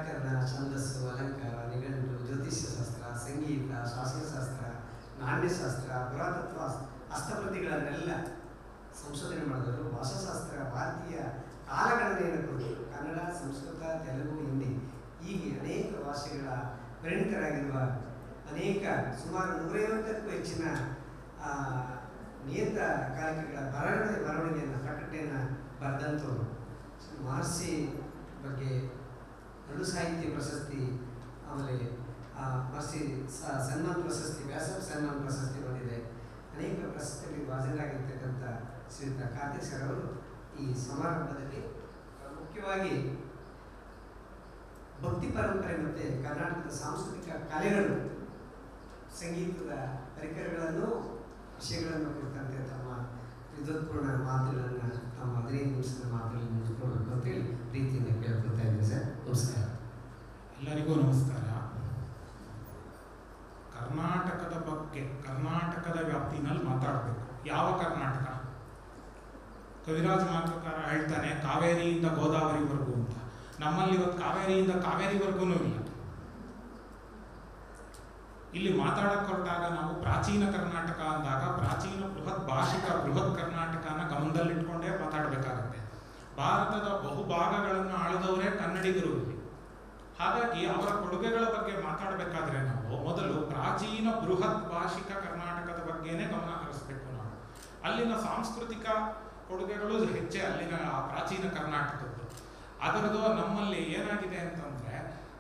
ವ್ಯಾಕರಣ, ಛಂದಸ್ಸು, ಅಲಂಕಾರ, ನಿಘಂಟು, ಜ್ಯೋತಿಷ್ಯ ಶಾಸ್ತ್ರ, ಸಂಗೀತ, ಶಾಸನಶಾಸ್ತ್ರ, ನಾಣ್ಯಶಾಸ್ತ್ರ, ಪುರಾತತ್ವ, ಹಸ್ತಪ್ರತಿಗಳನ್ನೆಲ್ಲ ಸಂಶೋಧನೆ ಮಾಡಿದವರು. ಭಾಷಾಶಾಸ್ತ್ರ, ಭಾರತೀಯ ಕಾಲಗಣನೆಯನ್ನು ಕುರಿತು ಕನ್ನಡ, ಸಂಸ್ಕೃತ, ತೆಲುಗು, ಹಿಂದಿ ಹೀಗೆ ಅನೇಕ ಭಾಷೆಗಳ ಪರಿಣಿತರಾಗಿರುವ ಅನೇಕ ಸುಮಾರು 150ಕ್ಕೂ ಹೆಚ್ಚಿನ ನಿಯತಕಾಲಿಕೆಗಳ ಬರವಣಿಗೆಯನ್ನು ಪ್ರಕಟಣೆಯನ್ನು ಬರೆದಂಥವ್ರು. ಮಹರ್ಷಿ ಬಗ್ಗೆ ನಡು ಸಾಹಿತ್ಯ ಪ್ರಶಸ್ತಿ, ಆಮೇಲೆ ಮಹರ್ಷಿ ಸನ್ಮಾನ್ ಪ್ರಶಸ್ತಿ, ವ್ಯಾಸ ಸನ್ಮಾನ್ ಪ್ರಶಸ್ತಿ ಬಂದಿದೆ. ಅನೇಕ ಪ್ರಶಸ್ತಿಗಳಿಗೆ ಭಾಜನರಾಗಿರ್ತಕ್ಕಂಥ ಶ್ರೀಯುತ ಕಾರ್ತಿಕ್ ಸರ್ ಅವರು ಈ ಸಮಾರಂಭದಲ್ಲಿ ಮುಖ್ಯವಾಗಿ ಭಕ್ತಿ ಪರಂಪರೆ ಮತ್ತು ಕರ್ನಾಟಕದ ಸಾಂಸ್ಕೃತಿಕ ಕಲೆಗಳು, ಸಂಗೀತದ ಪರಿಕರಗಳನ್ನು, ವಿಷಯಗಳನ್ನು ಕುರಿತಂತೆ ತಮ್ಮ ವಿದ್ವತ್ಪೂರ್ಣ ಮಾತುಗಳನ್ನು ತಮ್ಮ 15 ನಿಮಿಷದ ಮಾತುಗಳನ್ನು ಮುಗಿಸ್ಕೊಳ್ಬೇಕು ಅಂತೇಳಿ ಪ್ರೀತಿಯಿಂದ ಕೇಳ್ಕೊಳ್ತಾ ಇದ್ದೀನಿ ಸರ್. ನಮಸ್ಕಾರ. ಎಲ್ಲರಿಗೂ ನಮಸ್ಕಾರ. ಕರ್ನಾಟಕದ ಬಗ್ಗೆ, ಕರ್ನಾಟಕದ ವ್ಯಾಪ್ತಿನಲ್ಲಿ ಮಾತಾಡಬೇಕು. ಯಾವ ಕರ್ನಾಟಕ? ಕವಿರಾಜ್ ಮಾತೃಕಾರ ಹೇಳ್ತಾನೆ ಕಾವೇರಿಯಿಂದ ಗೋದಾವರಿವರೆಗೂ ಅಂತ. ನಮ್ಮಲ್ಲಿ ಇವತ್ತು ಕಾವೇರಿಯಿಂದ ಕಾವೇರಿವರೆಗೂ ಇಲ್ಲ. ಇಲ್ಲಿ ಮಾತಾಡಕ್ಕೆ ಹೊರಟಾಗ ನಾವು ಪ್ರಾಚೀನ ಕರ್ನಾಟಕ ಅಂದಾಗ ಪ್ರಾಚೀನ ಬೃಹತ್ ಭಾಷಿಕ ಬೃಹತ್ ಕರ್ನಾಟಕನ ಗಮನದಲ್ಲಿಟ್ಕೊಂಡೇ ಮಾತಾಡಬೇಕಾಗತ್ತೆ. ಭಾರತದ ಬಹುಭಾಗಗಳನ್ನು ಆಳಿದವರೇ ಕನ್ನಡಿಗರು ಇಲ್ಲಿ. ಹಾಗಾಗಿ ಅವರ ಕೊಡುಗೆಗಳ ಬಗ್ಗೆ ಮಾತಾಡಬೇಕಾದ್ರೆ ನಾವು ಮೊದಲು ಪ್ರಾಚೀನ ಬೃಹತ್ ಭಾಷಿಕ ಕರ್ನಾಟಕದ ಬಗ್ಗೆನೇ ಗಮನ ಹರಿಸಬೇಕು. ನಾವು ಅಲ್ಲಿನ ಸಾಂಸ್ಕೃತಿಕ ಕೊಡುಗೆಗಳು ಹೆಚ್ಚೆ ಅಲ್ಲಿನ ಪ್ರಾಚೀನ ಕರ್ನಾಟಕದ್ದು. ಅದರದ್ದು ನಮ್ಮಲ್ಲಿ ಏನಾಗಿದೆ ಅಂತಂದ್ರೆ,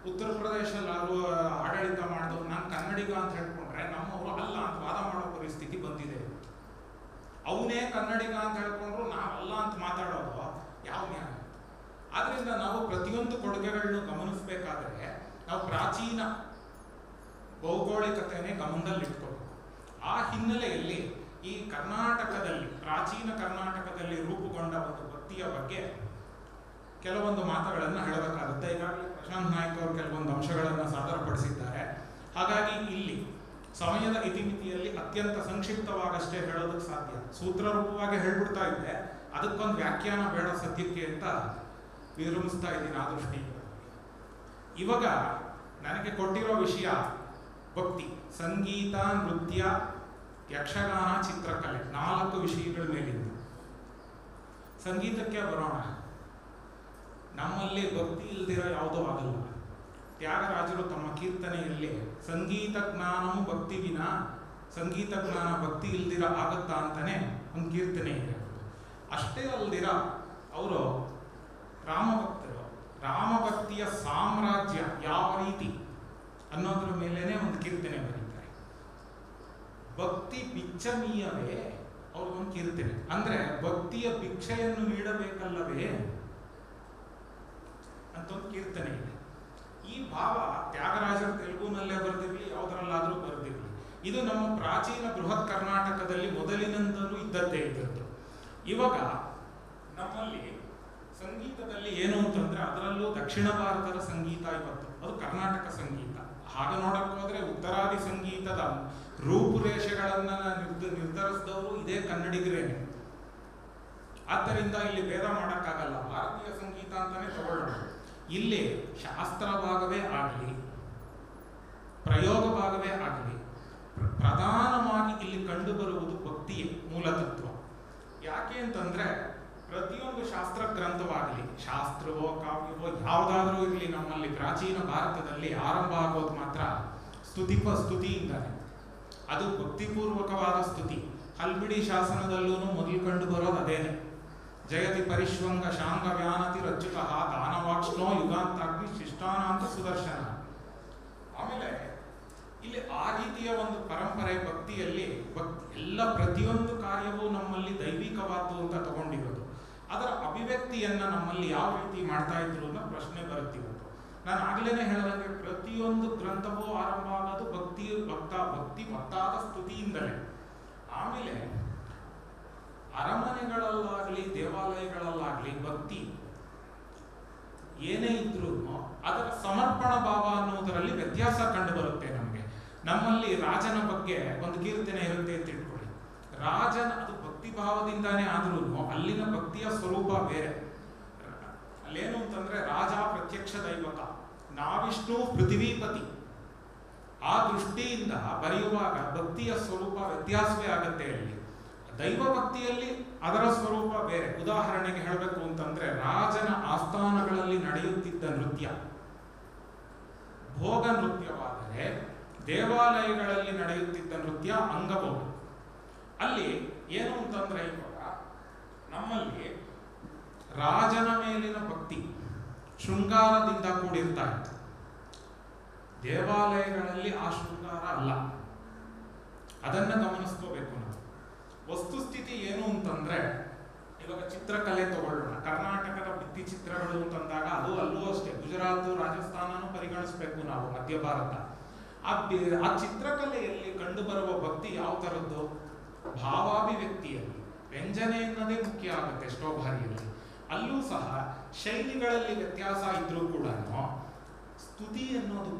ಉತ್ತರ ಪ್ರದೇಶದಲ್ಲಿ ಆಡಳಿತ ಮಾಡಿದವರು ನಾನು ಕನ್ನಡಿಗ ಅಂತ ಹೇಳ್ಕೊಂಡ್ರೆ ನಮ್ಮವರು ಅಲ್ಲ ಅಂತ ವಾದ ಮಾಡೋ ಪರಿಸ್ಥಿತಿ ಬಂದಿದೆ. ಅವನೇ ಕನ್ನಡಿಗ ಅಂತ ಹೇಳ್ಕೊಂಡ್ರು ನಾವಲ್ಲ ಅಂತ ಮಾತಾಡೋದು ಯಾವ ನ್ಯಾಯ? ಆದ್ರಿಂದ ನಾವು ಪ್ರತಿಯೊಂದು ಕೊಡುಗೆಗಳನ್ನು ಗಮನಿಸಬೇಕಾದ್ರೆ ನಾವು ಪ್ರಾಚೀನ ಭೌಗೋಳಿಕತೆಯನ್ನೇ ಗಮನದಲ್ಲಿ ಇಟ್ಕೋಬೇಕು. ಆ ಹಿನ್ನೆಲೆಯಲ್ಲಿ ಈ ಕರ್ನಾಟಕದಲ್ಲಿ, ಪ್ರಾಚೀನ ಕರ್ನಾಟಕದಲ್ಲಿ ರೂಪುಗೊಂಡ ಒಂದು ಭಕ್ತಿಯ ಬಗ್ಗೆ ಕೆಲವೊಂದು ಮಾತುಗಳನ್ನು ಹೇಳಬೇಕಾಗುತ್ತೆ. ಈಗಾಗಲೇ ಪ್ರಶಾಂತ್ ನಾಯ್ಕ ಅವರು ಕೆಲವೊಂದು ಅಂಶಗಳನ್ನು ಸಾದರಪಡಿಸಿದ್ದಾರೆ. ಹಾಗಾಗಿ ಇಲ್ಲಿ ಸಮಯದ ಇತಿಮಿತಿಯಲ್ಲಿ ಅತ್ಯಂತ ಸಂಕ್ಷಿಪ್ತವಾಗಷ್ಟೇ ಹೇಳೋದಕ್ಕೆ ಸಾಧ್ಯ. ಸೂತ್ರ ರೂಪವಾಗಿ ಹೇಳ್ಬಿಡ್ತಾ ಇದ್ದೆ, ಅದಕ್ಕೊಂದು ವ್ಯಾಖ್ಯಾನ ಬೇಡ ಸದ್ಯಕ್ಕೆ ಅಂತ ವಿರಮಿಸ್ತಾ ಇದ್ದೀನಿ. ಆ ದೃಷ್ಟಿಯಿಂದ ಇವಾಗ ನನಗೆ ಕೊಟ್ಟಿರೋ ವಿಷಯ ಭಕ್ತಿ, ಸಂಗೀತ, ನೃತ್ಯ, ಯಕ್ಷಗಾನ, ಚಿತ್ರಕಲೆ, 4 ವಿಷಯಗಳ ಮೇಲಿಂದ. ಸಂಗೀತಕ್ಕೆ ಬರೋಣ. ನಮ್ಮಲ್ಲಿ ಭಕ್ತಿ ಇಲ್ದಿರೋ ಯಾವುದೂ ಆಗಲ್ಲ. ತ್ಯಾಗರಾಜರು ತಮ್ಮ ಕೀರ್ತನೆಯಲ್ಲಿ ಸಂಗೀತ ಜ್ಞಾನವು ಭಕ್ತಿ ವಿನ, ಸಂಗೀತ ಜ್ಞಾನ ಭಕ್ತಿ ಇಲ್ದಿರ ಆಗುತ್ತಾ ಅಂತಾನೆ ಒಂದು ಕೀರ್ತನೆ ಇದೆ. ಅಷ್ಟೇ ಅಲ್ದಿರ ಅವರು ರಾಮಭಕ್ತರು, ರಾಮಭಕ್ತಿಯ ಸಾಮ್ರಾಜ್ಯ ಯಾವ ರೀತಿ ಅನ್ನೋದ್ರ ಮೇಲೇನೆ ಒಂದು ಕೀರ್ತನೆ ಬರೀತಾರೆ. ಭಕ್ತಿ ಭಿಕ್ಷಮೀಯವೇ ಅವ್ರ ಒಂದು ಕೀರ್ತನೆ. ಅಂದ್ರೆ ಭಕ್ತಿಯ ಭಿಕ್ಷೆಯನ್ನು ನೀಡಬೇಕಲ್ಲವೇ ಅಂತ ಒಂದು ಕೀರ್ತನೆ ಇದೆ. ಈ ಭಾವ ತ್ಯಾಗರಾಜರು ತೆಲುಗುನಲ್ಲೇ ಬರೆದಿರಲಿ, ಯಾವುದರಲ್ಲಾದರೂ ಬರೆದಿರಲಿ, ಇದು ನಮ್ಮ ಪ್ರಾಚೀನ ಬೃಹತ್ ಕರ್ನಾಟಕದಲ್ಲಿ ಮೊದಲಿನಿಂದಲೂ ಇದ್ದದ್ದೇ ಇದ್ದದ್ದು. ಇವಾಗ ನಮ್ಮಲ್ಲಿ ಸಂಗೀತದಲ್ಲಿ ಏನು ಅಂತಂದ್ರೆ, ಅದರಲ್ಲೂ ದಕ್ಷಿಣ ಭಾರತದ ಸಂಗೀತ ಇವತ್ತು ಅದು ಕರ್ನಾಟಕ ಸಂಗೀತ. ಹಾಗೆ ನೋಡಕ್ ಹೋದ್ರೆ ಉತ್ತರಾದಿ ಸಂಗೀತದ ರೂಪುರೇಷೆಗಳನ್ನ ನಿರ್ಧರಿಸಿದವರು ಇದೇ ಕನ್ನಡಿಗರೇನೆ. ಆದ್ದರಿಂದ ಇಲ್ಲಿ ಭೇದ ಮಾಡಕ್ಕಾಗಲ್ಲ. ಭಾರತೀಯ ಸಂಗೀತ ಅಂತಾನೆ ತಗೊಳ್ಳೋಣ. ಇಲ್ಲಿ ಶಾಸ್ತ್ರ ಭಾಗವೇ ಆಗಲಿ, ಪ್ರಯೋಗ ಭಾಗವೇ ಆಗಲಿ, ಪ್ರಧಾನವಾಗಿ ಇಲ್ಲಿ ಕಂಡುಬರುವುದು ಭಕ್ತಿಯೇ ಮೂಲತತ್ವ. ಯಾಕೆ ಅಂತಂದ್ರೆ ಪ್ರತಿಯೊಂದು ಶಾಸ್ತ್ರ ಗ್ರಂಥವಾಗಲಿ, ಶಾಸ್ತ್ರವೋ ಕಾವ್ಯವೋ ಯಾವುದಾದ್ರೂ ಇರಲಿ, ನಮ್ಮಲ್ಲಿ ಪ್ರಾಚೀನ ಭಾರತದಲ್ಲಿ ಆರಂಭ ಆಗೋದು ಮಾತ್ರ ಸ್ತುತಿಯಿಂದಾನೆ. ಅದು ಭಕ್ತಿಪೂರ್ವಕವಾದ ಸ್ತುತಿ. ಹಲ್ಮಿಡಿ ಶಾಸನದಲ್ಲೂ ಮೊದಲು ಕಂಡು ಬರೋದು ಅದೇನೆ. ಜಯತಿ ಪರಿಶ್ವಂಗ ಶಾಂಗ ವ್ಯಾನತಿ ರಜ್ಜುತ ದಾನವಾಕ್ಷ್ಣೋ ಯುಗಾಂತಾಗ್ನಿ ಶಿಷ್ಟಾನಾಂತ ಸುದರ್ಶನ. ಆಮೇಲೆ ಇಲ್ಲಿ ಆ ರೀತಿಯ ಒಂದು ಪರಂಪರೆ ಭಕ್ತಿಯಲ್ಲಿ ಎಲ್ಲ ಪ್ರತಿಯೊಂದು ಕಾರ್ಯವೂ ನಮ್ಮಲ್ಲಿ ದೈವಿಕವಾದ್ದು ಅಂತ ತಗೊಂಡಿರೋದು. ಅದರ ಅಭಿವ್ಯಕ್ತಿಯನ್ನ ನಮ್ಮಲ್ಲಿ ಯಾವ ರೀತಿ ಮಾಡ್ತಾ ಇದ್ರು ಅನ್ನೋ ಪ್ರಶ್ನೆ ಬರುತ್ತಿರೋದು. ನಾನು ಆಗ್ಲೇನೆ ಹೇಳಿದಂಗೆ ಪ್ರತಿಯೊಂದು ಗ್ರಂಥವೂ ಆರಂಭ ಆಗೋದು ಭಕ್ತಿವತ್ತಾದ ಸ್ತುತಿಯಿಂದಲೇ. ಆಮೇಲೆ ಅರಮನೆಗಳಲ್ಲಾಗಲಿ ದೇವಾಲಯಗಳಲ್ಲಾಗಲಿ ಭಕ್ತಿ ಏನೇ ಇದ್ರೂ ಅದರ ಸಮರ್ಪಣ ಭಾವ ಅನ್ನೋದರಲ್ಲಿ ವ್ಯತ್ಯಾಸ ಕಂಡು ಬರುತ್ತೆ ನಮಗೆ. ನಮ್ಮಲ್ಲಿ ರಾಜನ ಬಗ್ಗೆ ಒಂದು ಕೀರ್ತನೆ ಇರುತ್ತೆ ಅಂತ ಇಟ್ಕೊಳ್ಳಿ. ರಾಜನ ಅದು ಭಕ್ತಿ ಭಾವದಿಂದಾನೇ ಆದ್ರೂ ಅಲ್ಲಿನ ಭಕ್ತಿಯ ಸ್ವರೂಪ ಬೇರೆ. ಅಲ್ಲೇನು ಅಂತಂದ್ರೆ ರಾಜ ಪ್ರತ್ಯಕ್ಷ ದೈವತ, ನಾವಿಷ್ಣು ಪೃಥ್ವೀಪತಿ. ಆ ದೃಷ್ಟಿಯಿಂದ ಬರೆಯುವಾಗ ಭಕ್ತಿಯ ಸ್ವರೂಪ ವ್ಯತ್ಯಾಸವೇ ಆಗತ್ತೆ. ಅಲ್ಲಿ ದೈವ ಭಕ್ತಿಯಲ್ಲಿ ಅದರ ಸ್ವರೂಪ ಬೇರೆ. ಉದಾಹರಣೆಗೆ ಹೇಳಬೇಕು ಅಂತಂದ್ರೆ, ರಾಜನ ಆಸ್ಥಾನಗಳಲ್ಲಿ ನಡೆಯುತ್ತಿದ್ದ ನೃತ್ಯ ಭೋಗ ನೃತ್ಯವಾದರೆ, ದೇವಾಲಯಗಳಲ್ಲಿ ನಡೆಯುತ್ತಿದ್ದ ನೃತ್ಯ ಅಂಗಭೋಗ. ಅಲ್ಲಿ ಏನು ಅಂತಂದ್ರೆ, ಇವಾಗ ನಮ್ಮಲ್ಲಿ ರಾಜನ ಮೇಲಿನ ಭಕ್ತಿ ಶೃಂಗಾರದಿಂದ ಕೂಡಿರ್ತಾ ಇತ್ತು. ದೇವಾಲಯಗಳಲ್ಲಿ ಆ ಶೃಂಗಾರ ಅಲ್ಲ. ಅದನ್ನ ಗಮನಿಸ್ಕೋಬೇಕು ನಾವು. ವಸ್ತುಸ್ಥಿತಿ ಏನು ಅಂತಂದ್ರೆ, ಇವಾಗ ಚಿತ್ರಕಲೆ ತಗೊಳ್ಳೋಣ. ಕರ್ನಾಟಕದ ಭಿತ್ತಿ ಚಿತ್ರಗಳು ಅಂತಂದಾಗ ಅದು ಅಲ್ಲೂ ಅಷ್ಟೇ, ಗುಜರಾತ್, ರಾಜಸ್ಥಾನನೂ ಪರಿಗಣಿಸ್ಬೇಕು ನಾವು, ಮಧ್ಯ ಭಾರತ. ಆ ಚಿತ್ರಕಲೆಯಲ್ಲಿ ಕಂಡು ಬರುವ ಭಕ್ತಿ ಯಾವ ತರದ್ದು? ಭಾವಾಭಿವ್ಯಕ್ತಿಯಲ್ಲಿ ವ್ಯಂಜನೆ ಎನ್ನೋದೇ ಮುಖ್ಯ ಆಗುತ್ತೆ ಎಷ್ಟೋ ಬಾರಿಯಲ್ಲಿ. ಅಲ್ಲೂ ಸಹ ಶೈಲಿಗಳಲ್ಲಿ ವ್ಯತ್ಯಾಸ ಇದ್ರೂ ಕೂಡ ಸ್ತುತಿ ಅನ್ನೋದು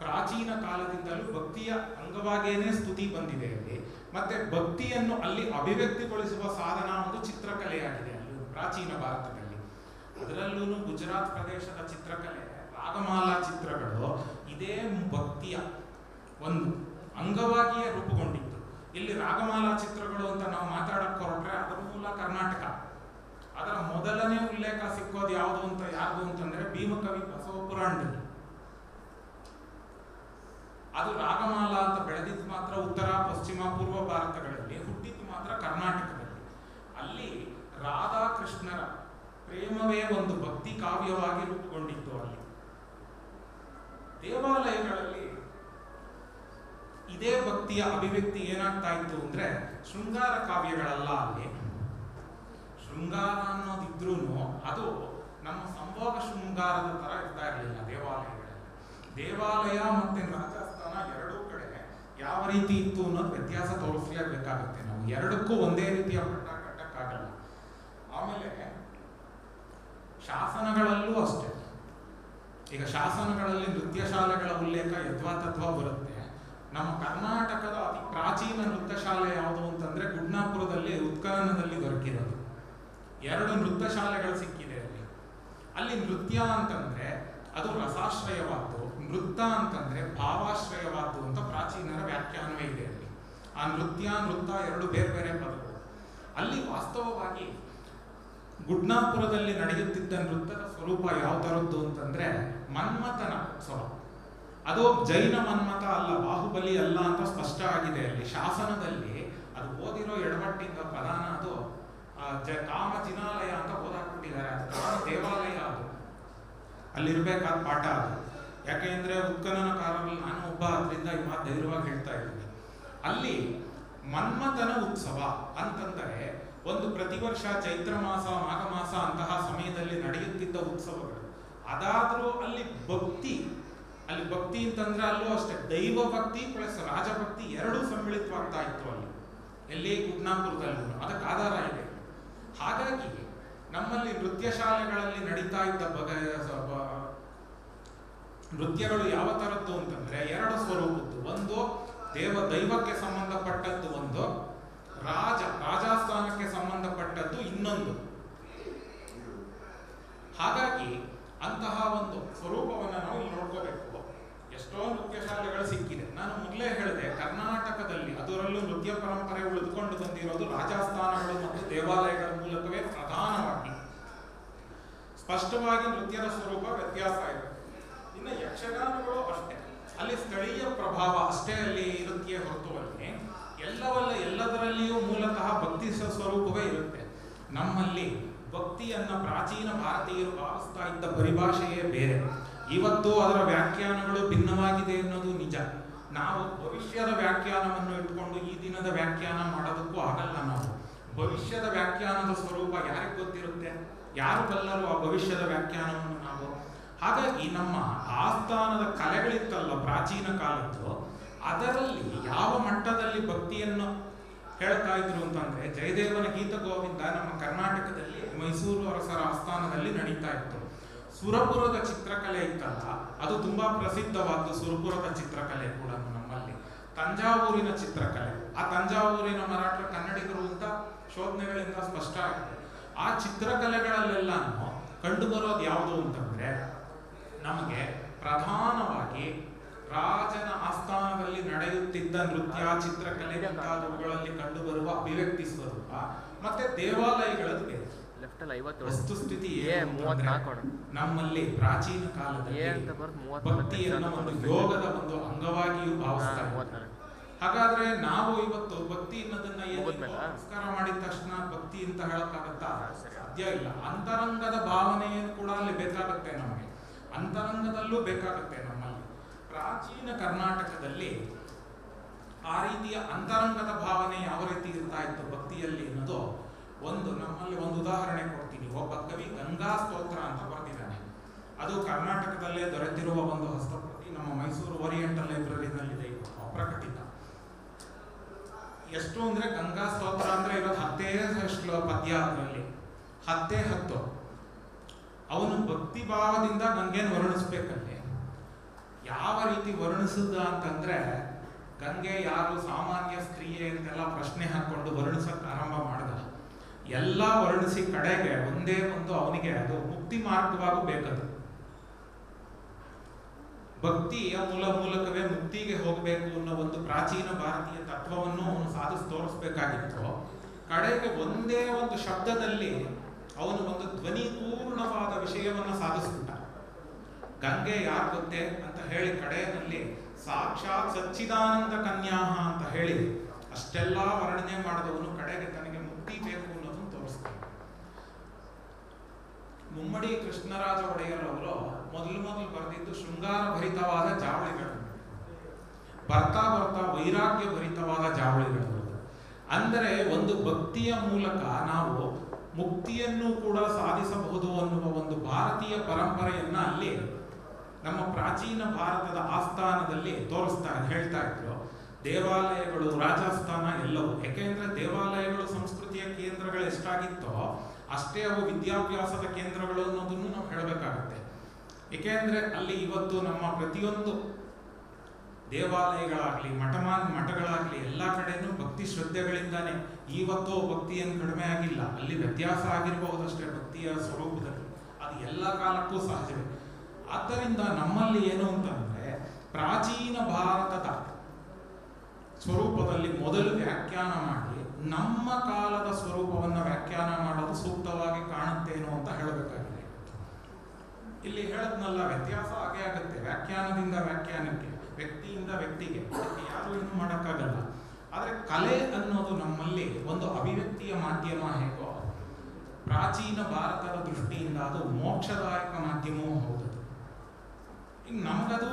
ಪ್ರಾಚೀನ ಕಾಲದಿಂದಲೂ ಭಕ್ತಿಯ ಅಂಗವಾಗೇನೆ ಸ್ತುತಿ ಬಂದಿದೆ ಅಲ್ಲಿ. ಮತ್ತೆ ಭಕ್ತಿಯನ್ನು ಅಲ್ಲಿ ಅಭಿವ್ಯಕ್ತಿಗೊಳಿಸುವ ಸಾಧನ ಒಂದು ಚಿತ್ರಕಲೆಯಾಗಿದೆ ಅಲ್ಲಿ ಪ್ರಾಚೀನ ಭಾರತದಲ್ಲಿ. ಅದರಲ್ಲೂ ಗುಜರಾತ್ ಪ್ರದೇಶದ ಚಿತ್ರಕಲೆ, ರಾಗಮಾಲಾ ಚಿತ್ರಗಳು ಇದೇ ಭಕ್ತಿಯ ಒಂದು ಅಂಗವಾಗಿಯೇ ರೂಪುಗೊಂಡಿತ್ತು. ಇಲ್ಲಿ ರಾಗಮಾಲಾ ಚಿತ್ರಗಳು ಅಂತ ನಾವು ಮಾತಾಡಕ್ ಹೊರಟ್ರೆ ಅದರ ಮೂಲ ಕರ್ನಾಟಕ. ಅದರ ಮೊದಲನೇ ಉಲ್ಲೇಖ ಸಿಕ್ಕೋದು ಯಾವುದು ಅಂತಂದ್ರೆ ಭೀಮಕವಿ ಬಸವ ಪುರಾಣದಲ್ಲಿ. ಅದು ರಾಗಮಾಲಾ ಅಂತ ಬೆಳೆದಿದ್ದು ಮಾತ್ರ ಉತ್ತರ, ಪಶ್ಚಿಮ, ಪೂರ್ವ ಭಾರತಗಳಲ್ಲಿ, ಹುಟ್ಟಿದ್ದು ಮಾತ್ರ ಕರ್ನಾಟಕದಲ್ಲಿ. ಅಲ್ಲಿ ರಾಧಾಕೃಷ್ಣರ ಪ್ರೇಮವೇ ಒಂದು ಭಕ್ತಿ ಕಾವ್ಯವಾಗಿ ರೂಪುಗೊಂಡಿತ್ತು. ಅಲ್ಲಿ ದೇವಾಲಯಗಳಲ್ಲಿ ಇದೇ ಭಕ್ತಿಯ ಅಭಿವ್ಯಕ್ತಿ ಏನಾಗ್ತಾ ಇತ್ತು ಅಂದ್ರೆ, ಶೃಂಗಾರ ಕಾವ್ಯಗಳಲ್ಲ. ಅಲ್ಲಿ ಶೃಂಗಾರ ಅನ್ನೋದಿದ್ರೂ ಅದು ನಮ್ಮ ಸಂಭೋಗ ಶೃಂಗಾರದ ತರ ಇರ್ತಾ ಇರಲಿಲ್ಲ ದೇವಾಲಯಗಳಲ್ಲಿ. ದೇವಾಲಯ ಮತ್ತೆ ರಾಜಸ್ಥಾನ ಎರಡೂ ಕಡೆ ಯಾವ ರೀತಿ ಇತ್ತು ಅನ್ನೋದು ವ್ಯತ್ಯಾಸ ತೋರಿಸಲೇಬೇಕಾಗುತ್ತೆ. ನಾವು ಎರಡಕ್ಕೂ ಒಂದೇ ರೀತಿಯ ಪಟ್ಟ ಕಟ್ಟಕ್ಕಾಗಲ್ಲ. ಆಮೇಲೆ ಶಾಸನಗಳಲ್ಲೂ ಅಷ್ಟೇ. ಈಗ ಶಾಸನಗಳಲ್ಲಿ ನೃತ್ಯ ಶಾಲೆಗಳ ಉಲ್ಲೇಖ ಯದ್ವಾ ತದ್ವಾ ಬರುತ್ತೆ. ನಮ್ಮ ಕರ್ನಾಟಕದ ಅತಿ ಪ್ರಾಚೀನ ನೃತ್ಯ ಶಾಲೆ ಯಾವುದು ಅಂತಂದ್ರೆ ಗುಡ್ನಾಪುರದಲ್ಲಿ, ಉತ್ಖನನದಲ್ಲಿ ದೊರಕಿರೋದು 2 ನೃತ್ಯ ಶಾಲೆಗಳು ಸಿಕ್ಕಿದೆ ಅಲ್ಲಿ. ಅಲ್ಲಿ ನೃತ್ಯ ಅಂತಂದ್ರೆ ಅದು ರಸಾಶ್ರಯವಾದ್ದು, ನೃತ್ಯ ಅಂತಂದ್ರೆ ಭಾವಾಶ್ರಯವಾದ್ದು ಅಂತ ಪ್ರಾಚೀನರ ವ್ಯಾಖ್ಯಾನವೇ ಇದೆ ಅಲ್ಲಿ. ಆ ನೃತ್ಯ 2 ಬೇರೆ ಬೇರೆ ಪದಗಳು. ಅಲ್ಲಿ ವಾಸ್ತವವಾಗಿ ಗುಡ್ನಾಪುರದಲ್ಲಿ ನಡೆಯುತ್ತಿದ್ದ ನೃತ್ಯದ ಸ್ವರೂಪ ಯಾವ ತರದ್ದು ಅಂತಂದ್ರೆ ಮನ್ಮಥನ ಉತ್ಸವ. ಅದು ಜೈನ ಮನ್ಮಥ ಅಲ್ಲ, ಬಾಹುಬಲಿ ಅಲ್ಲ ಅಂತ ಸ್ಪಷ್ಟ ಆಗಿದೆ ಅಲ್ಲಿ ಶಾಸನದಲ್ಲಿ. ಅದು ಓದಿರೋ ಎಡವಟ್ಟಿಂದ ಪ್ರಧಾನ ಅದು ಕಾಮ ಜಿನಾಲಯ ಅಂತ ಓದಾಕ್ಬಿಟ್ಟಿದ್ದಾರೆ. ಅದು ಕಾಮ ದೇವಾಲಯ, ಅದು ಅಲ್ಲಿರ್ಬೇಕಾದ ಪಾಠ ಅದು. ಯಾಕೆಂದ್ರೆ ಉತ್ಖನನಕಾರರಲ್ಲಿ ನಾನು ಒಬ್ಬ, ಅದರಿಂದ ಈ ಮಾತು ಧೈರ್ಯವಾಗಿ ಹೇಳ್ತಾ ಇದ್ದೀನಿ. ಅಲ್ಲಿ ಮನ್ಮಥನ ಉತ್ಸವ ಅಂತಂದರೆ ಒಂದು ಪ್ರತಿ ವರ್ಷ ಚೈತ್ರ ಮಾಸ, ಮಾಘ ಮಾಸ ಅಂತಹ ಸಮಯದಲ್ಲಿ ನಡೆಯುತ್ತಿದ್ದ ಉತ್ಸವಗಳು. ಅದಾದ್ರೂ ಅಲ್ಲಿ ಭಕ್ತಿ ಅಂತಂದ್ರೆ ಅಲ್ಲೂ ಅಷ್ಟೇ ದೈವ ಭಕ್ತಿ ಪ್ಲಸ್ ರಾಜಭಕ್ತಿ ಎರಡೂ ಸಮ್ಮಿಳಿತವಾಗ್ತಾ ಇತ್ತು ಅಲ್ಲಿ. ಎಲ್ಲಿ ಗುಡ್ನಾಪುರದಲ್ಲೂ ಅದಕ್ಕೆ ಆಧಾರ ಇದೆ. ಹಾಗಾಗಿ ನಮ್ಮಲ್ಲಿ ನೃತ್ಯ ಶಾಲೆಗಳಲ್ಲಿ ನಡೀತಾ ಇದ್ದ ನೃತ್ಯಗಳು ಯಾವ ತರದ್ದು ಅಂತಂದ್ರೆ 2 ಸ್ವರೂಪದ್ದು. ಒಂದು ದೈವಕ್ಕೆ ಸಂಬಂಧಪಟ್ಟದ್ದು, ಒಂದು ರಾಜಸ್ಥಾನಕ್ಕೆ ಸಂಬಂಧಪಟ್ಟದ್ದು ಇನ್ನೊಂದು. ಹಾಗಾಗಿ ಅಂತಹ ಒಂದು ಸ್ವರೂಪವನ್ನು ನಾವು ಇಲ್ಲಿ ನೋಡ್ಕೋಬೇಕು. ಎಷ್ಟೋ ನೃತ್ಯ ಶಾಲೆಗಳು ಸಿಕ್ಕಿದೆ. ನಾನು ಮೊದಲೇ ಹೇಳಿದೆ, ಕರ್ನಾಟಕದಲ್ಲಿ ಅದರಲ್ಲೂ ನೃತ್ಯ ಪರಂಪರೆ ಉಳಿದುಕೊಂಡು ಬಂದಿರೋದು ರಾಜಸ್ಥಾನಗಳು ಮತ್ತು ದೇವಾಲಯಗಳ ಮೂಲಕವೇ ಪ್ರಧಾನವಾಗಿ. ಸ್ಪಷ್ಟವಾಗಿ ನೃತ್ಯದ ಸ್ವರೂಪ ವ್ಯತ್ಯಾಸ ಇದೆ. ಇನ್ನು ಯಕ್ಷಗಾನಗಳು ಅಷ್ಟೇ, ಅಲ್ಲಿ ಸ್ಥಳೀಯ ಪ್ರಭಾವ ಅಷ್ಟೇ ಅಲ್ಲಿ ಇರುತ್ತೆ ಹೊರತು ಅಲ್ಲಿ ಎಲ್ಲದರಲ್ಲಿಯೂ ಮೂಲತಃ ಭಕ್ತಿ ಸ್ವರೂಪವೇ ಇರುತ್ತೆ. ನಮ್ಮಲ್ಲಿ ಭಕ್ತಿಯನ್ನ ಪ್ರಾಚೀನ ಭಾರತೀಯರು ಭಾವಿಸ್ತಾ ಇದ್ದ ಪರಿಭಾಷೆಯೇ ಬೇರೆ. ಇವತ್ತು ಅದರ ವ್ಯಾಖ್ಯಾನಗಳು ಭಿನ್ನವಾಗಿದೆ ಅನ್ನೋದು ನಿಜ. ನಾವು ಭವಿಷ್ಯದ ವ್ಯಾಖ್ಯಾನವನ್ನು ಇಟ್ಕೊಂಡು ಈ ದಿನದ ವ್ಯಾಖ್ಯಾನ ಮಾಡೋದಕ್ಕೂ ಆಗಲ್ಲ. ನಾವು ಭವಿಷ್ಯದ ವ್ಯಾಖ್ಯಾನದ ಸ್ವರೂಪ ಯಾರಿಗೆ ಗೊತ್ತಿರುತ್ತೆ? ಯಾರು ಬಲ್ಲರು ಆ ಭವಿಷ್ಯದ ವ್ಯಾಖ್ಯಾನವನ್ನು ನಾವು? ಹಾಗಾಗಿ ನಮ್ಮ ಆಸ್ಥಾನದ ಕಲೆಗಳಿತ್ತಲ್ಲ ಪ್ರಾಚೀನ ಕಾಲದ್ದು, ಅದರಲ್ಲಿ ಯಾವ ಮಟ್ಟದಲ್ಲಿ ಭಕ್ತಿಯನ್ನು ಹೇಳ್ತಾ ಇದ್ರು ಅಂತಂದ್ರೆ, ಜಯದೇವನ ಗೀತ ಗೋವಿಂದ ನಮ್ಮ ಕರ್ನಾಟಕದಲ್ಲಿ ಮೈಸೂರು ಅರಸರ ಆಸ್ಥಾನದಲ್ಲಿ ನಡೀತಾ ಇತ್ತು. ಸುರಪುರದ ಚಿತ್ರಕಲೆ ಇತ್ತಲ್ಲ, ಅದು ತುಂಬಾ ಪ್ರಸಿದ್ಧವಾದ್ದು. ಸುರಪುರದ ಚಿತ್ರಕಲೆ ಕೂಡ ನಮ್ಮಲ್ಲಿ. ತಂಜಾವೂರಿನ ಚಿತ್ರಕಲೆ, ಆ ತಂಜಾವೂರಿನ ಮರಾಠರು ಕನ್ನಡಿಗರು ಅಂತ ಶೋಧನೆಗಳಿಂದ ಸ್ಪಷ್ಟ ಆಗಿದೆ. ಆ ಚಿತ್ರಕಲೆಗಳಲ್ಲೆಲ್ಲಾನು ಕಂಡು ಬರೋದು ಯಾವುದು ಅಂತಂದ್ರೆ, ನಮಗೆ ಪ್ರಧಾನವಾಗಿ ರಾಜನ ಆಸ್ಥಾನದಲ್ಲಿ ನಡೆಯುತ್ತಿದ್ದ ನೃತ್ಯ, ಚಿತ್ರಕಲೆ ಮುಂತಾದವುಗಳಲ್ಲಿ ಕಂಡುಬರುವ ಅಭಿವ್ಯಕ್ತಿ ಸ್ವರೂಪ ಮತ್ತೆ ದೇವಾಲಯಗಳದ್ದು ಬೇರೆ. ವಸ್ತುಸ್ಥಿತಿ ನಮ್ಮಲ್ಲಿ ಪ್ರಾಚೀನ ಕಾಲದಲ್ಲಿ ಭಕ್ತಿಯನ್ನು ಒಂದು ಯೋಗದ ಒಂದು ಅಂಗವಾಗಿಯೂ ಭಾವಿಸ್ತಾ ಇದ್ದಾರೆ. ಹಾಗಾದ್ರೆ ನಾವು ಇವತ್ತು ಭಕ್ತಿ ಅನ್ನೋದನ್ನ ನಮಸ್ಕಾರ ಮಾಡಿದ ತಕ್ಷಣ ಭಕ್ತಿ ಅಂತ ಹೇಳಕ್ಕಾಗತ್ತಾ? ಸಾಧ್ಯ ಇಲ್ಲ. ಅಂತರಂಗದ ಭಾವನೆಯನ್ನು ಕೂಡ ಅಲ್ಲಿ ಬೇಕಾಗತ್ತೆ, ನಮಗೆ ಅಂತರಂಗದಲ್ಲೂ ಬೇಕಾಗತ್ತೆ. ನಮ್ಮಲ್ಲಿ ಪ್ರಾಚೀನ ಕರ್ನಾಟಕದಲ್ಲಿ ಆ ರೀತಿಯ ಅಂತರಂಗದ ಭಾವನೆ ಯಾವ ರೀತಿ ಇರ್ತಾ ಇತ್ತು ಭಕ್ತಿಯಲ್ಲಿ ಅನ್ನೋದು ನಮ್ಮಲ್ಲಿ ಒಂದು ಉದಾಹರಣೆ ಕೊಡ್ತೀನಿ. ಒಬ್ಬ ಕವಿ ಗಂಗಾ ಸ್ತೋತ್ರ ಅಂತ ಬರೆದಿದ್ದಾನೆ. ಅದು ಕರ್ನಾಟಕದಲ್ಲೇ ದೊರೆತಿರುವ ಒಂದು ಹಸ್ತಪ್ರತಿ. ನಮ್ಮ ಮೈಸೂರು ಓರಿಯೆಂಟಲ್ ಲೈಬ್ರರಿನಲ್ಲಿದೆ, ಅಪ್ರಕಟಿತ. ಎಷ್ಟು ಅಂದ್ರೆ ಗಂಗಾ ಸ್ತೋತ್ರ ಅಂದ್ರೆ ಇರೋದು 10 ಪದ್ಯ. ಅದರಲ್ಲಿ 10 ಅವನು ಭಕ್ತಿ ಭಾವದಿಂದ ಗಂಗೆಯನ್ನು ವರ್ಣಿಸ್ಬೇಕಲ್ಲಿ. ಯಾವ ರೀತಿ ವರ್ಣಿಸಿದ ಅಂತಂದ್ರೆ, ಗಂಗೆ ಯಾರು, ಸಾಮಾನ್ಯ ಸ್ತ್ರೀಯೇ ಅಂತೆಲ್ಲ ಪ್ರಶ್ನೆ ಹಾಕೊಂಡು ವರ್ಣಿಸಕ್ಕೆ ಆರಂಭ ಮಾಡಿದ. ಎಲ್ಲ ವರ್ಣಿಸಿ ಕಡೆಗೆ ಒಂದೇ ಒಂದು ಅವನಿಗೆ ಅದು ಮುಕ್ತಿ ಮಾರ್ಗವಾಗೂ ಬೇಕದು. ಭಕ್ತಿಯ ಮೂಲಕವೇ ಮುಕ್ತಿಗೆ ಹೋಗಬೇಕು ಅನ್ನೋ ಒಂದು ಪ್ರಾಚೀನ ಭಾರತೀಯ ತತ್ವವನ್ನು ಅವನು ಸಾಧಿಸಿ ತೋರಿಸ್ಬೇಕಾಗಿತ್ತು. ಕಡೆಗೆ ಒಂದೇ ಒಂದು ಶಬ್ದದಲ್ಲಿ ಅವನು ಒಂದು ಧ್ವನಿಪೂರ್ಣವಾದ ವಿಷಯವನ್ನು ಸಾಧಿಸ್ಬಿಟ್ಟ. ಗಂಗೆ ಯಾರು ಗೊತ್ತೇ ಅಂತ ಹೇಳಿ ಕಡೆಯಲ್ಲಿ ಸಾಕ್ಷಾತ್ ಸಚ್ಚಿದಾನಂದ ಕನ್ಯಾಹ ಅಂತ ಹೇಳಿ ಅಷ್ಟೆಲ್ಲ ವರ್ಣನೆ ಮಾಡಿದವನು ಕಡೆಗೆ ತನಗೆ ಮುಕ್ತಿ ಬೇಕು ಅನ್ನೋದನ್ನು ತೋರಿಸ್ತಾನೆ. ಮುಮ್ಮಡಿ ಕೃಷ್ಣರಾಜ ಒಡೆಯರ್ ಅವರು ಮೊದಲು ಬರೆದಿದ್ದು ಶೃಂಗಾರ ಭರಿತವಾದ ಜಾವಳಿಗಳು. ಬರ್ತಾ ವೈರಾಗ್ಯ ಭರಿತವಾದ ಜಾವಳಿಗಳು. ಅಂದರೆ ಒಂದು ಭಕ್ತಿಯ ಮೂಲಕ ನಾವು ಮುಕ್ತಿಯನ್ನು ಕೂಡ ಸಾಧಿಸಬಹುದು ಅನ್ನುವ ಒಂದು ಭಾರತೀಯ ಪರಂಪರೆಯನ್ನ ಅಲ್ಲಿ ನಮ್ಮ ಪ್ರಾಚೀನ ಭಾರತದ ಆಸ್ಥಾನದಲ್ಲಿ ಹೇಳ್ತಾ ಇದ್ರು. ದೇವಾಲಯಗಳು, ರಾಜಸ್ಥಾನ ಎಲ್ಲವೂ. ಯಾಕೆಂದ್ರೆ ದೇವಾಲಯಗಳು ಸಂಸ್ಕೃತಿಯ ಕೇಂದ್ರಗಳು ಎಷ್ಟಾಗಿತ್ತೋ ಅಷ್ಟೇ ಅವು ವಿದ್ಯಾಭ್ಯಾಸದ ಕೇಂದ್ರಗಳು ಅನ್ನೋದನ್ನು ನಾವು ಹೇಳಬೇಕಾಗುತ್ತೆ. ಏಕೆಂದ್ರೆ ಅಲ್ಲಿ ಇವತ್ತು ನಮ್ಮ ಪ್ರತಿಯೊಂದು ದೇವಾಲಯಗಳಾಗ್ಲಿ, ಮಠಗಳಾಗ್ಲಿ ಎಲ್ಲ ಕಡೆನೂ ಭಕ್ತಿ ಶ್ರದ್ಧೆಗಳಿಂದಾನೆ. ಇವತ್ತು ಭಕ್ತಿಯನ್ನು ಕಡಿಮೆ ಆಗಿಲ್ಲ, ಅಲ್ಲಿ ವ್ಯತ್ಯಾಸ ಆಗಿರಬಹುದಷ್ಟೇ ಭಕ್ತಿಯ ಸ್ವರೂಪದಲ್ಲಿ. ಅದು ಎಲ್ಲ ಕಾಲಕ್ಕೂ ಸಹಜವೇ. ಆದ್ದರಿಂದ ನಮ್ಮಲ್ಲಿ ಏನು ಅಂತಂದ್ರೆ, ಪ್ರಾಚೀನ ಭಾರತದ ಸ್ವರೂಪದಲ್ಲಿ ಮೊದಲು ವ್ಯಾಖ್ಯಾನ ಮಾಡಿ ನಮ್ಮ ಕಾಲದ ಸ್ವರೂಪವನ್ನು ವ್ಯಾಖ್ಯಾನ ಮಾಡೋದು ಸೂಕ್ತವಾಗಿ ಕಾಣುತ್ತೇನೋ ಅಂತ ಹೇಳಬೇಕಾಗಿದೆ. ಇಲ್ಲಿ ಹೇಳದ್ನಲ್ಲ, ವ್ಯತ್ಯಾಸ ಆಗೇ ಆಗುತ್ತೆ ವ್ಯಾಖ್ಯಾನದಿಂದ ವ್ಯಾಖ್ಯಾನಕ್ಕೆ, ವ್ಯಕ್ತಿಯಿಂದ ವ್ಯಕ್ತಿಗೆ. ಯಾರು ಏನು ಮಾಡೋಕ್ಕಾಗಲ್ಲ. ಆದರೆ ಕಲೆ ಅನ್ನೋದು ನಮ್ಮಲ್ಲಿ ಒಂದು ಅಭಿವ್ಯಕ್ತಿಯ ಮಾಧ್ಯಮ ಹೇಗೋ, ಪ್ರಾಚೀನ ಭಾರತದ ದೃಷ್ಟಿಯಿಂದ ಅದು ಮೋಕ್ಷದಾಯಕ ಮಾಧ್ಯಮವೂ ಹೌದು. ಈಗ ನಮಗದು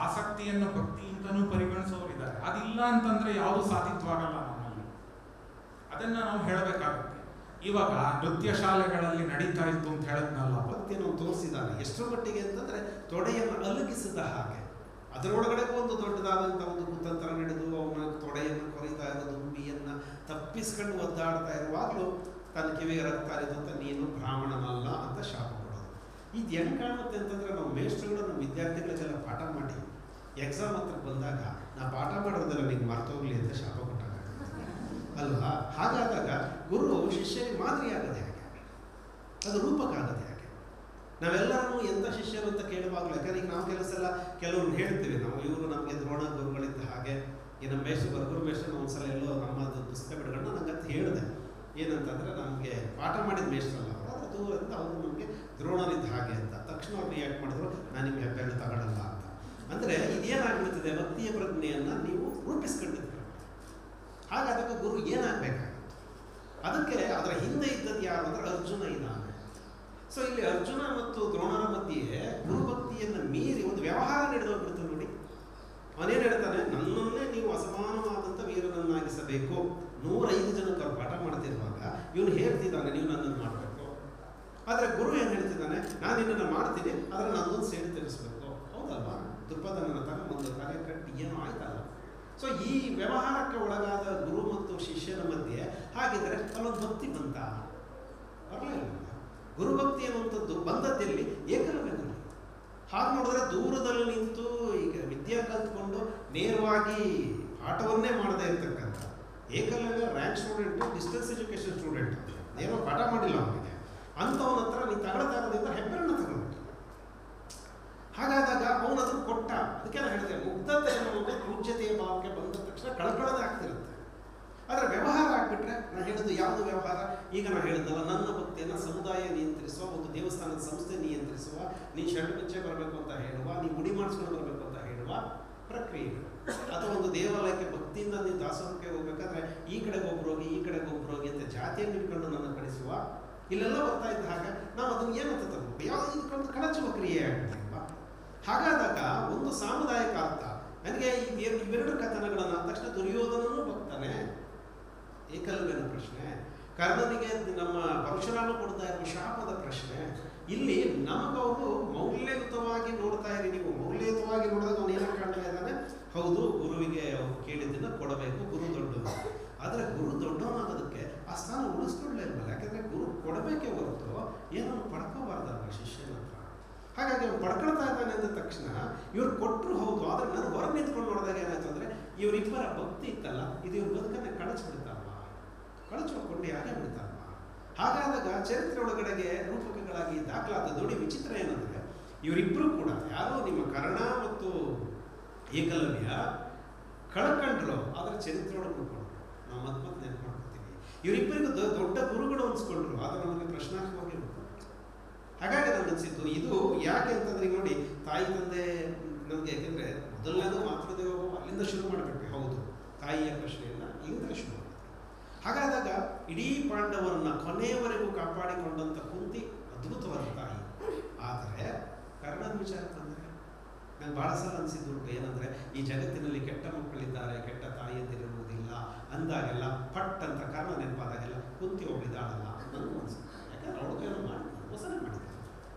ಆಸಕ್ತಿಯನ್ನು ಭಕ್ತಿಯಿಂದನೂ ಪರಿಗಣಿಸೋರಿದ್ದಾರೆ. ಅದಿಲ್ಲ ಅಂತಂದ್ರೆ ಯಾವುದು ಸಾಧಿತವಾಗಲ್ಲ ನಮ್ಮಲ್ಲಿ. ಅದನ್ನ ನಾವು ಹೇಳಬೇಕಾಗುತ್ತೆ. ಇವಾಗ ನೃತ್ಯ ಶಾಲೆಗಳಲ್ಲಿ ನಡೀತಾ ಇತ್ತು ಅಂತ ಹೇಳದ್ನಲ್ಲ, ಭಕ್ತಿಯನ್ನು ತೋರಿಸಿದ್ದಾನೆ. ಎಷ್ಟರ ಮಟ್ಟಿಗೆ ಅಂತಂದ್ರೆ ತೊಡೆಯನ್ನು ಅಲುಗಿಸಿದ ಹಾಗೆ. ಅದರೊಳಗಡೆ ಒಂದು ದೊಡ್ಡದಾದಂಥ ಒಂದು ಕುತಂತ್ರ ನಡೆದು ಅವನ ತೊಡೆಯನ್ನು ಕೊರಿತಾ ಇರೋ ದುಂಬಿಯನ್ನ ತಪ್ಪಿಸ್ಕೊಂಡು ಒದ್ದಾಡ್ತಾ ಇರುವಾಗಲೂ ತನ್ನ ಕಿವಿಗೆ ರಕ್ತ ಹರಿದಂತ ನೀನು ಬ್ರಾಹ್ಮಣನಲ್ಲ ಅಂತ ಶಾಪ ಕೊಡೋದು. ಇದು ಹೆಂಗೆ ಕಾಣುತ್ತೆ ಅಂತಂದ್ರೆ, ನಾವು ಮೇಷ್ಟ್ರುಗಳು ನಮ್ಮ ವಿದ್ಯಾರ್ಥಿಗಳಿಗೆಲ್ಲ ಪಾಠ ಮಾಡಿ ಎಕ್ಸಾಮ್ ಹತ್ರ ಬಂದಾಗ ನಾ ಪಾಠ ಮಾಡೋದೆಲ್ಲ ನಿಂಗೆ ಮರ್ತೋಗ್ಲಿ ಅಂತ ಶಾಪ ಕೊಟ್ಟಾಗ ಅಲ್ವಾ? ಹಾಗಾದಾಗ ಗುರು ಶಿಷ್ಯರಿಗೆ ಮಾದರಿ ಆಗದೆ ಹಾಗೆ, ಅದು ರೂಪಕ ಆಗದೆ ಹಾಗೆ. ನಾವೆಲ್ಲರೂ ಎಂಥ ಶಿಷ್ಯರು ಅಂತ ಕೇಳುವಾಗಲೂ, ಯಾಕಂದ್ರೆ ಈಗ ನಾವು ಕೆಲಸ ಕೆಲವ್ರು ಹೇಳ್ತೀವಿ, ನಾವು ಇವರು ನಮಗೆ ದ್ರೋಣ ಗುರುಗಳಿದ್ದ ಹಾಗೆ. ಈ ನಮ್ಮ ಮೇಷ್ಟ್ರು ಗುರು ಮೇಷ್ಟ್ರು ಒಂದ್ಸಲ ಎಲ್ಲೋ ನಮ್ಮದು ಪುಸ್ತಕ ಬಿಡ್ಕೊಂಡು ನನಗಂತ ಹೇಳಿದೆ. ಏನಂತಂದ್ರೆ, ನಮಗೆ ಪಾಠ ಮಾಡಿದ ಮೇಷ್ಟ್ರಲ್ಲ ಅವರು, ದೂರದಿಂದ ಅವರು ನಮಗೆ ದ್ರೋಣರಿದ್ದ ಹಾಗೆ ಅಂತ. ತಕ್ಷಣ ಅವ್ರು ರಿಯಾಕ್ಟ್ ಮಾಡಿದ್ರು, ನಾನು ನಿಮ್ಗೆ ಹೆಬ್ಬೆರಳು ತಗೊಳ್ಳಲ್ಲ ಅಂತ. ಅಂದರೆ ಇದೇನಾಗ್ಬಿಡ್ತದೆ, ಭಕ್ತಿಯ ಪ್ರಜ್ಞೆಯನ್ನು ನೀವು ರೂಪಿಸ್ಕೊಂಡಿದ್ದೀರ. ಹಾಗಾದಾಗ ಗುರು ಏನಾಗಬೇಕಾಗಿತ್ತು? ಅದಕ್ಕೆ ಅದರ ಹಿಂದೆ ಇದ್ದದ್ದು ಯಾರು ಅಂದ್ರೆ ಅರ್ಜುನ ಇದ್ದಾನೆ. ಸೊ ಇಲ್ಲಿ ಅರ್ಜುನ ಮತ್ತು ದ್ರೋಣರ ಮಧ್ಯೆ ಗುರುಭಕ್ತಿಯನ್ನು ಮೀರಿ ಒಂದು ವ್ಯವಹಾರ ನಡೆದೋಗ್ಬಿಡ್ತದೆ ನೋಡಿ. ಅವನೇನು ಹೇಳ್ತಾನೆ, ನನ್ನನ್ನೇ ನೀವು ಅಸಮಾನವಾದಂಥ ವೀರನನ್ನಾಗಿಸಬೇಕು. 105 ಜನಕ್ಕೆ ಅವ್ರು ಪಾಠ ಮಾಡ್ತಿರುವಾಗ ಇವನು ಹೇಳ್ತಿದ್ದಾನೆ, ನೀವು ನನ್ನನ್ನು ಮಾಡಬೇಕು. ಆದರೆ ಗುರು ಏನು ಹೇಳ್ತಿದ್ದಾನೆ, ನಾನು ನಿನ್ನನ್ನು ಮಾಡ್ತೀನಿ, ಆದರೆ ನನ್ನೊಂದು ಸೇರಿ ತಿಳಿಸ್ಬೇಕು. ಹೌದಲ್ವಾ? ದುರ್ಪದನ ಒಂದು ಕಾರ್ಯ ಕಟ್ಟಿ ಏನೋ ಆಯ್ತಲ್ಲ. ಸೊ ಈ ವ್ಯವಹಾರಕ್ಕೆ ಒಳಗಾದ ಗುರು ಮತ್ತು ಶಿಷ್ಯನ ಮಧ್ಯೆ ಹಾಗಿದ್ರೆ ಅಲ್ಲೊಂದು ಭಕ್ತಿ ಬಂತ? ಬರಲಿಲ್ಲ. ಗುರುಭಕ್ತಿ ಅನ್ನುವಂಥದ್ದು ಬಂದದ್ದಲ್ಲಿ ಏಕಲವ್ಯದಲ್ಲಿ. ಹಾಗೆ ನೋಡಿದ್ರೆ ದೂರದಲ್ಲಿ ನಿಂತು ಈಗ ವಿದ್ಯೆ ಕಲ್ತ್ಕೊಂಡು ನೇರವಾಗಿ ಪಾಠವನ್ನೇ ಮಾಡದೇ ಇರ್ತಕ್ಕಂಥ Ekalavya rank student, distance education student, ನೇರವಾಗಿ ಪಾಠ ಮಾಡಿಲ್ಲ ಅವನಿಗೆ. ಅಂಥವನ ಹತ್ರ ನೀನು ತಗೊಳ್ತಾಗೋದ್ರಿಂದ ಹೆಬ್ಬೆರನ್ನ ತಗೊಂಡ್ಬಿಟ್ಟು ಹಾಗಾದಾಗ ಅವನು ಅದನ್ನು ಕೊಟ್ಟ. ಅದಕ್ಕೆ ನಾನು ಹೇಳಿದೆ, ಮುಗ್ಧತೆ ಅನ್ನೋದು ಪೂಜ್ಯತೆಯ ಭಾವಕ್ಕೆ ಬಂದ ತಕ್ಷಣ ಕಳ್ಕೊಳ್ಳೋದೇ ಆಗ್ತಿರುತ್ತೆ. ಆದರೆ ವ್ಯವಹಾರ ಆಗಿಬಿಟ್ರೆ, ನಾನು ಹೇಳಿದ್ದು ಯಾವುದು ವ್ಯವಹಾರ? ಈಗ ನಾನು ಹೇಳಿದ್ನಲ್ಲ, ನನ್ನ ಭಕ್ತಿಯನ್ನು ಸಮುದಾಯ ನಿಯಂತ್ರಿಸುವ, ಒಂದು ದೇವಸ್ಥಾನದ ಸಂಸ್ಥೆ ನಿಯಂತ್ರಿಸುವ, ನೀ ಶರಣಪಂಚೆ ಬರಬೇಕು ಅಂತ ಹೇಳುವ, ನೀ ಮುಡಿ ಮಾಡಿಸ್ಕೊಂಡು ಬರಬೇಕು ಅಂತ ಹೇಳುವ ಪ್ರಕ್ರಿಯೆಗಳು. ಅಥವಾ ಒಂದು ದೇವಾಲಯಕ್ಕೆ ಭಕ್ತಿಯಿಂದ ನೀವು ದಾಸೋಹಕ್ಕೆ ಹೋಗ್ಬೇಕಾದ್ರೆ ಈ ಕಡೆಗೆ ಒಬ್ರು ಹೋಗಿ ಈ ಕಡೆಗೆ ಒಬ್ರು ಹೋಗಿ ಅಂತ ಜಾತಿಯನ್ನು ಇಟ್ಕೊಂಡು ನನ್ನ ಕಳಿಸುವ, ಇಲ್ಲೆಲ್ಲ ಬರ್ತಾ ಇದ್ದ ಹಾಗೆ ನಾವು ಅದನ್ನು ಏನಂತ ತಗೋಬೇಕು? ಯಾವುದು ಇದಕ್ಕೊಂದು ಕಳಚುವ ಕ್ರಿಯೆ ಆಗ್ತದಲ್ವಾ? ಹಾಗಾದಾಗ ಒಂದು ಸಾಮುದಾಯಿಕ ಅರ್ಥ. ನನಗೆ ಇವೆರಡು ಕಥನಗಳನ್ನು ಆದ ತಕ್ಷಣ ದುರ್ಯೋಧನನೂ ಭಕ್ತನೇ, ಏಕಲವ್ಯನ ಪ್ರಶ್ನೆ, ಕರ್ಣನಿಗೆ ನಮ್ಮ ಪರಶುರಾಮ ಕೊಡ್ತಾ ಇರುವ ಶಾಪದ ಪ್ರಶ್ನೆ. ಇಲ್ಲಿ ನಮಗವರು ಮೌಲ್ಯಯುತವಾಗಿ ನೋಡ್ತಾ ಇರಿ. ನೀವು ಮೌಲ್ಯಯುತವಾಗಿ ನೋಡಿದಾಗ ಅವನು ಏನಾಗಿ ಕಾಣ್ತಾ ಇದ್ದಾನೆ? ಹೌದು, ಗುರುವಿಗೆ ಅವ್ರು ಕೇಳಿದ್ದನ್ನು ಕೊಡಬೇಕು, ಗುರು ದೊಡ್ಡವನು. ಆದರೆ ಗುರು ದೊಡ್ಡವನಾಗೋದಕ್ಕೆ ಆ ಸ್ಥಾನ ಉಳಿಸ್ಕೊಳ್ಳೇ ಇಲ್ವಲ್ಲ. ಯಾಕೆಂದರೆ ಗುರು ಕೊಡಬೇಕೇ ಹೊರತು ಏನನ್ನು ಪಡ್ಕೋಬಾರ್ದಲ್ವ ಶಿಷ್ಯನ ಹತ್ರ. ಹಾಗಾಗಿ ಅವ್ನು ಪಡ್ಕೊಳ್ತಾ ಇದ್ದಾನೆ ಅಂದ ತಕ್ಷಣ ಇವ್ರು ಕೊಟ್ಟರು ಹೌದು. ಆದರೆ ನಾನು ಹೊರ ನಿಂತ್ಕೊಂಡು ನೋಡಿದಾಗ ಏನಾಯ್ತು ಅಂದರೆ, ಇವರಿಬ್ಬರ ಭಕ್ತಿ ಇತ್ತಲ್ಲ, ಇದು ಇವ್ರ ಬದುಕನ್ನೇ ಕಳಚಿಬಿಡ್ತಾರಲ್ಲ, ಕಳಚುವ ಕೊಂಡೆ ಆಗೇ ಬಿಡ್ತಾರಲ್ಲ. ಹಾಗಾದಾಗ ಚರಿತ್ರೆ ಒಳಗಡೆಗೆ ರೂಪಕಗಳಾಗಿ ದಾಖಲಾದ ನೋಡಿ. ವಿಚಿತ್ರ ಏನಂದರೆ, ಇವರಿಬ್ಬರು ಕೂಡ ಯಾರೋ ನಿಮ್ಮ ಕರ್ಣ ಮತ್ತು ಏಕಲವ್ಯ ಕಳ್ಕೊಂಡ್ರು, ಆದರೆ ಚರಿತ್ರೆ ಒಳಗೆ ಉಳ್ಕೊಂಡ್ರು. ನಾವು ಮತ್ತೆ ನೆನಪು ಮಾಡ್ಕೊತೀವಿ. ಇವರಿಬ್ಬರಿಗೂ ದೊಡ್ಡ ಗುರುಗಳು ಅನ್ಸ್ಕೊಂಡ್ರು, ಆದರೆ ನಮಗೆ ಪ್ರಶ್ನಾರ್ಹವಾಗಿ ಉಳ್ಕೊಂಡ್ರು. ಹಾಗಾಗಿ ನನಗೆ ಅನಿಸಿತ್ತು ಇದು ಯಾಕೆ ಅಂತಂದ್ರೆ, ಈಗ ನೋಡಿ, ತಾಯಿ ತಂದೆ ನಮಗೆ, ಯಾಕೆಂದರೆ ಮೊದಲನೇದು ಮಾತೃದೇವೋ ಅಲ್ಲಿಂದ ಶುರು ಮಾಡಬೇಕು. ಹೌದು, ತಾಯಿಯ ಪ್ರಶ್ನೆಯನ್ನು ಇಲ್ಲಿಂದ ಶುರು ಮಾಡಿದ್ರು. ಹಾಗಾದಾಗ ಇಡೀ ಪಾಂಡವರನ್ನ ಕೊನೆಯವರೆಗೂ ಕಾಪಾಡಿಕೊಂಡಂಥ ಕುಂತಿ ಅದ್ಭುತವಾದ ತಾಯಿ. ಆದರೆ ಕರ್ಣನ ವಿಚಾರಕ್ಕೆ ಬಂದರೆ ನಂಗೆ ಭಾಳ ಸಲ ಅನಿಸಿದ್ದುಂಟು ಏನಂದರೆ, ಈ ಜಗತ್ತಿನಲ್ಲಿ ಕೆಟ್ಟ ಮಕ್ಕಳಿದ್ದಾರೆ, ಕೆಟ್ಟ ತಾಯಿಯಂದಿರುವುದಿಲ್ಲ ಅಂದಾಗೆಲ್ಲ ಪಟ್ ಅಂತ ಕರ್ಣ ನೆನಪಾದಾಗೆಲ್ಲ ಕುಂತಿ ಒಬ್ಳಿದಾಳಲ್ಲ ನನಗೂ ಅನಿಸುತ್ತೆ. ಯಾಕಂದ್ರೆ ಅವಳಿಗೇನು ಮಾಡಿ ಹೊಸನೇ ಮಾಡಿದ್ದಾರೆ,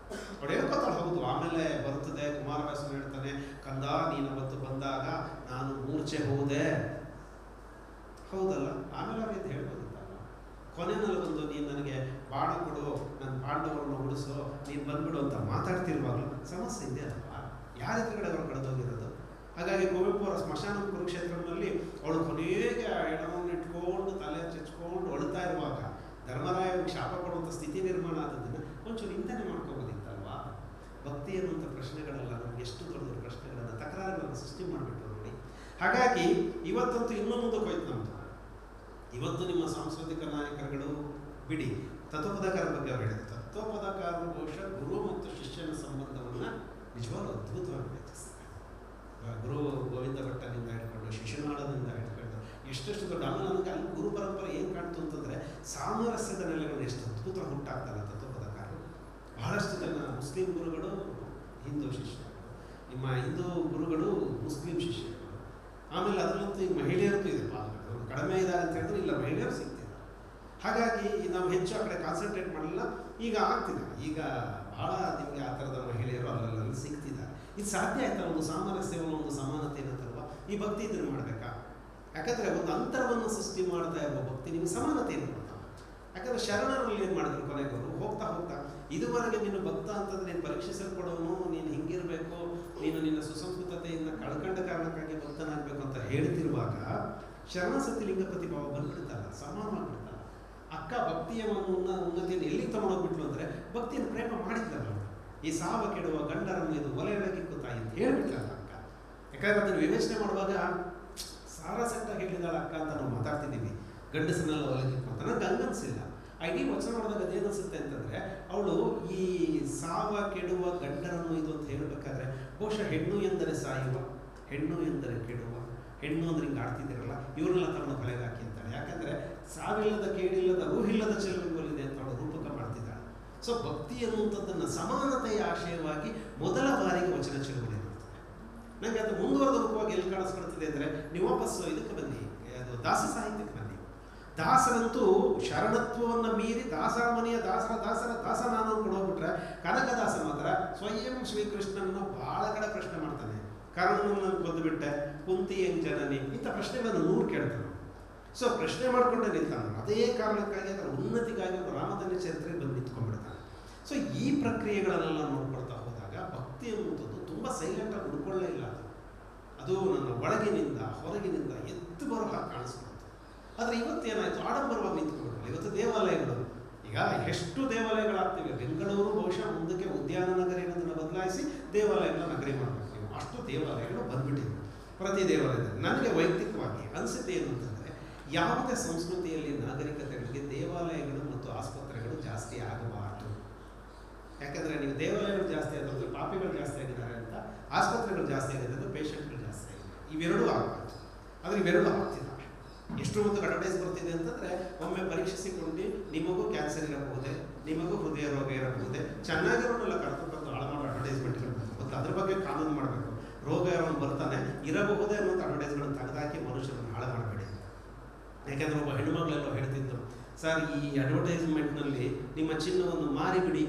ಅವಳು ಹೇಳ್ಕೊತಾಳೆ. ಹೌದು, ಆಮೇಲೆ ಬರ್ತದೆ ಕುಮಾರವ್ಯಾಸನು ಹೇಳ್ತಾನೆ, ಕಂದ ನೀನು ಅವತ್ತು ಬಂದಾಗ ನಾನು ಮೂರ್ಛೆ ಹೋದೆ. ಹೌದಲ್ಲ, ಆಮೇಲೆ ಅವ್ರಿಗೆ ಹೇಳ್ಬೋದಿತ್ತಲ್ಲ. ಕೊನೆಯಲ್ಲಿ ಬಂದು ನೀನು ನನಗೆ ಬಾಣ ಕೊಡು, ನನ್ನ ಪಾಂಡವರನ್ನು ಉಳಿಸೋ, ನೀನು ಬಂದ್ಬಿಡು ಅಂತ ಮಾತಾಡ್ತಿರುವಾಗಲೂ ಸಮಸ್ಯೆ ಇದೆ ಅಲ್ವಾ? ಯಾರ ಎದುರುಗಡೆ ಅವರು ಕಳೆದೋಗಿರೋದು? ಹಾಗಾಗಿ ಕುವೆಂಪು ಅವರ ಸ್ಮಶಾನ ಕುರುಕ್ಷೇತ್ರದಲ್ಲಿ ಅವಳು ಕೊನೆಗೆ ಎಡವನ್ನು ಇಟ್ಕೊಂಡು ತಲೆ ಚಚ್ಕೊಂಡು ಅಳ್ತಾ ಇರುವಾಗ ಧರ್ಮರಾಯನಿಗೆ ಶಾಪ ಕೊಡುವಂಥ ಸ್ಥಿತಿ ನಿರ್ಮಾಣ ಆದದನ್ನು ಒಂಚೂರು ಇಂಧನೆ ಮಾಡ್ಕೋಬೋದಿತ್ತಲ್ವಾ? ಭಕ್ತಿ ಅನ್ನುವಂಥ ಪ್ರಶ್ನೆಗಳೆಲ್ಲ ನಮ್ಗೆ ಎಷ್ಟು ದೊಡ್ಡ ದೊಡ್ಡ ಪ್ರಶ್ನೆಗಳನ್ನು, ತಕರಾರುಗಳನ್ನು ಸೃಷ್ಟಿ ಮಾಡಿಬಿಟ್ಟು ನೋಡಿ. ಹಾಗಾಗಿ ಇವತ್ತಂತೂ ಇನ್ನೂ ಮುಂದಕ್ಕೆ ಹೋಯ್ತು ನಮ್ಮದು. ಇವತ್ತು ನಿಮ್ಮ ಸಾಂಸ್ಕೃತಿಕ ನಾಯಕರುಗಳು ಬಿಡಿ, ತತ್ವಪದಕಾರ ಬಗ್ಗೆ ಅವರು ಹೇಳಿದ್ರು. ತತ್ವಪದಕಾರರು ಬಹುಶಃ ಗುರು ಮತ್ತು ಶಿಷ್ಯನ ಸಂಬಂಧವನ್ನು ನಿಜವಾಗ್ಲೂ ಅದ್ಭುತವಾಗಿ ರಚಿಸ್ತಾರೆ. ಗುರು ಗೋವಿಂದ ಭಟ್ಟನಿಂದ ಹಿಡ್ಕೊಂಡು ಶಿಶುನಾಳದಿಂದ ಹಿಡ್ಕೊಂಡು ಎಷ್ಟೆಷ್ಟು ದೊಡ್ಡ. ಆಮೇಲೆ ನನಗೆ ಅಲ್ಲಿ ಗುರು ಪರಂಪರೆ ಏನು ಕಾಣ್ತು ಅಂತಂದರೆ, ಸಾಮರಸ್ಯದ ನೆಲೆಗಳು ಎಷ್ಟು ಅದ್ಭುತ ಹುಟ್ಟಾಗ್ತಲ್ಲ ತತ್ವಪದಕಾರರು. ಬಹಳಷ್ಟು ಜನ ಮುಸ್ಲಿಂ ಗುರುಗಳು ಹಿಂದೂ ಶಿಷ್ಯರು, ನಿಮ್ಮ ಹಿಂದೂ ಗುರುಗಳು ಮುಸ್ಲಿಂ ಶಿಷ್ಯರು. ಆಮೇಲೆ ಅದರಲ್ಲಂತೂ ಈಗ ಮಹಿಳೆಯರದ್ದು ಇದೆ ಪಾಲ್ಗಳು, ಕಡಿಮೆ ಇದ್ದಾರೆ ಅಂತ ಹೇಳಿದ್ರೆ ಇಲ್ಲ, ಮಹಿಳೆಯರು ಸಿಗ್ತಿದ್ದಾರೆ. ಹಾಗಾಗಿ ನಾವು ಹೆಚ್ಚು ಆ ಕಡೆ ಕಾನ್ಸಂಟ್ರೇಟ್ ಮಾಡಲಿಲ್ಲ. ಈಗ ಆಗ್ತಿದೆ, ಈಗ ಭಾಳ ನಿಮಗೆ ಆ ಥರದ ಮಹಿಳೆಯರು ಅಲ್ಲಲ್ಲಿ ಸಿಗ್ತಿದ್ದಾರೆ. ಇದು ಸಾಧ್ಯ ಆಯ್ತಾ? ಒಂದು ಸಾಮರಸ್ಯವನ್ನು, ಒಂದು ಸಮಾನತೆ ಏನಂತಲ್ವ, ಈ ಭಕ್ತಿ ಇದನ್ನು ಮಾಡಬೇಕಾ? ಯಾಕಂದರೆ ಒಂದು ಅಂತರವನ್ನು ಸೃಷ್ಟಿ ಮಾಡ್ತಾ ಇರುವ ಭಕ್ತಿ ನಿಮಗೆ ಸಮಾನತೆಯನ್ನು ಕೊಡ್ತಾವೆ. ಯಾಕಂದರೆ ಶರಣರಲ್ಲಿ ಏನು ಮಾಡಿದ್ರು ಕೊನೆಗವರು, ಹೋಗ್ತಾ ಹೋಗ್ತಾ ಇದುವರೆಗೆ ನೀನು ಭಕ್ತ ಅಂತಂದ್ರೆ ನೀನು ಪರೀಕ್ಷಿಸಲ್ಪಡೋನು, ನೀನು ಹಿಂಗಿರಬೇಕು, ನೀನು ನಿನ್ನ ಸುಸಂಸ್ಕೃತತೆಯನ್ನು ಕಳ್ಕೊಂಡ ಕಾರಣಕ್ಕಾಗಿ ಭಕ್ತನಾಗಬೇಕು ಅಂತ ಹೇಳ್ತಿರುವಾಗ ಶರಣ ಸತ್ಯಲಿಂಗಪತಿ ಭಾವ ಬಂದ್ಬಿಡ್ತಲ್ಲ, ಸಮಾನವಾಗಿಬಿಡ್ತಲ್ಲ. ಅಕ್ಕ ಭಕ್ತಿಯ ಉನ್ನತಿಯನ್ನು ಎಲ್ಲಿ ತಗೊಂಡೋಗ್ಬಿಟ್ಲು ಅಂದರೆ, ಭಕ್ತಿಯನ್ನು ಪ್ರೇಮ ಮಾಡಿದ್ದಲ್ಲ. ಈ ಸಾವ ಕೆಡುವ ಗಂಡರನ್ನು ಇದು ಒಲೆಯೊಳಗಿಕ್ಕು ತಾಯಿ ಅಂತ ಹೇಳ್ಬಿಟ್ಲಲ್ಲ ಅಕ್ಕ. ಯಾಕಂದ್ರೆ ಅದನ್ನು ವಿವೇಚನೆ ಮಾಡುವಾಗ ಸಾರಸೆಟ್ಟಾಗಿ ಹೇಳಿದಾಳ ಅಕ್ಕ ಅಂತ ನಾವು ಮಾತಾಡ್ತಿದ್ದೀವಿ, ಗಂಡಸನ್ನೆಲ್ಲ ಒಲೆಗಿಕ್ಕು ಅಂತ. ನನಗೆ ಹಂಗನ್ಸಿಲ್ಲ. ಇಡೀ ವಚನ ನೋಡಿದಾಗ ಅದೇನಿಸುತ್ತೆ ಅಂತಂದರೆ, ಅವಳು ಈ ಸಾವ ಕೆಡುವ ಗಂಡರನ್ನು ಇದು ಅಂತ ಹೇಳಬೇಕಾದ್ರೆ ಬಹುಶಃ ಹೆಣ್ಣು ಎಂದರೆ ಸಾಯುವ, ಹೆಣ್ಣು ಎಂದರೆ ಕೆಡುವ, ಹೆಣ್ಣು ಅಂದ್ರೆ ಹಿಂಗೆ ಆಡ್ತಿದ್ದೀರಲ್ಲ, ಇವ್ರನ್ನೆಲ್ಲ ತಗೊಂಡು ಕೊಲೆಗೆ ಹಾಕಿ ಅಂತಾಳೆ. ಯಾಕಂದರೆ ಸಾವಿಲ್ಲದ ಕೇಳಿಲ್ಲದ ರೂಹಿಲ್ಲದ ಚೆಲುವಿದೆ ಅಂತ ಅವಳು ರೂಪಕ ಮಾಡ್ತಿದ್ದಾಳೆ. ಸೊ ಭಕ್ತಿ ಅನ್ನುವಂಥದ್ದನ್ನು ಸಮಾನತೆಯ ಆಶಯವಾಗಿ ಮೊದಲ ಬಾರಿಗೆ ವಚನ ಚಳುವಳಿ ಮಾಡ್ತಾರೆ. ನನಗೆ ಅದು ಮುಂದುವರೆದ ರೂಪವಾಗಿ ಎಲ್ಲಿ ಕಾಣಿಸ್ಕೊಳ್ತಿದೆ ಅಂದರೆ, ನೀವು ವಾಪಸ್ಸು ಇದಕ್ಕೆ ಬನ್ನಿ, ಅದು ದಾಸ ಸಾಹಿತ್ಯಕ್ಕೆ ಬನ್ನಿ. ದಾಸರಂತೂ ಶರಣತ್ವವನ್ನು ಮೀರಿ ದಾಸರ ಮನೆಯ ದಾಸ ನಾನು ಅನ್ಕೊಂಡು ಹೋಗ್ಬಿಟ್ರೆ, ಕನಕದಾಸ ಮಾತ್ರ ಸ್ವಯಂ ಶ್ರೀಕೃಷ್ಣನನ್ನು ಬಹಳ ಕಡೆ ಪ್ರಶ್ನೆ ಮಾಡ್ತಾನೆ. ಕರ್ಣನನ್ನು ಕೊಂದುಬಿಟ್ಟೆ, ಕುಂತಿ ಹೆಂಗ್ ಜನನಿ, ಇಂಥ ಪ್ರಶ್ನೆಗಳನ್ನು 100 ಕೇಳ್ತಾನೆ. ಸೊ ಪ್ರಶ್ನೆ ಮಾಡ್ಕೊಂಡೇ ನಿಲ್ತಾನೆ. ಅದೇ ಕಾರಣಕ್ಕಾಗಿ ಅದರ ಉನ್ನತಿಗಾಗಿ ರಾಮಧನ್ಯ ಚರಿತ್ರೆಗೆ ಬಂದು ನಿಂತ್ಕೊಂಡ್ಬಿಡ್ತಾನೆ. ಸೊ ಈ ಪ್ರಕ್ರಿಯೆಗಳನ್ನೆಲ್ಲ ನೋಡ್ಕೊಳ್ತಾ ಹೋದಾಗ ಭಕ್ತಿ ಅನ್ನುವಂಥದ್ದು ತುಂಬ ಸೈಲೆಂಟಾಗಿ ಉಳ್ಕೊಳ್ಳೇ ಇಲ್ಲ. ಅದು ನನ್ನ ಒಳಗಿನಿಂದ ಹೊರಗಿನಿಂದ ಎದ್ದು ಬರೋ ಹಾಗೆ ಕಾಣಿಸ್ಕೊಳ್ತು. ಆದರೆ ಇವತ್ತೇನಾಯಿತು, ಆಡಂಬರವಾಗಿ ನಿಂತ್ಕೊಂಡ್ಬಿಡಲ್ಲ. ಇವತ್ತು ದೇವಾಲಯಗಳು ಈಗ ಎಷ್ಟು ದೇವಾಲಯಗಳಾಗ್ತಿವೆ. ಬೆಂಗಳೂರು ಬಹುಶಃ ಮುಂದಕ್ಕೆ ಉದ್ಯಾನ ನಗರಿ ಅನ್ನೋದನ್ನು ಬದಲಾಯಿಸಿ ದೇವಾಲಯಗಳ ನಗರಿ ಮಾಡಬೇಕು ನೀವು. ಅಷ್ಟು ದೇವಾಲಯಗಳು ಬಂದ್ಬಿಟ್ಟಿವೆ ಪ್ರತಿ ದೇವಾಲಯದಲ್ಲಿ. ನನಗೆ ವೈಯಕ್ತಿಕವಾಗಿ ಅನಿಸಿದ್ದು ಏನು ಅಂತಂದರೆ, ಯಾವುದೇ ಸಂಸ್ಕೃತಿಯಲ್ಲಿ ನಾಗರಿಕತೆಗಳಿಗೆ ದೇವಾಲಯಗಳು ಮತ್ತು ಆಸ್ಪತ್ರೆಗಳು ಜಾಸ್ತಿ ಆಗಬಾರ್ದು. ಯಾಕಂದರೆ ನೀವು ದೇವಾಲಯಗಳು ಜಾಸ್ತಿ ಆದ್ರೆ ಪಾಪಿಗಳು ಜಾಸ್ತಿ ಆಗಿದ್ದಾರೆ ಅಂತ, ಆಸ್ಪತ್ರೆಗಳು ಜಾಸ್ತಿ ಆಗಿದೆ ಅಂದರೆ ಪೇಷಂಟ್ಗಳು ಜಾಸ್ತಿ ಆಗಿದೆ. ಇವೆರಡೂ ಆಗಬಾರ್ದು. ಆದರೆ ಇವೆರಡೂ ಆಗ್ತಿಲ್ಲ. ಎಷ್ಟು ಒಂದು ಅಡ್ವರ್ಟೈಸ್ ಬರ್ತಿದೆ ಅಂತಂದರೆ, ಒಮ್ಮೆ ಪರೀಕ್ಷಿಸಿಕೊಂಡು ನಿಮಗೂ ಕ್ಯಾನ್ಸರ್ ಇರಬಹುದೇ, ನಿಮಗೂ ಹೃದಯ ರೋಗ ಇರಬಹುದೇ, ಚೆನ್ನಾಗಿರೋನೆಲ್ಲ ಕರ್ಕೊಂಡು ಹಾಳು ಮಾಡೋ ಅಡ್ವರ್ಟೈಸ್ಮೆಂಟ್ಗಳು ಮತ್ತು ಅದ್ರ ಬಗ್ಗೆ ಕಾನೂನು ಮಾಡಬೇಕು. ರೋಗ ಇರೋನು ಬರ್ತಾನೆ ಇರಬಹುದೇ ಅನ್ನೋಂಥ ಅಡ್ವರ್ಟೈಸ್ಗಳನ್ನು ತೆಗೆದಾಕಿ ಮನುಷ್ಯರನ್ನು ಹಾಳು ಮಾಡಬೇಡಿ. ಯಾಕೆಂದರೆ ಒಬ್ಬ ಹೆಣ್ಣುಮಗಳೆಲ್ಲೋ ಹೇಳ್ತಿದ್ದು, ಸರ್ ಈ ಅಡ್ವರ್ಟೈಸ್ಮೆಂಟ್ನಲ್ಲಿ ನಿಮ್ಮ ಚಿನ್ನವನ್ನು ಮಾರಿಬಿಡಿ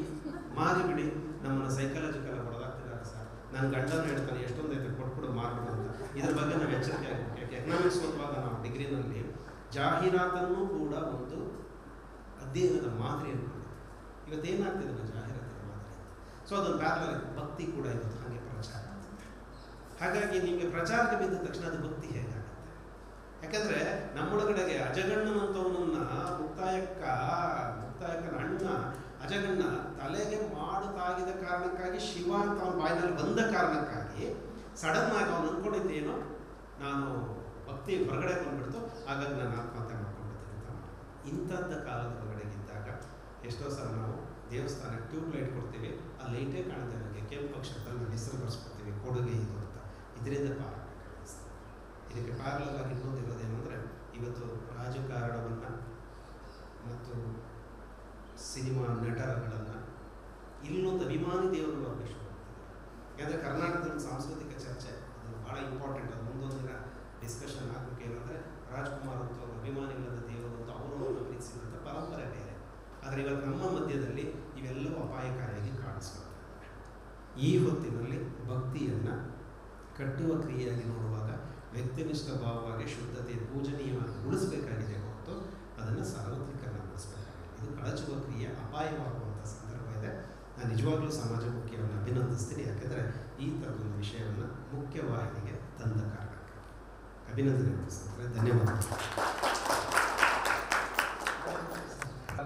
ನಮ್ಮನ್ನು ಸೈಕಾಲಜಿಕಲ್ ಹೊಡೆದಾಗ್ತಿದ್ದಾರೆ ಸರ್. ನನ್ನ ಗಂಡನ ಹೇಳ್ತಾನೆ ಎಷ್ಟೊಂದು ಐತೆ ಕೊಟ್ಬಿಡು ಮಾರ್ಬಿಡು ಅಂತ. ಇದ್ರ ಬಗ್ಗೆ ನಾವು ಎಚ್ಚರಿಕೆ ಆಗಬೇಕು. ಯಾಕೆ ಎಕನಾಮಿಕ್ಸ್ ಓದುವಾಗ ನಾವು ಡಿಗ್ರಿನಲ್ಲಿ ಜಾಹೀರಾತನ್ನು ಕೂಡ ಒಂದು ಅಧ್ಯಯನದ ಮಾದರಿಯನ್ನು ಮಾಡಿದ್ವಿ. ಇವತ್ತೇನಾಗ್ತಿದೆ ನಾವು ಜಾಹೀರಾತಿನ ಮಾದರಿ. ಸೊ ಅದೊಂದು ಪ್ಯಾರಲಲ್ ಭಕ್ತಿ ಕೂಡ ಇವತ್ತು ಹಾಗೆ ಪ್ರಚಾರ ಆಗ್ತದೆ. ಹಾಗಾಗಿ ನಿಮಗೆ ಪ್ರಚಾರಕ್ಕೆ ಬಿದ್ದ ತಕ್ಷಣ ಅದು ಭಕ್ತಿ ಹೇಗಾಗುತ್ತೆ? ಯಾಕಂದರೆ ನಮ್ಮೊಳಗಡೆಗೆ ಅಜಗಣ್ಣನಂತವನನ್ನು ಮುಕ್ತಾಯಕ್ಕನ ಅಣ್ಣ ಅಜಗಣ್ಣ ತಲೆಗೆ ಮಾಡುತ್ತಾಗಿದ್ದ ಕಾರಣಕ್ಕಾಗಿ ಶಿವ ಅಂತ ಅವನ ಬಾಯಿನಲ್ಲಿ ಬಂದ ಕಾರಣಕ್ಕಾಗಿ ಸಡನ್ ಆಗಿ ಅವನು ಅಂದ್ಕೊಂಡಿದ್ದೇನೋ ನಾನು ಭಕ್ತಿ ಹೊರಗಡೆ ಬಂದ್ಬಿಡ್ತು, ಹಾಗಾಗಿ ನಾನು ಆತ್ಮಹತ್ಯೆ ಮಾಡ್ಕೊಂಡಿದ್ದೀನಿ ಅಂತ. ಇಂಥದ್ದ ಕಾಲದ ಹೊರಗಡೆಗಿದ್ದಾಗ ಎಷ್ಟೋ ಸಲ ನಾವು ದೇವಸ್ಥಾನಕ್ಕೆ ಟ್ಯೂಬ್ ಲೈಟ್ ಕೊಡ್ತೀವಿ, ಆ ಲೈಟೇ ಕಾಣುತ್ತೆ ನನಗೆ ಕೆಂಪು ಅಕ್ಷರದಲ್ಲಿ ನಾನು ಹೆಸರು ಬರ್ಸ್ಕೊಡ್ತೀವಿ, ಕೊಡುಗೆ ಇದು ಅಂತ. ಇದರಿಂದ ಪಾರಾಗಲಿಸ್ತದೆ. ಇದಕ್ಕೆ ಪ್ಯಾರಲಲ್ ಆಗಿ ಇನ್ನೊಂದಿರೋದೇನೆಂದರೆ, ಇವತ್ತು ರಾಜಕಾರಣವನ್ನು ಮತ್ತು ಸಿನಿಮಾ ನಟರುಗಳನ್ನು ಇಲ್ಲೊಂದು ಅಭಿಮಾನಿ ದೇವರು ಬಗ್ಗೆ ಶುರು ಮಾಡ್ತಿದ್ದಾರೆ. ಯಾಕಂದರೆ ಕರ್ನಾಟಕದಲ್ಲಿ ಸಾಂಸ್ಕೃತಿಕ ಚರ್ಚೆ ಅದು ಭಾಳ ಇಂಪಾರ್ಟೆಂಟ್. ಅದು ಮುಂದೊಂದು ದಿನ ಡಿಸ್ಕಷನ್ ಆಗಬೇಕು. ಏನಂದರೆ ರಾಜ್ಕುಮಾರ್ ಅಂತ ಅಭಿಮಾನಿಗಳನ್ನ ದೇವರು ಅಂತ ಅವರನ್ನು ಪ್ರೀತಿಸಿದಂಥ ಪರಂಪರೆ ಬೇರೆ. ಆದರೆ ಇವತ್ತು ನಮ್ಮ ಮಧ್ಯದಲ್ಲಿ ಇವೆಲ್ಲವೂ ಅಪಾಯಕಾರಿಯಾಗಿ ಕಾಣಿಸ್ಕೊಳ್ತವೆ. ಈ ಹೊತ್ತಿನಲ್ಲಿ ಭಕ್ತಿಯನ್ನು ಕಟ್ಟುವ ಕ್ರಿಯೆಯಾಗಿ ನೋಡುವಾಗ ವ್ಯಕ್ತಿನಿಷ್ಠ ಭಾವವಾಗಿ ಶುದ್ಧತೆ ಪೂಜನೀಯವಾಗಿ ಉಳಿಸಬೇಕಾಗಿದೆ ಹೊರತು ಅದನ್ನು ಸಾರ್ವತ್ರಿಕರಣಗೊಳಿಸಬೇಕಾಗಿದೆ. ಇದು ಕಳಚುವ ಕ್ರಿಯೆ ಅಪಾಯವಾಗುವಂಥ ಸಂದರ್ಭ ಇದೆ. ನಾನು ನಿಜವಾಗ್ಲೂ ಸಮಾಜಮುಖಿಯನ್ನು ಅಭಿನಂದಿಸ್ತೀನಿ. ಯಾಕೆಂದರೆ ಈ ಥರದೊಂದು ವಿಷಯವನ್ನು ಮುಖ್ಯವಾಹಿನಿಗೆ ತಂದ ಕಾರಣಕ್ಕೆ ಅಭಿನಂದನೆ ತಿಳಿಸ್ತಾರೆ. ಧನ್ಯವಾದಗಳು.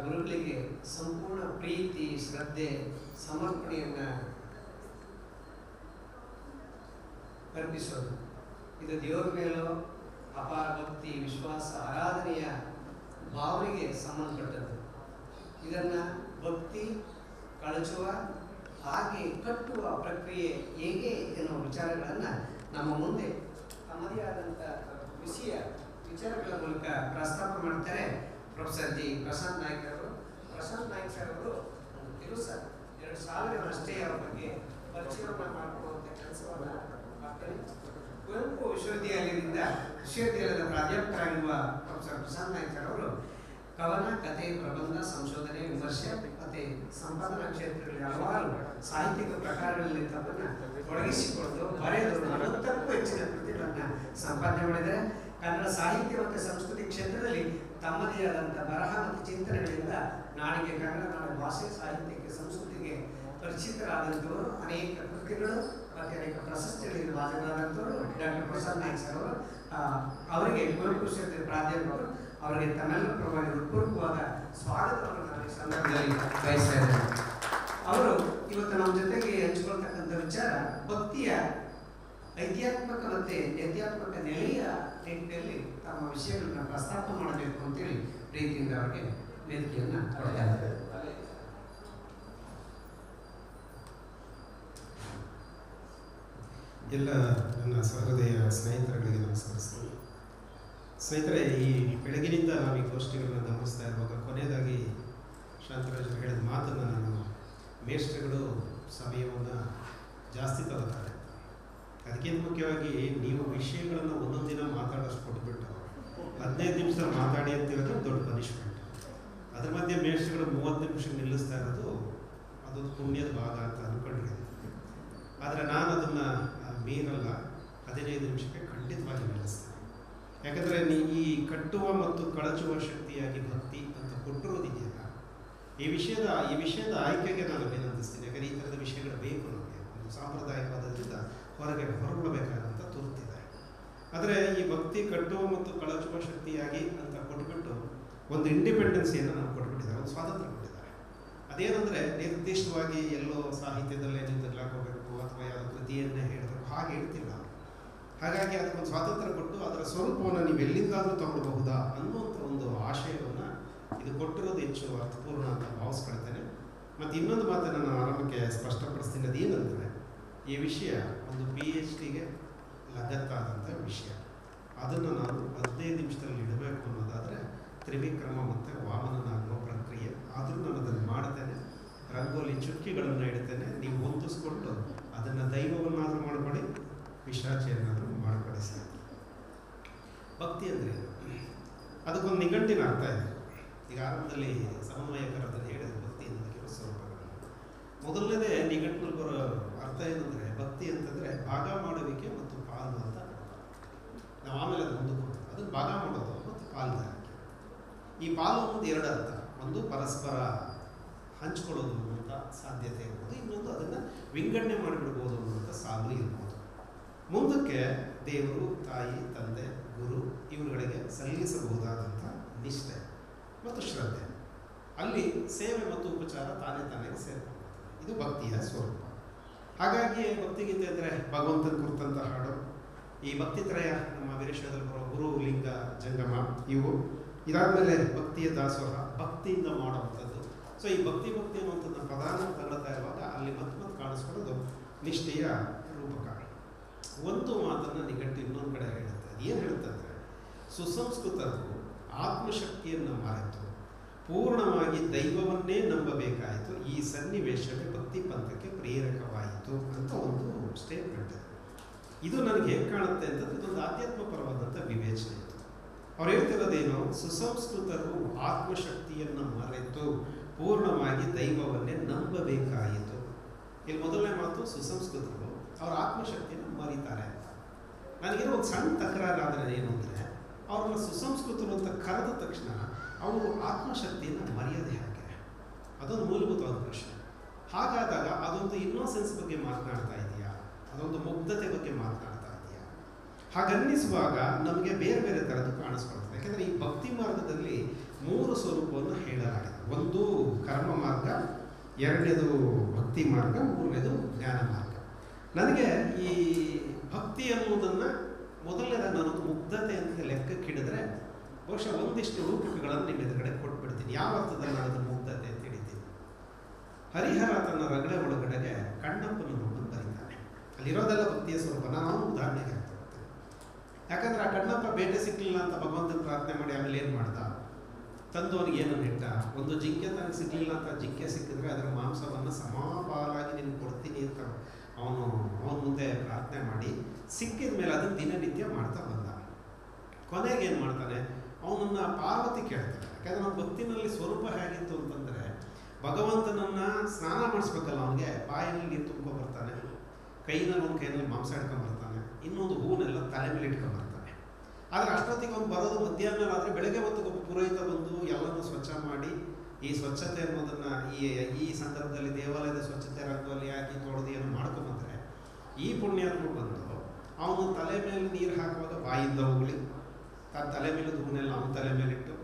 ಗುರುಗಳಿಗೆ ಸಂಪೂರ್ಣ ಪ್ರೀತಿ, ಶ್ರದ್ಧೆ, ಸಮರ್ಪಣೆಯನ್ನು ಅರ್ಪಿಸೋದು ಇದು ದೇವರ ಮೇಲೋ ಅಪಾರ ಭಕ್ತಿ, ವಿಶ್ವಾಸ, ಆರಾಧನೆಯ ಭಾವನೆಗೆ ಸಂಬಂಧಪಟ್ಟದ್ದು. ಇದನ್ನು ಭಕ್ತಿ ಕಳಚುವ ಹಾಗೆ ಕಟ್ಟುವ ಪ್ರಕ್ರಿಯೆ ಹೇಗೆ ಎನ್ನುವ ವಿಚಾರಗಳನ್ನು ನಮ್ಮ ಮುಂದೆ ತಮ್ಮದೇ ಆದಂಥ ವಿಚಾರಗಳ ಮೂಲಕ ಪ್ರಸ್ತಾಪ ಮಾಡ್ತಾರೆ ಪ್ರೊಫೆಸರ್ ಜಿ ಪ್ರಶಾಂತ್ ನಾಯ್ಕ್ ಅವರು. ಪ್ರಶಾಂತ್ ನಾಯ್ಕ್ ಸರ್ ಅವರು ಕೆಲವು 2 ಸಾಲುಗಳಷ್ಟೇ ಅವರ ಬಗ್ಗೆ ಪರಿಚಯವನ್ನು ಮಾಡಿಕೊಳ್ಳುವಂಥ ಕೆಲಸವನ್ನು ಮಾಡ್ತಾರೆ. ಕುವೆಂಪು ವಿಶ್ವವಿದ್ಯಾಲಯದ ಪ್ರಾಧ್ಯಾಪಕರಾಗಿರುವ ಪ್ರೊಫೆಸರ್ ಪ್ರಶಾಂತ್ ನಾಯ್ಕ್ ಸರ್ ಅವರು ಕವನ, ಕಥೆ, ಪ್ರಬಂಧ, ಸಂಶೋಧನೆ, ವಿಮರ್ಶೆ ಮತ್ತು ಸಂಪಾದನಾ ಕ್ಷೇತ್ರಗಳಲ್ಲಿ ಹಲವಾರು ಸಾಹಿತ್ಯಿಕ ಪ್ರಕಾರಗಳಲ್ಲಿ ತಮ್ಮನ್ನು ತೊಡಗಿಸಿಕೊಂಡು ಬರೆದು 40ಕ್ಕೂ ಹೆಚ್ಚಿನ ಕೃತಿಗಳನ್ನು ಸಂಪಾದನೆ ಮಾಡಿದರೆ. ಕನ್ನಡ ಸಾಹಿತ್ಯ ಮತ್ತು ಸಂಸ್ಕೃತಿ ಕ್ಷೇತ್ರದಲ್ಲಿ ತಮ್ಮದೇ ಆದಂಥ ಬರಹ ಮತ್ತು ಚಿಂತನೆಗಳಿಂದ ನಾಡಿಗೆ, ಕನ್ನಡ ನಾಡ ಭಾಷೆ, ಸಾಹಿತ್ಯಕ್ಕೆ, ಸಂಸ್ಕೃತಿಗೆ ಪರಿಚಿತರಾದಂಥವರು. ಅನೇಕ ಕೃತಿಗಳು ಮತ್ತು ಅನೇಕ ಪ್ರಶಸ್ತಿಗಳಿಗೆ ಭಾಜನರಾದಂಥವರು ಡಾಕ್ಟರ್ ಪ್ರಶಾಂತ್ ನಾಯ್ಕ್ ಸರ್ ಅವರು. ಅವರಿಗೆ ಕುವೆಂಪು ವಿಶ್ವವಿದ್ಯಾಲಯದ ಪ್ರಾಧ್ಯಾಪಕರು. ಅವರಿಗೆ ತಮ್ಮೆಲ್ಲರ ಪರವಾಗಿ ಹೃತ್ಪೂರ್ವಕವಾದ ಸ್ವಾಗತವನ್ನು ನಾನು ಈ ಸಂದರ್ಭದಲ್ಲಿ ಬಯಸ್ತಾ ಇದ್ದೇನೆ. ಅವರು ಇವತ್ತು ನಮ್ಮ ಜೊತೆಗೆ ಹಂಚಿಕೊಳ್ತಕ್ಕಂಥ ವಿಚಾರ ಭಕ್ತಿಯ ಐತಿಹಾತ್ಮಕ ಮತ್ತು ನಿತ್ಯಾತ್ಮಕ ನೆಲೆಯ ನಿಟ್ಟಿನಲ್ಲಿ ತಮ್ಮ ವಿಷಯಗಳನ್ನ ಪ್ರಸ್ತಾಪ ಮಾಡಬೇಕು ಅಂತೇಳಿ ಪ್ರೀತಿಯಿಂದ ಅವರಿಗೆ ವೇದಿಕೆಯನ್ನು ಕೊಡ್ತಾ ಇದ್ದಾರೆ. ಎಲ್ಲ ನನ್ನ ಸಹೃದಯ ಸ್ನೇಹಿತರುಗಳಿಗೆ ನಮಸ್ಕರಿಸ್ತೀನಿ. ಸ್ನೇಹಿತರೆ, ಈ ಬೆಳಗಿನಿಂದ ನಾವು ಈ ಗೋಷ್ಠಿಗಳನ್ನು ಗಮನಿಸ್ತಾ ಇರುವಾಗ ಕೊನೆಯದಾಗಿ ಶಾಂತರಾಜರು ಹೇಳಿದ ಮಾತನ್ನು ನಾನು, ಮೇಷ್ಟ್ರುಗಳು ಸಮಯವನ್ನು ಜಾಸ್ತಿ ತಗೋತಾರೆ. ಅದಕ್ಕಿಂತ ಮುಖ್ಯವಾಗಿ ನೀವು ವಿಷಯಗಳನ್ನು ಒಂದೊಂದು ದಿನ ಮಾತಾಡೋಷ್ಟು ಕೊಟ್ಬಿಟ್ಟು 15 ನಿಮಿಷ ಮಾತಾಡಿ ಅಂತಿರೋದು ದೊಡ್ಡ ಪನಿಷ್ಮೆಂಟ್. ಅದ್ರ ಮಧ್ಯೆ ಮೇಷ್ಟ್ರುಗಳು 30 ನಿಮಿಷ ನಿಲ್ಲಿಸ್ತಾ ಇರೋದು ಅದೊಂದು ಪುಣ್ಯದ ಭಾಗ ಅಂತ ಅಂದ್ಕೊಂಡಿದ್ದೀನಿ. ಆದರೆ ನಾನು ಅದನ್ನು ಮೀರಲ್ಲ, 15 ನಿಮಿಷಕ್ಕೆ ಖಂಡಿತವಾಗಿ ನಿಲ್ಲಿಸ್ತೇನೆ. ಯಾಕಂದರೆ ಈ ಕಟ್ಟುವ ಮತ್ತು ಕಳಚುವ ಶಕ್ತಿಯಾಗಿ ಭಕ್ತಿ ಅಂತ ಕೊಟ್ಟಿರೋದಿದೆಯಲ್ಲ, ಈ ವಿಷಯದ ಆಯ್ಕೆಗೆ ನಾನು ಅಭಿನಂದಿಸ್ತೀನಿ. ಯಾಕಂದರೆ ಈ ಥರದ ವಿಷಯಗಳು ಬೇಕು ನಮಗೆ. ಒಂದು ಸಾಂಪ್ರದಾಯಿಕವಾದದಿಂದ ಹೊರಡಬೇಕಾದಂಥ ತುರ್ತಿದೆ. ಆದರೆ ಈ ಭಕ್ತಿ ಕಟ್ಟುವ ಮತ್ತು ಕಳಚುವ ಶಕ್ತಿಯಾಗಿ ಅಂತ ಕೊಟ್ಬಿಟ್ಟು ಒಂದು ಇಂಡಿಪೆಂಡೆನ್ಸಿಯನ್ನು ನಮ್ಗೆ ಕೊಟ್ಬಿಟ್ಟಿದ್ದಾರೆ, ಒಂದು ಸ್ವಾತಂತ್ರ್ಯ ಕೊಟ್ಟಿದ್ದಾರೆ. ಅದೇನೆಂದರೆ ನಿರ್ದಿಷ್ಟವಾಗಿ ಎಲ್ಲೋ ಸಾಹಿತ್ಯದಲ್ಲೇ ನಿಂತಿರ್ಲಾಕೋಬೇಕು ಅಥವಾ ಯಾವುದೋ ಕೃತಿಯನ್ನೇ ಹೇಳಬೇಕು ಹಾಗೆ ಹೇಳ್ತಿಲ್ಲ. ಹಾಗಾಗಿ ಅದಕ್ಕೊಂದು ಸ್ವಾತಂತ್ರ್ಯ ಕೊಟ್ಟು ಅದರ ಸ್ವರೂಪವನ್ನು ನೀವು ಎಲ್ಲಿಂದಾದರೂ ತಗೊಳ್ಬಹುದಾ ಅನ್ನುವಂಥ ಒಂದು ಆಶಯವನ್ನು ಇದು ಕೊಟ್ಟಿರೋದು ಹೆಚ್ಚು ಅರ್ಥಪೂರ್ಣ ಅಂತ ಭಾವಿಸ್ಕೊಳ್ತೇನೆ. ಮತ್ತು ಇನ್ನೊಂದು ಮಾತನ್ನು ನಾನು ಆರಂಭಕ್ಕೆ ಸ್ಪಷ್ಟಪಡಿಸ್ತೀನಿ, ಅದೇನೆಂದರೆ ಈ ವಿಷಯ ಒಂದು PhDಗೆ ಲಗತ್ತಾದಂಥ ವಿಷಯ. ಅದನ್ನು ನಾನು 15 ನಿಮಿಷದಲ್ಲಿ ಇಡಬೇಕು ಅನ್ನೋದಾದರೆ ತ್ರಿವಿಕ್ರಮ ಮತ್ತು ವಾಮನನಾಗುವ ಪ್ರಕ್ರಿಯೆ. ಆದರೂ ನಾನು ಅದನ್ನು ಮಾಡ್ತೇನೆ, ರಂಗೋಲಿ ಚುಕ್ಕಿಗಳನ್ನು ಇಡ್ತೇನೆ, ನೀವು ಹೊಂದಿಸ್ಕೊಂಡು ಅದನ್ನು ದೈವವನ್ನಾದರೂ ಮಾಡ್ಕೊಳ್ಳಿ, ಪಿಶಾಚಿಯನ್ನಾದರೂ ಮಾಡ್ಕೊಳ್ಳಿ ಸರ್. ಭಕ್ತಿ ಅಂದರೆ ಅದಕ್ಕೊಂದು ನಿಘಂಟಿನ ಅರ್ಥ ಇದೆ. ಈಗ ಆರಂಭದಲ್ಲಿ ಸಮನ್ವಯಕರು ಅದನ್ನು ಹೇಳಿದ್ರು, ಭಕ್ತಿ ಅನ್ನೋದಕ್ಕೆ ಸ್ವರೂಪಗಳನ್ನು. ಮೊದಲನೇದೇ ನಿಘಂಟಿನಲ್ಲಿ ಬರೋ ಅರ್ಥ ಏನಂದರೆ ಭಕ್ತಿ ಅಂತಂದರೆ ಭಾಗ ಮಾಡುವಿಕೆ ಮತ್ತು ಪಾಲು ಅಂತ. ನಾವು ಆಮೇಲೆ ಅದು ಮುಂದಕ್ಕೆ ಹೋಗ್ತದೆ. ಅದನ್ನು ಭಾಗ ಮಾಡೋದು ಮತ್ತು ಪಾಲುದಾರಿಕೆ. ಈ ಪಾಲು ಅನ್ನೋದು 2 ಅರ್ಥ. ಒಂದು ಪರಸ್ಪರ ಹಂಚ್ಕೊಳ್ಳೋದು ಅನ್ನುವಂಥ ಸಾಧ್ಯತೆ ಇರ್ಬೋದು, ಇನ್ನೊಂದು ಅದನ್ನು ವಿಂಗಡಣೆ ಮಾಡಿಬಿಡ್ಬೋದು ಅನ್ನುವಂಥ ಸಾಲು ಇರ್ಬೋದು. ಮುಂದಕ್ಕೆ ದೇವರು, ತಾಯಿ, ತಂದೆ, ಗುರು ಇವುಗಳಿಗೆ ಸಲ್ಲಿಸಬಹುದಾದಂಥ ನಿಷ್ಠೆ ಮತ್ತು ಶ್ರದ್ಧೆ, ಅಲ್ಲಿ ಸೇವೆ ಮತ್ತು ಉಪಚಾರ ತಾನೇ ಸೇರ್ಕೊಳ್ತದೆ. ಇದು ಭಕ್ತಿಯ ಸ್ವರೂಪ. ಹಾಗಾಗಿ ಭಕ್ತಿಗೀತೆ ಅಂದರೆ ಭಗವಂತನ ಕುರಿತಂಥ ಹಾಡು. ಈ ಭಕ್ತಿತ್ರಯ ನಮ್ಮ ವೀರೇಶ್ವರದಲ್ಲಿ ಬರೋ ಗುರು, ಲಿಂಗ, ಜಂಗಮ ಇವು. ಇದಾದಮೇಲೆ ಭಕ್ತಿಯ ದಾಸೋಹ, ಭಕ್ತಿಯಿಂದ ಮಾಡುವಂಥದ್ದು. ಸೊ ಈ ಭಕ್ತಿ ಅನ್ನುವಂಥದ್ದು ಪ್ರಧಾನ ತಗೊಳ್ತಾ ಇರುವಾಗ ಅಲ್ಲಿ ಮತ್ತೆ ಕಾಣಿಸ್ಕೊಳ್ಳೋದು ನಿಷ್ಠೆಯ ರೂಪಕ. ಒಂದು ಮಾತನ್ನು ನಿಘಂಟು ಇನ್ನೊಂದು ಕಡೆ ಹೇಳುತ್ತೆ. ಏನು ಹೇಳುತ್ತಂದರೆ ಸುಸಂಸ್ಕೃತರು ಆತ್ಮಶಕ್ತಿಯನ್ನು ಮರೆತು ಪೂರ್ಣವಾಗಿ ದೈವವನ್ನೇ ನಂಬಬೇಕಾಯಿತು. ಈ ಸನ್ನಿವೇಶವೇ ಭಕ್ತಿ ಪಂಥಕ್ಕೆ ಪ್ರೇರಕವಾಯಿತು ಅಂತ ಒಂದು ಸ್ಟೇಟ್ಮೆಂಟ್ ಇದೆ. ಇದು ನನಗೆ ಹೇಗೆ ಕಾಣುತ್ತೆ ಅಂತಂದರೆ ಇದೊಂದು ಆಧ್ಯಾತ್ಮ ಪರವಾದಂಥ ವಿವೇಚನೆ ಇತ್ತು. ಅವ್ರು ಹೇಳ್ತಿರೋದೇನು, ಸುಸಂಸ್ಕೃತರು ಆತ್ಮಶಕ್ತಿಯನ್ನು ಮರೆತು ಪೂರ್ಣವಾಗಿ ದೈವವನ್ನೇ ನಂಬಬೇಕಾಯಿತು. ಇಲ್ಲಿ ಮೊದಲನೇ ಮಾತು, ಸುಸಂಸ್ಕೃತರು ಅವರ ಆತ್ಮಶಕ್ತಿಯನ್ನು ಮರೀತಾರೆ. ನನಗೇನೋ ಒಂದು ಸಣ್ಣ ತಕರಾರಾದರೆ ಏನು ಅಂದರೆ, ಅವ್ರನ್ನ ಸುಸಂಸ್ಕೃತರು ಅಂತ ಕರೆದ ತಕ್ಷಣ ಅವರು ಆತ್ಮಶಕ್ತಿಯನ್ನು ಮರೆಯೋದು ಹೇಗೆ? ಅದೊಂದು ಮೂಲಭೂತವಾದ ಪ್ರಶ್ನೆ. ಹಾಗಾದಾಗ ಅದೊಂದು ಇನ್ನೋಸೆನ್ಸ್ ಬಗ್ಗೆ ಮಾತನಾಡ್ತಾ ಇದೆಯಾ, ಅದೊಂದು ಮುಗ್ಧತೆ ಬಗ್ಗೆ ಮಾತನಾಡ್ತಾ ಇದೆಯಾ? ಹಾಗನ್ನಿಸುವಾಗ ನಮಗೆ ಬೇರೆ ಬೇರೆ ಥರದ್ದು ಕಾಣಿಸ್ಕೊಳ್ತದೆ. ಯಾಕೆಂದರೆ ಈ ಭಕ್ತಿ ಮಾರ್ಗದಲ್ಲಿ 3 ಸ್ವರೂಪವನ್ನು ಹೇಳಲಾಗಿದೆ. ಒಂದು ಕರ್ಮ ಮಾರ್ಗ, 2ನೇದು ಭಕ್ತಿ ಮಾರ್ಗ, 3ನೇದು ಜ್ಞಾನ ಮಾರ್ಗ. ನನಗೆ ಈ ಭಕ್ತಿ ಅನ್ನುವುದನ್ನು ಮೊದಲನೇದಾಗಿ ನಾನೊಂದು ಮುಗ್ಧತೆ ಅಂತ ಲೆಕ್ಕಕ್ಕಿಡಿದ್ರೆ ಬಹುಶಃ ಒಂದಿಷ್ಟು ರೂಪಕಗಳನ್ನು ನಿಮ್ಮ ಎದುರುಗಡೆ ಕೊಟ್ಬಿಡ್ತೀನಿ. ಯಾವ ಅರ್ಥದಲ್ಲಿ ನಾನು ಅದನ್ನು ಮುಗ್ಧತೆ ಅಂತ ಹಿಡಿತೀನಿ. ಹರಿಹರ ತನ್ನ ರಗಳೆ ಒಳಗಡೆಗೆ ಕಣ್ಣಪ್ಪನ ನೋಡನ್ನು ಬರೀತಾನೆ. ಅಲ್ಲಿರೋದೆಲ್ಲ ಭಕ್ತಿಯ ಸ್ವರೂಪ. ನಾನು ಉದಾಹರಣೆಗೆ ಆಗ್ತಾ ಹೋಗ್ತೇನೆ. ಯಾಕಂದರೆ ಆ ಕಣ್ಣಪ್ಪ ಬೇಟೆ ಸಿಕ್ಕಲಿಲ್ಲ ಅಂತ ಭಗವಂತನ ಪ್ರಾರ್ಥನೆ ಮಾಡಿ ಆಮೇಲೆ ಏನು ಮಾಡ್ದ? ತಂದು ಅವನಿಗೆ ಏನನ್ನು ಇಟ್ಟ? ಒಂದು ಜಿಂಕೆ ತನಗೆ ಸಿಗಲಿಲ್ಲ ಅಂತ ಜಿಂಕೆ ಸಿಕ್ಕಿದ್ರೆ ಅದರ ಮಾಂಸವನ್ನು ಸಮಾಪಾಲಾಗಿ ನಿನಗೆ ಕೊಡ್ತೀನಿ ಅಂತ ಅವನು ಮುಂದೆ ಪ್ರಾರ್ಥನೆ ಮಾಡಿ ಸಿಕ್ಕಿದ ಮೇಲೆ ಅದನ್ನು ದಿನನಿತ್ಯ ಮಾಡ್ತಾ ಬಂದ. ಕೊನೆಗೆ ಏನು ಮಾಡ್ತಾನೆ? ಅವನನ್ನು ಪಾರ್ವತಿ ಕೇಳ್ತಾನೆ. ಯಾಕಂದರೆ ಅವನ ಭಕ್ತಿನಲ್ಲಿ ಸ್ವರೂಪ ಹೇಗಿತ್ತು ಅಂತಂದರೆ, ಭಗವಂತನನ್ನು ಸ್ನಾನ ಮಾಡಿಸ್ಬೇಕಲ್ಲ, ಅವನಿಗೆ ಬಾಯಿನಲ್ಲಿ ನೀರು ತುಂಬ್ಕೊಂಡ್ಬರ್ತಾನೆ, ಕೈನಲ್ಲಿ ಒಂದು ಕೈನಲ್ಲಿ ಮಾಂಸ ಇಟ್ಕೊಂಡ್ಬರ್ತಾನೆ, ಇನ್ನೊಂದು ಹೂವನ್ನೆಲ್ಲ ತಲೆ ಮೇಲೆ ಇಟ್ಕೊಂಡ್ಬರ್ತಾನೆ. ಆದರೆ ಅಷ್ಟೊತ್ತಿಗೆ ಅವ್ನು ಬರೋದು ಮಧ್ಯಾಹ್ನ. ಆದರೆ ಬೆಳಗ್ಗೆ ಹೊತ್ತಿಗೆ ಪುರೋಹಿತ ಬಂದು ಎಲ್ಲನೂ ಸ್ವಚ್ಛ ಮಾಡಿ, ಈ ಸ್ವಚ್ಛತೆ ಅನ್ನೋದನ್ನು ಈ ಸಂದರ್ಭದಲ್ಲಿ ದೇವಾಲಯದ ಸ್ವಚ್ಛತೆ ರಂಗೋಲಿ ಹಾಕಿ ತೊಳೆದು ಏನು ಮಾಡ್ಕೊಂಬಂದರೆ, ಈ ಪುಣ್ಯಾತ್ಮ ಬಂದು ಅವನು ತಲೆ ಮೇಲೆ ನೀರು ಹಾಕುವಾಗ ಬಾಯಿಂದ ಹೋಗಲಿ, ತನ್ನ ತಲೆ ಮೇಲೆ ಹೂನೆಲ್ಲ ಅವನ ತಲೆ ಮೇಲಿಟ್ಟು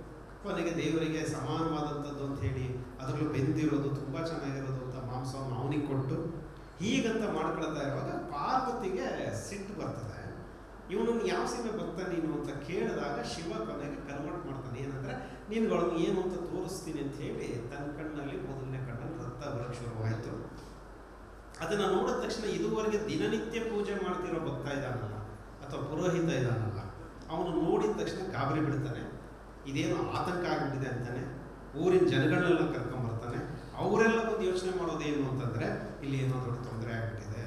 ಕೊನೆಗೆ ದೇವರಿಗೆ ಸಮಾನವಾದಂಥದ್ದು ಅಂತ ಹೇಳಿ ಅದರಲ್ಲೂ ಬೆಂದಿರೋದು ತುಂಬ ಚೆನ್ನಾಗಿರೋದು ಅಂತ ಮಾಂಸವನ್ನು ಅವನಿಗೆ ಕೊಟ್ಟು ಹೀಗಂತ ಮಾಡ್ಕೊಳ್ತಾ ಇರುವಾಗ ಪಾರ್ವತಿಗೆ ಸಿಟ್ಟು ಬರ್ತದೆ. ಇವನನ್ನು ಯಾವ ಸೀಮೆ ಭಕ್ತ ನೀನು ಅಂತ ಕೇಳಿದಾಗ ಶಿವ ಕೊನೆಗೆ ಕನ್ವರ್ಟ್ ಮಾಡ್ತಾನೆ. ಏನಂದರೆ ನೀನುಗಳನ್ನು ಏನು ಅಂತ ತೋರಿಸ್ತೀನಿ ಅಂತ ಹೇಳಿ ತನ್ನ ಕಣ್ಣಲ್ಲಿ ಮೊದಲನೇ ಕಣ್ಣಲ್ಲಿ ರಕ್ತ ಬರೋಕ್ಕೆ ಶುರುವಾಯಿತು. ಅದನ್ನು ನೋಡಿದ ತಕ್ಷಣ ಇದುವರೆಗೆ ದಿನನಿತ್ಯ ಪೂಜೆ ಮಾಡ್ತಿರೋ ಭಕ್ತ ಇದ್ದಾನಲ್ಲ ಅಥವಾ ಪುರೋಹಿತ ಇದ್ದಾನಲ್ಲ, ಅವನು ನೋಡಿದ ತಕ್ಷಣ ಗಾಬರಿ ಬಿಡ್ತಾನೆ. ಇದೇನೋ ಆತಂಕ ಆಗಿಬಿಟ್ಟಿದೆ ಅಂತಾನೆ. ಊರಿನ ಜನಗಳನ್ನೆಲ್ಲ ಕರ್ಕೊಂಬರ್ತಾನೆ. ಅವರೆಲ್ಲ ಬಂದು ಯೋಚನೆ ಮಾಡೋದೇನು ಅಂತಂದರೆ, ಇಲ್ಲಿ ಏನೋ ದೊಡ್ಡ ತೊಂದರೆ ಆಗಿಬಿಟ್ಟಿದೆ,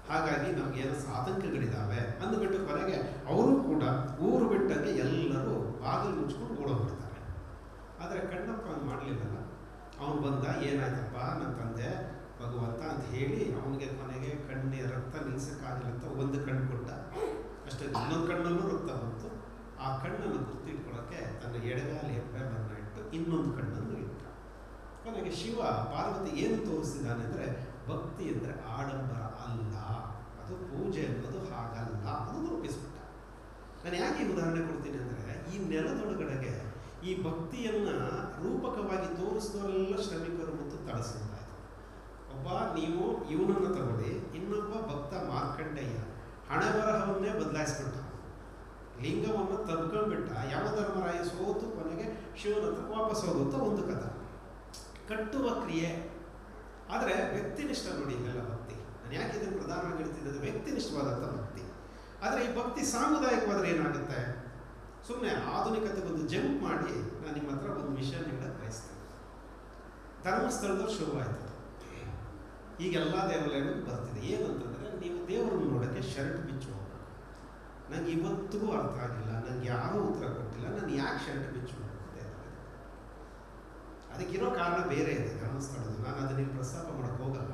ಹಾಗಾಗಿ ನಮಗೇನೋ ಆತಂಕಗಳಿದ್ದಾವೆ ಅಂದುಬಿಟ್ಟು ಕೊನೆಗೆ ಅವರು ಕೂಡ ಊರು ಬಿಟ್ಟಂಗೆ ಎಲ್ಲರೂ ಬಾಗಿಲು ಮುಚ್ಕೊಂಡು ಓಡೋಗ್ಬಿಡ್ತಾರೆ. ಆದರೆ ಕಣ್ಣಪ್ಪ ಅವ್ನು ಮಾಡಲಿಲ್ಲಲ್ಲ. ಅವನು ಬಂದ, ಏನಾಯ್ತಪ್ಪ ನನ್ನ ತಂದೆ ಭಗವಂತ ಅಂತ ಹೇಳಿ ಅವನಿಗೆ ಕೊನೆಗೆ ಕಣ್ಣಿನ ರಕ್ತ ನಿಲ್ಸಕ್ಕಾಗಲ್ಲ ಅಂತ ಒಂದು ಕಣ್ಣು ಕೊಟ್ಟ. ಅಷ್ಟೇ, ಇನ್ನೊಂದು ಕಣ್ಣಲ್ಲೂ ರಕ್ತ ಬಂತು. ಆ ಕಣ್ಣನ್ನು ಗುರ್ತಿಟ್ಕೊಳ್ಳೋಕ್ಕೆ ತನ್ನ ಎಡಗಾಲಿ ಹೆಬ್ಬೆರಳನ್ನು ಇಟ್ಟು ಇನ್ನೊಂದು ಕಣ್ಣನ್ನು ಇಟ್ಟ. ಕೊನೆಗೆ ಶಿವ ಪಾರ್ವತಿ ಏನು ತೋರಿಸ್ತಿದ್ದಾನೆ ಅಂದರೆ, ಭಕ್ತಿ ಅಂದರೆ ಆಡಂಬರ ಅಲ್ಲ, ಅದು ಪೂಜೆ ಅನ್ನೋದು ಹಾಗಲ್ಲ, ಅದು ರೂಪಿಸ್ಬಿಟ್ಟ. ನಾನು ಯಾಕೆ ಈ ಉದಾಹರಣೆ ಕೊಡ್ತೀನಿ ಅಂದರೆ, ಈ ನೆಲದೊಳಗಡೆಗೆ ಈ ಭಕ್ತಿಯನ್ನು ರೂಪಕವಾಗಿ ತೋರಿಸಿದವರೆಲ್ಲ ಶ್ರಮಿಕರು ಮತ್ತು ತಳಸಿದ್ದಾರೆ. ಒಬ್ಬ ನೀವು ಇವನನ್ನು ತಗೊಳ್ಳಿ, ಇನ್ನೊಬ್ಬ ಭಕ್ತ ಮಾರ್ಕಂಡೇಯ ಹಣೆ ಬರಹವನ್ನೇ ಬದಲಾಯಿಸ್ಬಿಟ್ಟ, ಲಿಂಗವನ್ನು ತಬ್ಕೊಂಡ್ಬಿಟ್ಟ. ಯಮಧರ್ಮರಾಯ ಸೋತು ಕೊನೆಗೆ ಶಿವನ ಹತ್ರ ವಾಪಸ್ ಹೋಗುತ್ತಾ ಒಂದು ಕಥೆ, ಕಟ್ಟುವ ಕ್ರಿಯೆ. ಆದರೆ ವ್ಯಕ್ತಿನಿಷ್ಠ ನೋಡಿ ಇವೆಲ್ಲ ಭಕ್ತಿ. ನಾನು ಯಾಕೆ ಇದನ್ನು ಪ್ರಧಾನವಾಗಿ ಹೇಳ್ತಿದ್ದೆ, ವ್ಯಕ್ತಿನಿಷ್ಠವಾದಂಥ ಭಕ್ತಿ. ಆದರೆ ಈ ಭಕ್ತಿ ಸಾಮುದಾಯಿಕವಾದರೆ ಏನಾಗುತ್ತೆ, ಸುಮ್ಮನೆ ಆಧುನಿಕತೆಗೊಂದು ಜಂಪ್ ಮಾಡಿ ನಾನು ನಿಮ್ಮ ಹತ್ರ ಒಂದು ವಿಷಯ ಹೇಳಕ್ಕೆ ಬಯಸ್ತೇನೆ. ಧರ್ಮಸ್ಥಳದಲ್ಲಿ ಶುರುವಾಯಿತು, ಈಗೆಲ್ಲ ದೇವಾಲಯಗಳು ಬರ್ತಿದೆ. ಏನಂತಂದರೆ, ನೀವು ದೇವರನ್ನು ನೋಡೋಕ್ಕೆ ಶರ್ಟ್ ಬಿಚ್ಚು ಹೋಗ್ಬೇಕು. ನನಗೆ ಇವತ್ತಿಗೂ ಅರ್ಥ ಆಗಿಲ್ಲ, ನನಗೆ ಯಾರೂ ಉತ್ತರ ಕೊಟ್ಟಿಲ್ಲ, ನಾನು ಯಾಕೆ ಶರ್ಟ್ ಬಿಚ್ಚು ಹೋಗ್ಬೇಕು. ಅದಕ್ಕಿರೋ ಕಾರಣ ಬೇರೆ ಇದೆ ಧರ್ಮಸ್ಥಳದ, ನಾನು ಅದನ್ನ ಪ್ರಸ್ತಾಪ ಮಾಡೋಕ್ಕೆ ಹೋಗಲ್ಲ.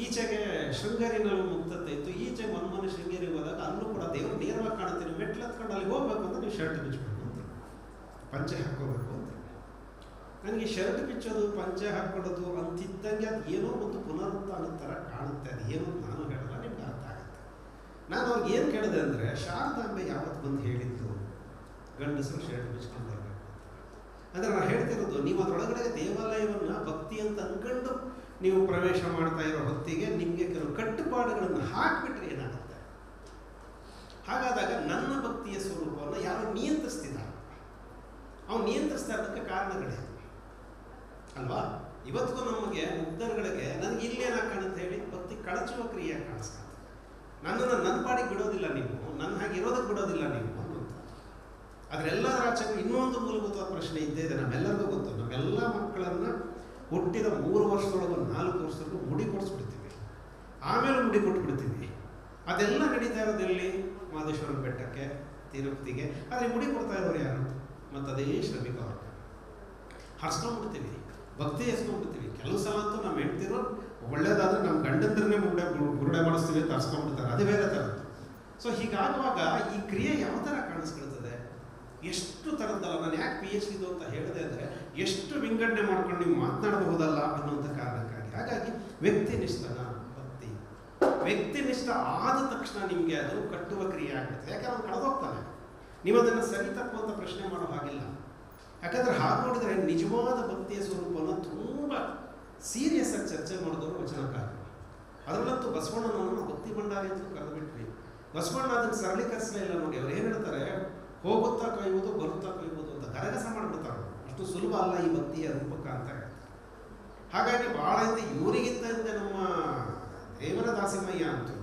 ಈಚೆಗೆ ಶೃಂಗೇರಿನಲ್ಲೂ ಮುಕ್ತತೆ ಇತ್ತು, ಈಚೆಗೆ ಮನ್ಮನೆ ಶೃಂಗೇರಿ ಹೋದಾಗ ಅಲ್ಲೂ ಕೂಡ ದೇವರು ನೇರವಾಗಿ ಕಾಣುತ್ತೀನಿ, ಮೆಟ್ಲು ಹತ್ಕೊಂಡು ಅಲ್ಲಿ ಹೋಗ್ಬೇಕು ಅಂತ ನೀವು ಶರ್ಟ್ ಬಿಚ್ಚಬೇಕು ಅಂತ, ಪಂಚೆ ಹಾಕೋಬೇಕು ಅಂತ. ನನಗೆ ಶರ್ಟ್ ಬಿಚ್ಚೋದು ಪಂಚೆ ಹಾಕ್ಕೊಡೋದು ಅಂತಿದ್ದಂಗೆ ಅದು ಏನೋ ಒಂದು ಪುನರುತ್ಥಾನದ ಥರ ಕಾಣುತ್ತೆ. ಅದು ಏನೋ ನಾನು ಹೇಳಲ್ಲ, ನಿಮ್ಗೆ ಅರ್ಥ ಆಗುತ್ತೆ. ನಾನು ಅವ್ರಿಗೆ ಏನು ಕೇಳಿದೆ ಅಂದರೆ, ಶಾರದಾಂಬೆ ಯಾವತ್ತು ಬಂದು ಹೇಳಿದ್ದು ಗಂಡಸರು ಶರ್ಟ್ ಬಿಚ್ಕೊಂಡು ಬರಬೇಕು ಅಂದರೆ, ನಾನು ಹೇಳ್ತಿರೋದು ನೀವು ಅದರೊಳಗಡೆ ದೇವಾಲಯವನ್ನು ಭಕ್ತಿ ಅಂತ ಅಂದ್ಕೊಂಡು ನೀವು ಪ್ರವೇಶ ಮಾಡ್ತಾ ಇರೋ ಹೊತ್ತಿಗೆ ನಿಮಗೆ ಕೆಲವು ಕಟ್ಟುಪಾಡುಗಳನ್ನು ಹಾಕಿಬಿಟ್ರೆ ಏನಾಗುತ್ತೆ. ಹಾಗಾದಾಗ ನನ್ನ ಭಕ್ತಿಯ ಸ್ವರೂಪವನ್ನು ಯಾರು ನಿಯಂತ್ರಿಸ್ತಿದ್ದಾರೆ, ಅವ್ನು ನಿಯಂತ್ರಿಸ್ತಾ ಇರೋದಕ್ಕೆ ಕಾರಣಗಳೇ ಅಲ್ವಾ. ಇವತ್ತಿಗೂ ನಮಗೆ ಮುಗ್ಧರುಗಳಿಗೆ ನನಗೆ ಇಲ್ಲೇನ ಕಾಣುತ್ತೆ ಹೇಳಿ, ಭಕ್ತಿ ಕಳಚುವ ಕ್ರಿಯೆ ಕಾಣಿಸ್ತಾರೆ. ನನ್ನನ್ನು ನನ್ನ ಪಾಡಿಗೆ ಬಿಡೋದಿಲ್ಲ ನೀವು, ನನ್ನ ಹಾಗೆ ಇರೋದಕ್ಕೆ ಬಿಡೋದಿಲ್ಲ ನೀವು ಅನ್ನುವಂಥ. ಅದರೆಲ್ಲರ ಆಚೆಗೂ ಇನ್ನೊಂದು ಮೂಲಭೂತವಾದ ಪ್ರಶ್ನೆ ಇದ್ದೇ ಇದೆ, ನಮ್ಮೆಲ್ಲರಿಗೂ ಗೊತ್ತು. ನಮ್ಮೆಲ್ಲ ಮಕ್ಕಳನ್ನು ಹುಟ್ಟಿದ 3 ವರ್ಷದೊಳಗೆ 4 ವರ್ಷದವರೆಗೂ ಮುಡಿ ಕೊಡಿಸ್ಬಿಡ್ತೀವಿ, ಆಮೇಲೆ ಮುಡಿ ಕೊಟ್ಬಿಡ್ತೀವಿ. ಅದೆಲ್ಲ ನಡೀತಾ ಇರೋದೆಲ್ಲಿ, ಮಹದೇಶ್ವರನ ಬೆಟ್ಟಕ್ಕೆ, ತಿರುಪತಿಗೆ. ಆದರೆ ಮುಡಿ ಕೊಡ್ತಾ ಇರೋರು ಯಾರು? ಮತ್ತು ಅದೇ ಶ್ರಮಿಕ ವರ್ಗ. ಹರ್ಸ್ಕೊಂಡ್ಬಿಡ್ತೀವಿ, ಭಕ್ತಿ ಹೆಸ್ಕೊಂಡ್ಬಿಡ್ತೀವಿ. ಕೆಲವು ಸಲ ಅಂತೂ ನಮ್ಮ ಹೆಂಡ್ತಿರೋ ಒಳ್ಳೇದಾದ್ರೆ ನಮ್ಮ ಗಂಡಂದ್ರನ್ನೇ ಬುರುಡೆ ಮಾಡಿಸ್ತೀವಿ ಅಂತ ಹರ್ಸ್ಕೊಂಡ್ಬಿಡ್ತಾರೆ, ಅದು ಬೇರೆ ಥರ. ಸೊ ಹೀಗಾಗುವಾಗ ಈ ಕ್ರಿಯೆ ಯಾವ ಥರ ಕಾಣಿಸ್ಕೊಳ್ತದೆ, ಎಷ್ಟು ಥರದ್ದಲ್ಲ. ನಾನು ಯಾಕೆ PhD ಅಂತ ಹೇಳಿದೆ ಅಂದರೆ, ಎಷ್ಟು ವಿಂಗಡಣೆ ಮಾಡ್ಕೊಂಡು ನೀವು ಮಾತನಾಡಬಹುದಲ್ಲ ಅನ್ನುವಂಥ ಕಾರಣಕ್ಕಾಗಿ. ಹಾಗಾಗಿ ವ್ಯಕ್ತಿನಿಷ್ಠನ ಭಕ್ತಿ, ವ್ಯಕ್ತಿನಿಷ್ಠ ಆದ ತಕ್ಷಣ ನಿಮಗೆ ಅದು ಕಟ್ಟುವ ಕ್ರಿಯೆ ಆಗ್ಬಿಡುತ್ತೆ. ಯಾಕಂದ್ರೆ ಅವ್ನು ಕಳೆದೋಗ್ತಾನೆ, ನೀವು ಅದನ್ನು ಸರಿ ತಪ್ಪು ಅಂತ ಪ್ರಶ್ನೆ ಮಾಡೋ ಹಾಗಿಲ್ಲ. ಯಾಕಂದರೆ ಹಾಗೆ ನೋಡಿದರೆ ನಿಜವಾದ ಭಕ್ತಿಯ ಸ್ವರೂಪವನ್ನು ತುಂಬ ಸೀರಿಯಸ್ ಆಗಿ ಚರ್ಚೆ ಮಾಡಿದವರು ವಚನಕಾರರು. ಅದರಲ್ಲಂತೂ ಬಸವಣ್ಣನವರನ್ನು ಭಕ್ತಿ ಭಂಡಾರಿ ಅಂತ ಕರೆದುಬಿಟ್ವಿ. ಬಸವಣ್ಣ ಅದನ್ನು ಸರಳೀಕರಿಸಲೇ ಇಲ್ಲ ನೋಡಿ. ಅವ್ರು ಏನು ಹೇಳ್ತಾರೆ, ಹೋಗುತ್ತಾ ಕೊಯ್ಬೋದು, ಬರುತ್ತಾ ಕೊಯ್ಬೋದು ಅಂತ ಗರಗಸ ಮಾಡಿಬಿಡ್ತಾರೆ. ಅಷ್ಟು ಸುಲಭ ಅಲ್ಲ ಈ ಭಕ್ತಿಯ ರೂಪಕ ಅಂತ ಹೇಳ್ತಾರೆ. ಹಾಗಾಗಿ ಭಾಳ ಹಿಂದೆ ಇವರಿಗಿಂತ ಹಿಂದೆ ನಮ್ಮ ದೇವರ ದಾಸಿಮಯ್ಯ ಅಂತೂ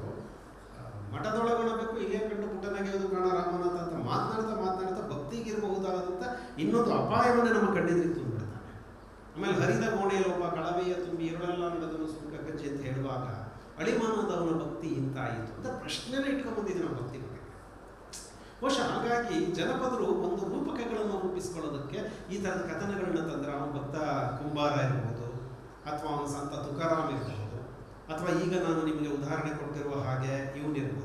ಮಠದೊಳಗೊಳಬೇಕು, ಇಲ್ಲೇ ಕಂಡು ಪುಟ್ಟನಾಗೆಯೋದು ಕಾಣ ರಾಮನಾಥ ಅಂತ ಮಾತನಾಡ್ತಾ ಭಕ್ತಿಗಿರಬಹುದಾದಂಥ ಇನ್ನೊಂದು ಅಪಾಯವನ್ನೇ ನಮ್ಮ ಕಣ್ಣಿದ್ರೆ ತುಂಬಿಡ್ತಾನೆ. ಆಮೇಲೆ ಹರಿದ ಗೋಣೆಯಲ್ಲಿ ಒಬ್ಬ ಕಳವೆಯ ತುಂಬಿ ಇರುಳೆಲ್ಲ ನಡೆದನು ಸುಂಕ ಕಚ್ಚಿ ಅಂತ ಹೇಳುವಾಗ ಅಳಿಮಾನದವನ ಭಕ್ತಿ ಇಂತಾಯಿತು ಅಂತ ಪ್ರಶ್ನೆನೇ ಇಟ್ಕೊಂಡ್ಬಂದಿದೆ ನಮ್ಮ ಭಕ್ತಿ ಬಗ್ಗೆ. ಬಹುಶಃ ಹಾಗಾಗಿ ಜನಪದರು ಒಂದು ರೂಪಕಗಳನ್ನು ರೂಪಿಸ್ಕೊಳ್ಳೋದಕ್ಕೆ ಈ ಥರದ ಕಥನಗಳನ್ನ ತಂದ್ರೆ, ಅವನ ಭಕ್ತ ಕುಂಬಾರ ಇರ್ಬೋದು, ಅಥವಾ ಅವನ ಸಂತ ತುಕಾರಾಮ್ ಇರ್ಬೋದು, ಅಥವಾ ಈಗ ನಾನು ನಿಮಗೆ ಉದಾಹರಣೆ ಕೊಟ್ಟಿರುವ ಹಾಗೆ ಇವನಿರ್ಬೋದು,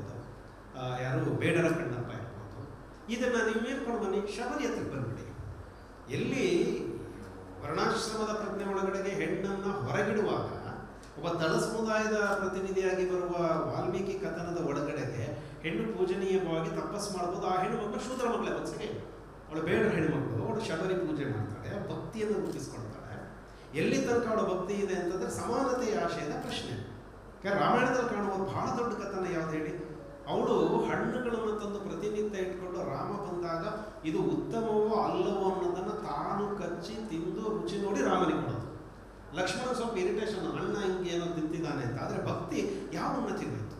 ಯಾರು ಬೇಡರ ಕಣ್ಣಪ್ಪ ಇರ್ಬೋದು. ಇದನ್ನು ನೀವು ಮೇಲ್ಕೊಂಡು ಬನ್ನಿ, ಶಬರಿ ಹತ್ರಕ್ಕೆ ಬಂದ್ಬಿಡಿ. ಎಲ್ಲಿ ವರ್ಣಾಶ್ರಮದ ಪ್ರಜ್ಞೆ ಒಳಗಡೆಗೆ ಹೆಣ್ಣನ್ನು ಹೊರಗಿಡುವಾಗ ಒಬ್ಬ ತಳ ಸಮುದಾಯದ ಪ್ರತಿನಿಧಿಯಾಗಿ ಬರುವ ವಾಲ್ಮೀಕಿ ಕಥನದ ಒಳಗಡೆಗೆ ಹೆಣ್ಣು ಪೂಜನೀಯವಾಗಿ ತಪಸ್ಸು ಮಾಡ್ಬೋದು. ಆ ಹೆಣ್ಣು ಮಕ್ಕಳು ಶೂದ್ರ ಮಕ್ಕಳೇ ಒಂದ್ಸರಿ, ಅವಳು ಬೇಡ ಹೆಣ್ಣುಮಕ್ಕಳು, ಅವಳು ಶಬರಿ ಪೂಜೆ ಮಾಡ್ತಾಳೆ, ಭಕ್ತಿಯನ್ನು ರೂಪಿಸ್ಕೊಳ್ತಾಳೆ. ಎಲ್ಲಿ ತನಕ ಅವಳ ಭಕ್ತಿ ಇದೆ ಅಂತಂದರೆ ಸಮಾನತೆಯ ಆಶಯದ ಪ್ರಶ್ನೆ. ರಾಮಾಯಣದಲ್ಲಿ ಕಾಣುವ ಬಹಳ ದೊಡ್ಡ ಕಥನ ಯಾವ್ದು ಹೇಳಿ, ಅವಳು ಹಣ್ಣುಗಳನ್ನು ತಂದು ಪ್ರತಿನಿತ್ಯ ಇಟ್ಕೊಂಡು ರಾಮ ಬಂದಾಗ ಇದು ಉತ್ತಮವೋ ಅಲ್ಲವೋ ಅನ್ನೋದನ್ನು ತಾನು ಕಚ್ಚಿ ತಿಂದು ರುಚಿ ನೋಡಿ ರಾಮನಿಗೆ ಕೊಡೋದು. ಲಕ್ಷ್ಮಣ ಸ್ವಲ್ಪ ಇರಿಟೇಷನ್, ಅಣ್ಣ ಹಿಂಗೆ ಏನೋ ತಿಂತಿದ್ದಾನೆ ಅಂತ. ಆದರೆ ಭಕ್ತಿ ಯಾವ ಉನ್ನತಿಗೋಯ್ತು.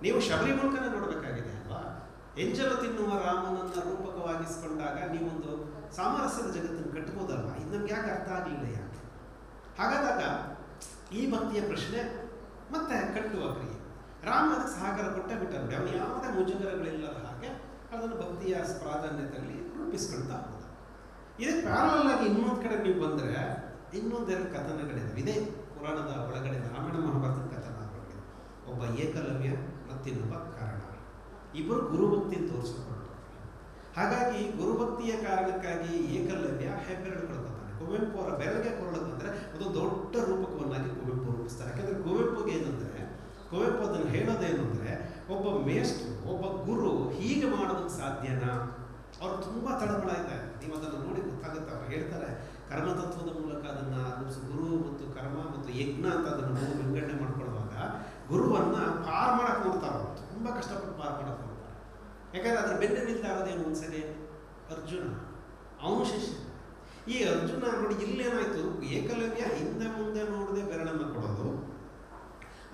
ನೀವು ಶಬರಿ ಮೂಲಕನೇ ನೋಡಬೇಕಾಗಿದೆ ಅಲ್ವಾ. ಎಂಜಲು ತಿನ್ನುವ ರಾಮನನ್ನು ರೂಪಕವಾಗಿಸ್ಕೊಂಡಾಗ ನೀವೊಂದು ಸಾಮರಸ್ಯದ ಜಗತ್ತನ್ನು ಕಟ್ಬೋದಲ್ವ. ಇದು ನಮ್ಗೆ ಯಾಕೆ ಅರ್ಥ ಆಗಲಿಲ್ಲ ಯಾಕೆ? ಹಾಗಾದಾಗ ಈ ಭಕ್ತಿಯ ಪ್ರಶ್ನೆ ಮತ್ತೆ ಕಟ್ಟುವ ಕ್ರಿಯೆ. ರಾಮ ಅದಕ್ಕೆ ಸಹಕಾರ ಕೊಟ್ಟೇ ಬಿಟ್ಟ ನೋಡಿ. ಅವನು ಯಾವುದೇ ಮುಜುಗರಗಳಿಲ್ಲದ ಹಾಗೆ ಅದನ್ನು ಭಕ್ತಿಯ ಪ್ರಾಧಾನ್ಯತೆಯಲ್ಲಿ ರೂಪಿಸ್ಕೊಳ್ತಾ ಹೋದ. ಇದಕ್ಕೆ ಪ್ಯಾರಲ್ ಆಗಿ ಇನ್ನೊಂದು ಕಡೆ ನೀವು ಬಂದರೆ ಇನ್ನೊಂದೆರಡು ಕಥನಗಳಿದ್ದಾವೆ. ಇದೇ ಪುರಾಣದ ಒಳಗಡೆ ರಾಮಾಯಣ ಮಹಾಭಾರತದ ಕಥನ ಒಳಗಡೆ ಒಬ್ಬ ಏಕಲವ್ಯ ಮತ್ತಿನ್ನೊಬ್ಬ ಕಾರಣ, ಇಬ್ಬರು ಗುರುಭಕ್ತಿ ತೋರಿಸಿಕೊಂಡು. ಹಾಗಾಗಿ ಗುರುಭಕ್ತಿಯ ಕಾರಣಕ್ಕಾಗಿ ಏಕಲವ್ಯ ಹೆಬ್ಬೆರಳು ಕಳ್ಕೊತಾನೆ. ಕುವೆಂಪು ಅವರ ಬೆರಳಿಗೆ ಕೊರಳಕ್ಕೆ ಬಂದರೆ ಅದೊಂದು ದೊಡ್ಡ ರೂಪಕವನ್ನಾಗಿ ಕುವೆಂಪು ರೂಪಿಸ್ತಾರೆ. ಯಾಕಂದರೆ ಕುವೆಂಪುಗೆ ಏನಂದರೆ, ಕುವೆಂಪು ಅದನ್ನು ಹೇಳೋದೇನು ಅಂದರೆ, ಒಬ್ಬ ಮೇಷ್ಟ್ರು, ಒಬ್ಬ ಗುರು ಹೀಗೆ ಮಾಡೋದಕ್ಕೆ ಸಾಧ್ಯನಾ ಅವ್ರು ತುಂಬ ತಳಮಳ ಇದೆ. ನೀವು ಅದನ್ನು ನೋಡಿ ಗೊತ್ತಾಗುತ್ತೆ. ಅವ್ರು ಹೇಳ್ತಾರೆ ಕರ್ಮತತ್ವದ ಮೂಲಕ ಅದನ್ನು ಗುರು ಮತ್ತು ಕರ್ಮ ಮತ್ತು ಯಜ್ಞ ಅಂತ ಅದನ್ನು ವಿಂಗಡಣೆ ಮಾಡ್ಕೊಳ್ಳುವಾಗ ಗುರುವನ್ನು ಪಾರ್ ಮಾಡಕ್ಕೆ ನೋಡ್ತಾರೆ. ಅವರು ತುಂಬ ಕಷ್ಟಪಟ್ಟು ಪಾರ್ ಮಾಡಕ್ಕೆ ನೋಡ್ತಾರೆ. ಯಾಕಂದರೆ ಅದ್ರ ಬೆನ್ನ ನಿಲ್ತಾರೋದೇನು ಒಂದ್ಸರಿ ಅರ್ಜುನ, ಅವನು ಶಿಷ್ಯ. ಈ ಅರ್ಜುನ ನೋಡಿ ಇಲ್ಲೇನಾಯ್ತು, ಏಕಲವ್ಯ ಹಿಂದೆ ಮುಂದೆ ನೋಡದೆ ಬೆರಳನ್ನು ಕೊಡೋದು.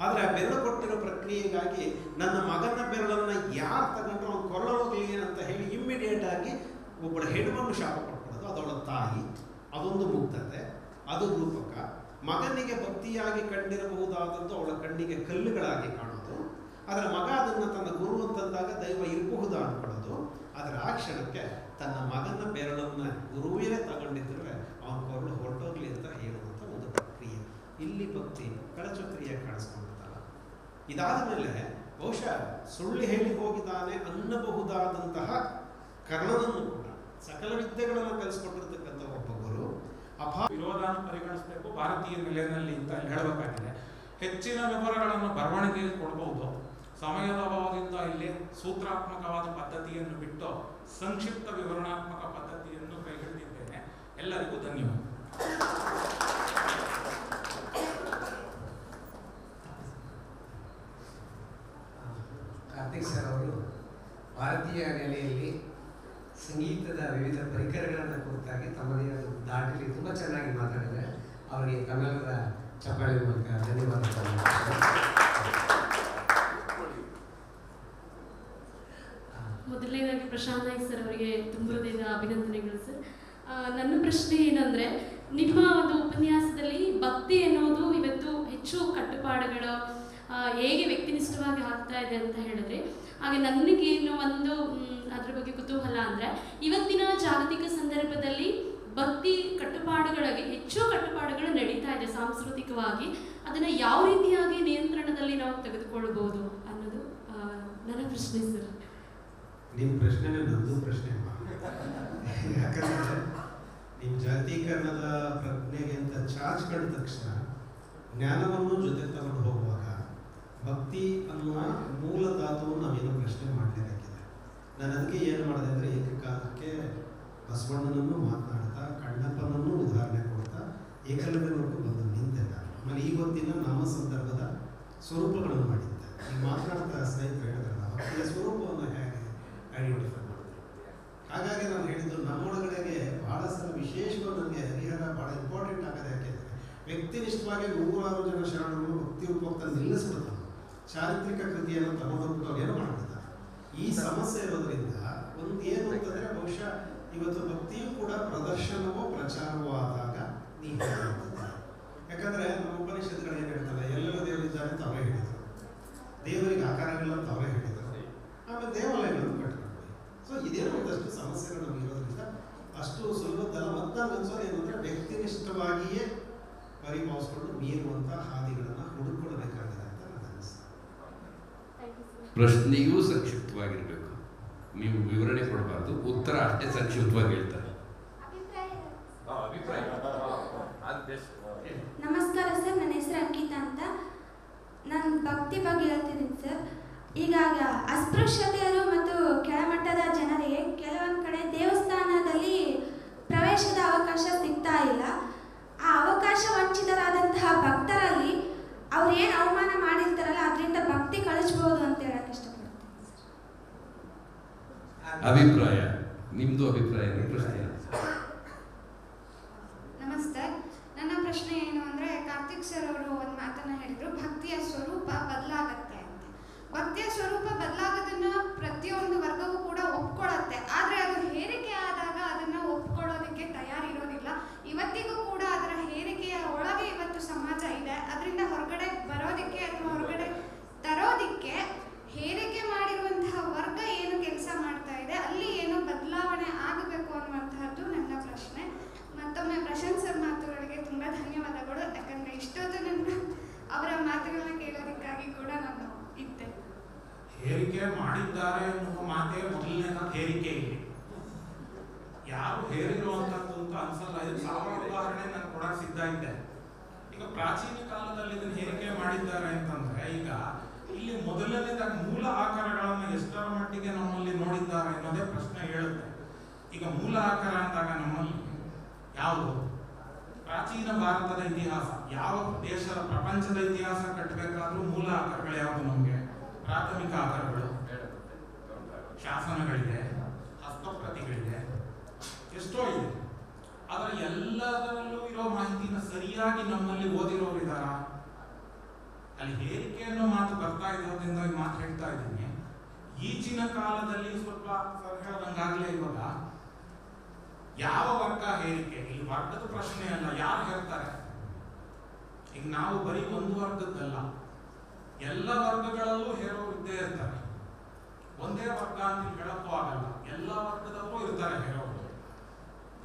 ಆದರೆ ಆ ಬೆರಳು ಕೊಟ್ಟಿರೋ ಪ್ರಕ್ರಿಯೆಗಾಗಿ ನನ್ನ ಮಗನ ಬೆರಳನ್ನು ಯಾರು ತಗೊಂಡ್ರು ಅವ್ನು ಕೊರಳೋಗ್ಲಿ ಅಂತ ಹೇಳಿ ಇಮ್ಮಿಡಿಯೇಟ್ ಆಗಿ ಒಬ್ಬಳ ಹೆಣ್ಣನ್ನು ಶಾಪ ಕೊಟ್ಬಿಡೋದು. ಅದವಳ ತಾಯಿ, ಅದೊಂದು ಮುಗ್ಧತೆ, ಅದು ರೂಪಕ. ಮಗನಿಗೆ ಭಕ್ತಿಯಾಗಿ ಕಂಡಿರಬಹುದಾದದ್ದು ಅವಳ ಕಣ್ಣಿಗೆ ಕಲ್ಲುಗಳಾಗಿ ಕಾಣೋದು. ಆದರೆ ಮಗ ಅದನ್ನು ತನ್ನ ಗುರು ಅಂತಂದಾಗ ದೈವ ಇರಬಹುದಾ ಅನ್ಕೊಳ್ಳೋದು. ಆದರೆ ಆ ಕ್ಷಣಕ್ಕೆ ತನ್ನ ಮಗನ ಬೆರಳನ್ನು ಗುರುವೇ ತಗೊಂಡಿದ್ರೆ ಅವನ ಕೊರಳು ಹೊರಟೋಗ್ಲಿ ಅಂತ ಹೇಳುವಂಥ ಒಂದು ಪ್ರಕ್ರಿಯೆ. ಇಲ್ಲಿ ಭಕ್ತಿ ಕಳಚಕ್ರಿಯ ಕಾಣಿಸ್ಕೊಂಡಿರ್ತಲ್ಲ. ಇದಾದ ಮೇಲೆ ಬಹುಶಃ ಸುಳ್ಳು ಹೇಳಿ ಹೋಗಿದ್ದಾನೆ ಅನ್ನಬಹುದಾದಂತಹ ಕರ್ಣನನ್ನು ಕೂಡ ಸಕಲ ವಿದ್ಯೆಗಳನ್ನು ಕಲಿಸ್ಕೊಟ್ಟಿರ್ತಕ್ಕಂಥ ಒಬ್ಬ ಗುರು ವಿರೋಧಾನ ಪರಿಗಣಿಸಬೇಕು ಭಾರತೀಯ ನೆಲೆಯಲ್ಲಿ ಅಂತ ಹೇಳಬೇಕಾಗಿದೆ. ಹೆಚ್ಚಿನ ವಿವರಗಳನ್ನು ಬರವಣಿಗೆಯಲ್ಲಿ ಕೊಡಬಹುದು. ಸಮಯದ ಅಭಾವದಿಂದ ಇಲ್ಲಿ ಸೂತ್ರಾತ್ಮಕವಾದ ಪದ್ಧತಿಯನ್ನು ಬಿಟ್ಟು ಸಂಕ್ಷಿಪ್ತ ವಿವರಣಾತ್ಮಕ ಪದ್ಧತಿಯನ್ನು ಕೈ ಹಿಡಿದಿದ್ದೇನೆ. ಎಲ್ಲರಿಗೂ ಧನ್ಯವಾದ. ಕಾರ್ತಿಕ್ ಸರ್ ಅವರು ಭಾರತೀಯ ನೆಲೆಯಲ್ಲಿ ಸಂಗೀತದ ವಿವಿಧ ಪರಿಕರಗಳನ್ನು ಕುರಿತಾಗಿ ತಮ್ಮದೇ ದಾಟಿಲಿ ತುಂಬ ಚೆನ್ನಾಗಿ ಮಾತಾಡಿದ್ದಾರೆ. ಅವರಿಗೆ ತಮ್ಮೆಲ್ಲರ ಚಪ್ಪಾಳೆ ಮೂಲಕ ಧನ್ಯವಾದಗಳು. ಮೊದಲನೇದಾಗಿ ಪ್ರಶಾಂತ್ ನಾಯ್ಕ್ ಸರ್ ಅವರಿಗೆ ತುಂಬ ಹೃದಯದ ಅಭಿನಂದನೆಗಳು ಸರ್. ನನ್ನ ಪ್ರಶ್ನೆ ಏನಂದರೆ, ನಿಮ್ಮ ಒಂದು ಉಪನ್ಯಾಸದಲ್ಲಿ ಭಕ್ತಿ ಎನ್ನುವುದು ಇವತ್ತು ಹೆಚ್ಚು ಕಟ್ಟುಪಾಡುಗಳು ಹೇಗೆ ವ್ಯಕ್ತಿನಿಷ್ಠವಾಗಿ ಆಗ್ತಾ ಇದೆ ಅಂತ ಹೇಳಿದ್ರೆ, ಹಾಗೆ ನನಗೇನು ಒಂದು ಅದ್ರ ಬಗ್ಗೆ ಕುತೂಹಲ ಅಂದರೆ, ಇವತ್ತಿನ ಜಾಗತಿಕ ಸಂದರ್ಭದಲ್ಲಿ ಭಕ್ತಿ ಕಟ್ಟುಪಾಡುಗಳಿಗೆ ಹೆಚ್ಚು ಕಟ್ಟುಪಾಡುಗಳು ನಡೀತಾ ಇದೆ ಸಾಂಸ್ಕೃತಿಕವಾಗಿ. ಅದನ್ನು ಯಾವ ರೀತಿಯಾಗಿ ನಿಯಂತ್ರಣದಲ್ಲಿ ನಾವು ತೆಗೆದುಕೊಳ್ಬೋದು ಅನ್ನೋದು ನನ್ನ ಪ್ರಶ್ನೆ ಸರ್. ನಿಮ್ಮ ಪ್ರಶ್ನೆನೇ ನಂದು ಪ್ರಶ್ನೆ. ಯಾಕಂದರೆ ನಿಮ್ಮ ಜಾಗತೀಕರಣದ ಪ್ರಜ್ಞೆಗೆ ಅಂತ ಚಾರ್ಜ್ ಕಂಡ ತಕ್ಷಣ ಜ್ಞಾನವನ್ನು ಜೊತೆ ತಗೊಂಡು ಹೋಗುವಾಗ ಭಕ್ತಿ ಅನ್ನುವ ಮೂಲ ಧಾತುವನ್ನು ನಾವೇನು ಪ್ರಶ್ನೆ ಮಾಡಲೇಬೇಕಿದೆ. ನಾನು ಅದಕ್ಕೆ ಏನು ಮಾಡಿದೆ ಅಂದರೆ, ಏಕಕಾಲಕ್ಕೆ ಬಸವಣ್ಣನನ್ನು ಮಾತನಾಡ್ತಾ, ಕಣ್ಣಪ್ಪನನ್ನು ಉದಾಹರಣೆ ಕೊಡ್ತಾ ಏಕಲವ್ಯನವರೆಗೂ ಬಂದು ನಿಂತೆ ನಾನು. ಆಮೇಲೆ ಇವತ್ತಿನ ನಮ್ಮ ಸಂದರ್ಭದ ಸ್ವರೂಪಗಳನ್ನು ಮಾಡಿದ್ದೆ. ಈಗ ಮಾತನಾಡ್ತಾ ಸ್ನೇಹಿತರು ಹೇಳಿದ್ರಲ್ಲ, ಭಕ್ತಿಯ ಸ್ವರೂಪವನ್ನು ಹೇಗೆ ಐಡೆಂಟಿಫೈ ಮಾಡಿದೆ. ಹಾಗಾಗಿ ನಾನು ಹೇಳಿದ್ದು, ನಮ್ಮೊಳಗಡೆಗೆ ಭಾಳ ಸಲ ವಿಶೇಷವಾಗಿ ನನಗೆ ಹರಿಹರ ಭಾಳ ಇಂಪಾರ್ಟೆಂಟ್ ಆಗೋದು ಯಾಕೆಂದರೆ, ವ್ಯಕ್ತಿನಿಷ್ಠವಾಗಿ 100 ಜನ ಶರಣರನ್ನು ಭಕ್ತಿ ರೂಪಕ್ಕೆ ನಿಲ್ಲಿಸ್ಬಿಡ್ತಾನೆ. ಚಾರಿತ್ರಿಕ ಕೃತಿಯನ್ನು ತಗೊಂಡೋಗ್ಬಿಟ್ಟು ಅವ್ರೇನು ಮಾಡ್ಬಿಡ್ತಾರೆ. ಈ ಸಮಸ್ಯೆ ಇರೋದ್ರಿಂದ ಒಂದು ಏನು ಅಂತಂದರೆ, ಬಹುಶಃ ಇವತ್ತು ಭಕ್ತಿಯೂ ಕೂಡ ಪ್ರದರ್ಶನವೋ ಪ್ರಚಾರವೋ ಆದಾಗ ನೀವು ಯಾಕಂದರೆ ನಮ್ಮ ಉಪನಿಷತ್ತುಗಳು ಏನು ಹೇಳ್ತಾರೆ, ಎಲ್ಲೆಲ್ಲ ದೇವರಿದ್ದಾರೆ ಅಂತ ಅವರೇ ಹೇಳಿದರು, ದೇವರಿಗೆ ಆಕಾರಗಳನ್ನ ಅಂತ ಅವರೇ ಹೇಳಿದರು, ಆಮೇಲೆ ದೇವಾಲಯಗಳನ್ನು ಕಟ್ಕೊಂಡ್ವಿ. ಸೊ ಇದೇನೋ ಒಂದಷ್ಟು ಸಮಸ್ಯೆಗಳು ನಮಗೆ ಇರೋದ್ರಿಂದ ಅಷ್ಟು ಸುಲಭದಲ್ಲ. ಮತ್ತು ನಾನು ಅನ್ಸೋದು ಏನಂದರೆ, ವ್ಯಕ್ತಿನಿಷ್ಠವಾಗಿಯೇ ಪರಿಭಾವಿಸ್ಕೊಂಡು ಮೀರುವಂಥ ಹಾದಿಗಳನ್ನು ಹುಡುಕೊಳ್ಬೇಕಾಗಿದೆ ಅಂತ ನನಗೆ ಅನಿಸ್ತದೆ. ಪ್ರಶ್ನೆಯೂ ಸಂಕ್ಷಿಪ್ತವಾಗಿರಬೇಕು. ನೀವು ವಿವರಣೆ ಕೊಡಬಾರ್ದು, ಉತ್ತರ ಅಷ್ಟೇ ಸಂಕ್ಷಿಪ್ತವಾಗಿ ಹೇಳ್ತಾರೆ. ನಮಸ್ಕಾರ ಸರ್, ನನ್ನ ಹೆಸರು ಅಂಕಿತಾ ಅಂತ. ನಾನು ಭಕ್ತಿ ಬಗ್ಗೆ ಹೇಳ್ತಿದ್ದೀನಿ ಸರ್. ಈಗ ಅಸ್ಪೃಶ್ಯತೆಯರು ಮತ್ತು ಕೆಳಮಟ್ಟದ ಜನರಿಗೆ ಕೆಲವೊಂದು ಕಡೆ ದೇವಸ್ಥಾನದಲ್ಲಿ ಪ್ರವೇಶದ ಅವಕಾಶ ಸಿಗ್ತಾ ಇಲ್ಲ. ಆ ಅವಕಾಶ ವಂಚಿತರಾದಂತಹ ಭಕ್ತರಲ್ಲಿ ಅವ್ರು ಏನು ಅವಮಾನ ಮಾಡಿರ್ತಾರಲ್ಲ, ಅದರಿಂದ ಭಕ್ತಿ ಕಳಿಸ್ಬೋದು ಅಂತ ಹೇಳಕ್ಕೆ ಇಷ್ಟಪಡ್ತೀನಿ. ಅಭಿಪ್ರಾಯ, ನಿಮ್ದು ಅಭಿಪ್ರಾಯ ಪ್ರಶ್ನೆ. ನಮಸ್ತೆ. ನನ್ನ ಪ್ರಶ್ನೆ ಏನು ಅಂದರೆ, ಕಾರ್ತಿಕ್ ಸರ್ ಅವರು ಒಂದು ಮಾತನ್ನು ಹೇಳಿದರು, ಭಕ್ತಿಯ ಸ್ವರೂಪ ಬದಲಾಗತ್ತೆ ಅಂತ. ಭಕ್ತಿಯ ಸ್ವರೂಪ ಬದಲಾಗೋದನ್ನು ಪ್ರತಿಯೊಂದು ವರ್ಗವೂ ಕೂಡ ಒಪ್ಕೊಳ್ಳುತ್ತೆ. ಆದರೆ ಅದು ಹೇರಿಕೆ ಆದಾಗ ಅದನ್ನು ಒಪ್ಕೊಳ್ಳೋದಕ್ಕೆ ತಯಾರಿರೋದಿಲ್ಲ. ಇವತ್ತಿಗೂ ಕೂಡ ಅದರ ಹೇರಿಕೆಯ ಒಳಗೆ ಇವತ್ತು ಸಮಾಜ ಇದೆ. ಅದರಿಂದ ಹೊರಗಡೆ ಬರೋದಕ್ಕೆ ಅಥವಾ ಹೊರಗಡೆ ತರೋದಕ್ಕೆ ಹೇರಿಕೆ ಮಾಡಿರುವಂತಹ ವರ್ಗ ಏನು ಕೆಲಸ ಮಾಡ್ತಾ ಇದೆ, ಅಲ್ಲಿ ಏನು ಬದಲಾವಣೆ ಆಗಬೇಕು ಅನ್ನುವಂತಹದ್ದು ನನ್ನ ಪ್ರಶ್ನೆ. ಮತ್ತೊಮ್ಮೆ ಪ್ರಶಾಂತ್ ಸರ್ ಮಾತುಗಳಿಗೆ ತುಂಬ ಧನ್ಯವಾದಗಳು. ಯಾಕಂದರೆ ಇಷ್ಟೊತ್ತು ನನ್ನ ಅವರ ಮಾತುಗಳನ್ನ ಕೇಳೋದಕ್ಕಾಗಿ ಕೂಡ ನಾನು ಇದ್ದೆ. ಹೇರಿಕೆ ಮಾಡಿದ್ದಾರೆ ಅನ್ನುವ ಮಾತೇ ಮೊದಲನೇ ಹೇರಿಕೆ. ಇಲ್ಲಿ ಯಾರು ಹೇರಿರುವಂಥದ್ದು ಅಂತ ಅನ್ಸಲ್ಲ. ಇದು ಸಾವಿರ ಉದಾಹರಣೆ ನಾನು ಕೊಡಕ್ಕೆ ಸಿದ್ಧ ಇದ್ದೆ. ಈಗ ಪ್ರಾಚೀನ ಕಾಲದಲ್ಲಿ ಇದನ್ನು ಹೇರಿಕೆ ಮಾಡಿದ್ದಾರೆ ಅಂತಂದ್ರೆ, ಈಗ ಇಲ್ಲಿ ಮೊದಲನೇದಾಗಿ ಮೂಲ ಆಕಾರಗಳನ್ನು ಎಷ್ಟರ ಮಟ್ಟಿಗೆ ನಮ್ಮಲ್ಲಿ ನೋಡಿದ್ದಾರೆ ಅನ್ನೋದೇ ಪ್ರಶ್ನೆ ಹೇಳುತ್ತೆ. ಈಗ ಮೂಲ ಆಕಾರ ಅಂದಾಗ ನಮ್ಮಲ್ಲಿ ಯಾವುದು ಪ್ರಾಚೀನ ಭಾರತದ ಇತಿಹಾಸ, ಯಾವ ದೇಶದ ಪ್ರಪಂಚದ ಇತಿಹಾಸ ಕಟ್ಟಬೇಕಾದ್ರೂ ಮೂಲ ಆಕಾರಗಳು ಯಾವುದು? ನಮಗೆ ಪ್ರಾಥಮಿಕ ಆಕಾರಗಳು, ಶಾಸನಗಳಿದೆ, ಹಸ್ತಪ್ರತಿಗಳಿದೆ, ಎಷ್ಟೋ ಇದೆ. ಅದರ ಎಲ್ಲದರಲ್ಲೂ ಇರೋ ಮಾಹಿತಿನ ಸರಿಯಾಗಿ ನಮ್ಮಲ್ಲಿ ಓದಿರೋರು ಇದ್ದಾರ? ಅಲ್ಲಿ ಹೇರಿಕೆ ಅನ್ನೋ ಮಾತು ಬರ್ತಾ ಇರೋದ್ರಿಂದ ಈ ಮಾತು ಹೇಳ್ತಾ ಇದ್ದೀನಿ. ಈಚಿನ ಕಾಲದಲ್ಲಿ ಸ್ವಲ್ಪ ಹೇಳ್ದಂಗಾಗ್ಲೇ ಇವಾಗ ಯಾವ ವರ್ಗ ಹೇರಿಕೆ, ಇಲ್ಲಿ ವರ್ಗದ ಪ್ರಶ್ನೆ ಅಲ್ಲ, ಯಾರು ಹೇಳ್ತಾರೆ? ಈಗ ನಾವು ಬರೀ ಒಂದು ವರ್ಗದ್ದಲ್ಲ, ಎಲ್ಲ ವರ್ಗಗಳಲ್ಲೂ ಹೇರೋರು ಇದ್ದೇ ಇರ್ತಾರೆ. ಒಂದೇ ವರ್ಗ ಅಂತ ಹೇಳಕ್ಕೂ ಆಗಲ್ಲ, ಎಲ್ಲ ವರ್ಗದಲ್ಲೂ ಇರ್ತಾರೆ ಹೇರೋರು.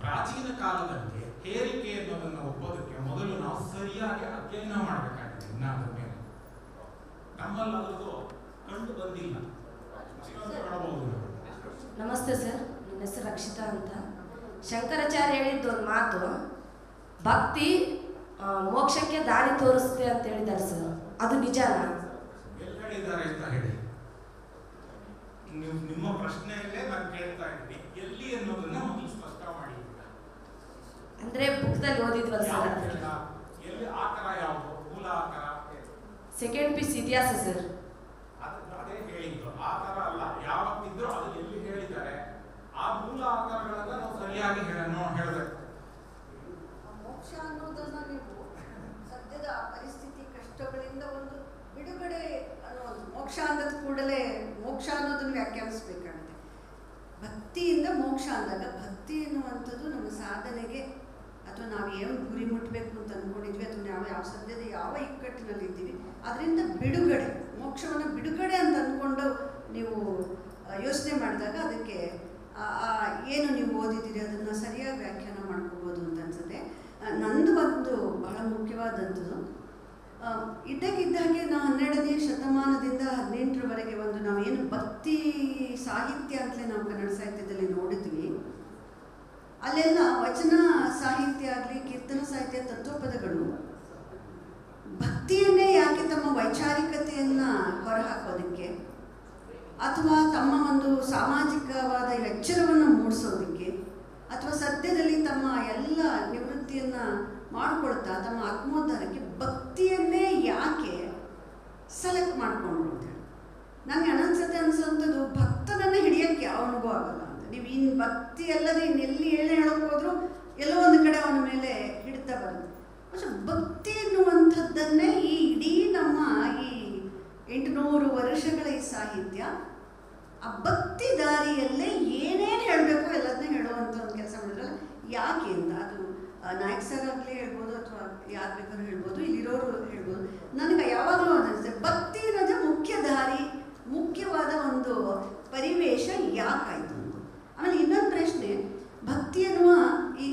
ಪ್ರಾಚೀನ ಕಾಲದಲ್ಲಿ ಹೇರಿಕೆ ಅನ್ನೋದನ್ನು ಒಪ್ಪೋದಕ್ಕೆ ಮೊದಲು ನಾವು ಸರಿಯಾಗಿ ಅಧ್ಯಯನ ಮಾಡಬೇಕಾಗಿದೆ. ಇನ್ನಾದ ಮೇಲೆ ನಮ್ಮಲ್ಲಿ ಅದರದ್ದು ಕಂಡು ಬಂದಿಲ್ಲ. ನಮಸ್ತೆ ಸರ್, ನನ್ನ ಹೆಸರು ರಕ್ಷಿತಾ ಅಂತ. ಶಂಕರಾಚಾರ್ಯ ಹೇಳಿದ್ದು ಒಂದು ಮಾತು, ಭಕ್ತಿ ಮೋಕ್ಷಕ್ಕೆ ದಾರಿ ತೋರಿಸುತ್ತೆ ಅಂತ ಹೇಳಿದ್ದಾರೆ ಸರ್, ಅದು ನಿಜನಾ? ಎಲ್ಲಿ ಹೇಳಿದ್ದಾರೆ ಅಂತ ಹೇಳಿ. ನಿಮ್ಮ ಪ್ರಶ್ನೆಯಲ್ಲೇ ನಾನು ಕೇಳ್ತಾ ಇದ್ದೀನಿ, ಎಲ್ಲಿ ಅನ್ನೋದನ್ನ ಮೊದಲು ಸ್ಪಷ್ಟ ಮಾಡಿ. ಅಂದ್ರೆ ಬುಕ್ದಲ್ಲಿ ಓದಿದ್ವಲ್ಲ ಸರ್, ಎಲ್ಲಿ ಆಕಾರ ಯಾವುದು? ಮೂಲ ಆಕಾರ ಸೆಕೆಂಡ್ ಪೀಸ್ ಇತಿಹಾಸ ಸರ್. ಅದೇ ಹೇಳಿದ್ದು, ಆಕಾರ ಅಲ್ಲ, ಯಾವತ್ತಿದ್ರು ಅದು ಎಲ್ಲಿ ಹೇಳಿದ್ದಾರೆ. ಆ ಮೂಲ ಆಕಾರಗಳನ್ನ ನಾವು ಸರಿಯಾಗಿ ಹೇಳಬೇಕು. ಮೋಕ್ಷ ಅನ್ನೋದನ್ನ ನೀವು ಸದ್ಯದ ಪರಿಸ್ಥಿತಿ ಕಷ್ಟಗಳಿಂದ ಒಂದು ಬಿಡುಗಡೆ ಅನ್ನೋದು, ಮೋಕ್ಷ ಅಂದದ ಕೂಡಲೇ ಮೋಕ್ಷ ಅನ್ನೋದನ್ನು ವ್ಯಾಖ್ಯಾನಿಸ್ಬೇಕಾಗುತ್ತೆ. ಭಕ್ತಿಯಿಂದ ಮೋಕ್ಷ ಅಂದಾಗ ಭಕ್ತಿ ಎನ್ನುವಂಥದ್ದು ನಮ್ಮ ಸಾಧನೆಗೆ ಅಥವಾ ನಾವು ಏನು ಗುರಿ ಮುಟ್ಟಬೇಕು ಅಂತ ಅಂದ್ಕೊಂಡಿದ್ವಿ ಅಥವಾ ನಾವು ಯಾವ ಸದ್ಯದ ಯಾವ ಇಕ್ಕಟ್ಟಿನಲ್ಲಿದ್ದೀವಿ ಅದರಿಂದ ಬಿಡುಗಡೆ, ಮೋಕ್ಷವನ್ನು ಬಿಡುಗಡೆ ಅಂತ ಅಂದ್ಕೊಂಡು ನೀವು ಯೋಚನೆ ಮಾಡಿದಾಗ ಅದಕ್ಕೆ ಏನು ನೀವು ಓದಿದ್ದೀರಿ ಅದನ್ನು ಸರಿಯಾಗಿ ವ್ಯಾಖ್ಯಾನ ಮಾಡ್ಕೋಬೋದು ಅಂತ ಅನ್ಸುತ್ತೆ. ನಂದು ಒಂದು ಬಹಳ ಮುಖ್ಯವಾದಂಥದ್ದು, ಇದ್ದಕ್ಕಿದ್ದಾಗೆ ನಾವು 12ನೇ ಶತಮಾನದಿಂದ 18ರವರೆಗೆ ಒಂದು ನಾವೇನು ಭಕ್ತಿ ಸಾಹಿತ್ಯ ಅಂತಲೇ ನಾವು ಕನ್ನಡ ಸಾಹಿತ್ಯದಲ್ಲಿ ನೋಡಿದ್ವಿ, ಅಲ್ಲೆಲ್ಲ ವಚನ ಸಾಹಿತ್ಯ ಆಗಲಿ, ಕೀರ್ತನ ಸಾಹಿತ್ಯ, ತತ್ವಪದಗಳು ಭಕ್ತಿಯನ್ನೇ ಯಾಕೆ ತಮ್ಮ ವೈಚಾರಿಕತೆಯನ್ನು ಹೊರಹಾಕೋದಕ್ಕೆ ಅಥವಾ ತಮ್ಮ ಒಂದು ಸಾಮಾಜಿಕವಾದ ಎಚ್ಚರವನ್ನು ಮೂಡಿಸೋದಕ್ಕೆ ಅಥವಾ ಸದ್ಯದಲ್ಲಿ ತಮ್ಮ ಎಲ್ಲ ನಿವೃತ್ತಿಯನ್ನು ಮಾಡಿಕೊಳ್ತಾ ತಮ್ಮ ಆತ್ಮೋದ್ಧಾರಕ್ಕೆ ಭಕ್ತಿಯನ್ನೇ ಯಾಕೆ ಸೆಲೆಕ್ಟ್ ಮಾಡಿಕೊಂಡ್ರು ಅಂತ ಹೇಳಿ ನನಗೆ ಅನನ್ಸತೆ ಅನಿಸೋಂಥದ್ದು, ಭಕ್ತನನ್ನು ಹಿಡಿಯೋಕ್ಕೆ ಯಾವನಿಗೂ ಆಗಲ್ಲ ಅಂತ. ನೀವು ಇನ್ನು ಭಕ್ತಿ ಅಲ್ಲದೆ ಇನ್ನೆಲ್ಲಿ ಹೇಳೋಕೆ ಹೋದ್ರೂ ಎಲ್ಲೋ ಒಂದು ಕಡೆ ಅವನ ಮೇಲೆ ಹಿಡಿತಾ ಬರುತ್ತೆ. പക്ഷെ ಭಕ್ತಿ ಎನ್ನುವಂಥದ್ದನ್ನೇ ಈ ಇಡೀ ನಮ್ಮ ಈ 800 ವರ್ಷಗಳ ಈ ಸಾಹಿತ್ಯ ಆ ಭಕ್ತಿ ದಾರಿಯಲ್ಲೇ ಏನೇನು ಹೇಳಬೇಕು ಎಲ್ಲದನ್ನ ಹೇಳುವಂಥ ಒಂದು ಕೆಲಸ ಮಾಡಿದ್ರಲ್ಲ, ಯಾಕೆ ಅಂತ. ಅದು ನಾಯಕ್ ಸರ್ ಆಗಲಿ ಹೇಳ್ಬೋದು ಅಥವಾ ಯಾರು ಬೇಕಾದ್ರೂ ಹೇಳ್ಬೋದು, ಇಲ್ಲಿರೋರು ಹೇಳ್ಬೋದು. ನನಗೆ ಯಾವಾಗಲೂ ಅನಿಸುತ್ತೆ ಭಕ್ತಿ ಅನ್ನೋದೇ ಮುಖ್ಯ ದಾರಿ, ಮುಖ್ಯವಾದ ಒಂದು ಪರಿವೇಶ ಯಾಕಾಯಿತು ಅಂತ. ಆಮೇಲೆ ಇನ್ನೊಂದು ಪ್ರಶ್ನೆ, ಭಕ್ತಿ ಅನ್ನುವ ಈ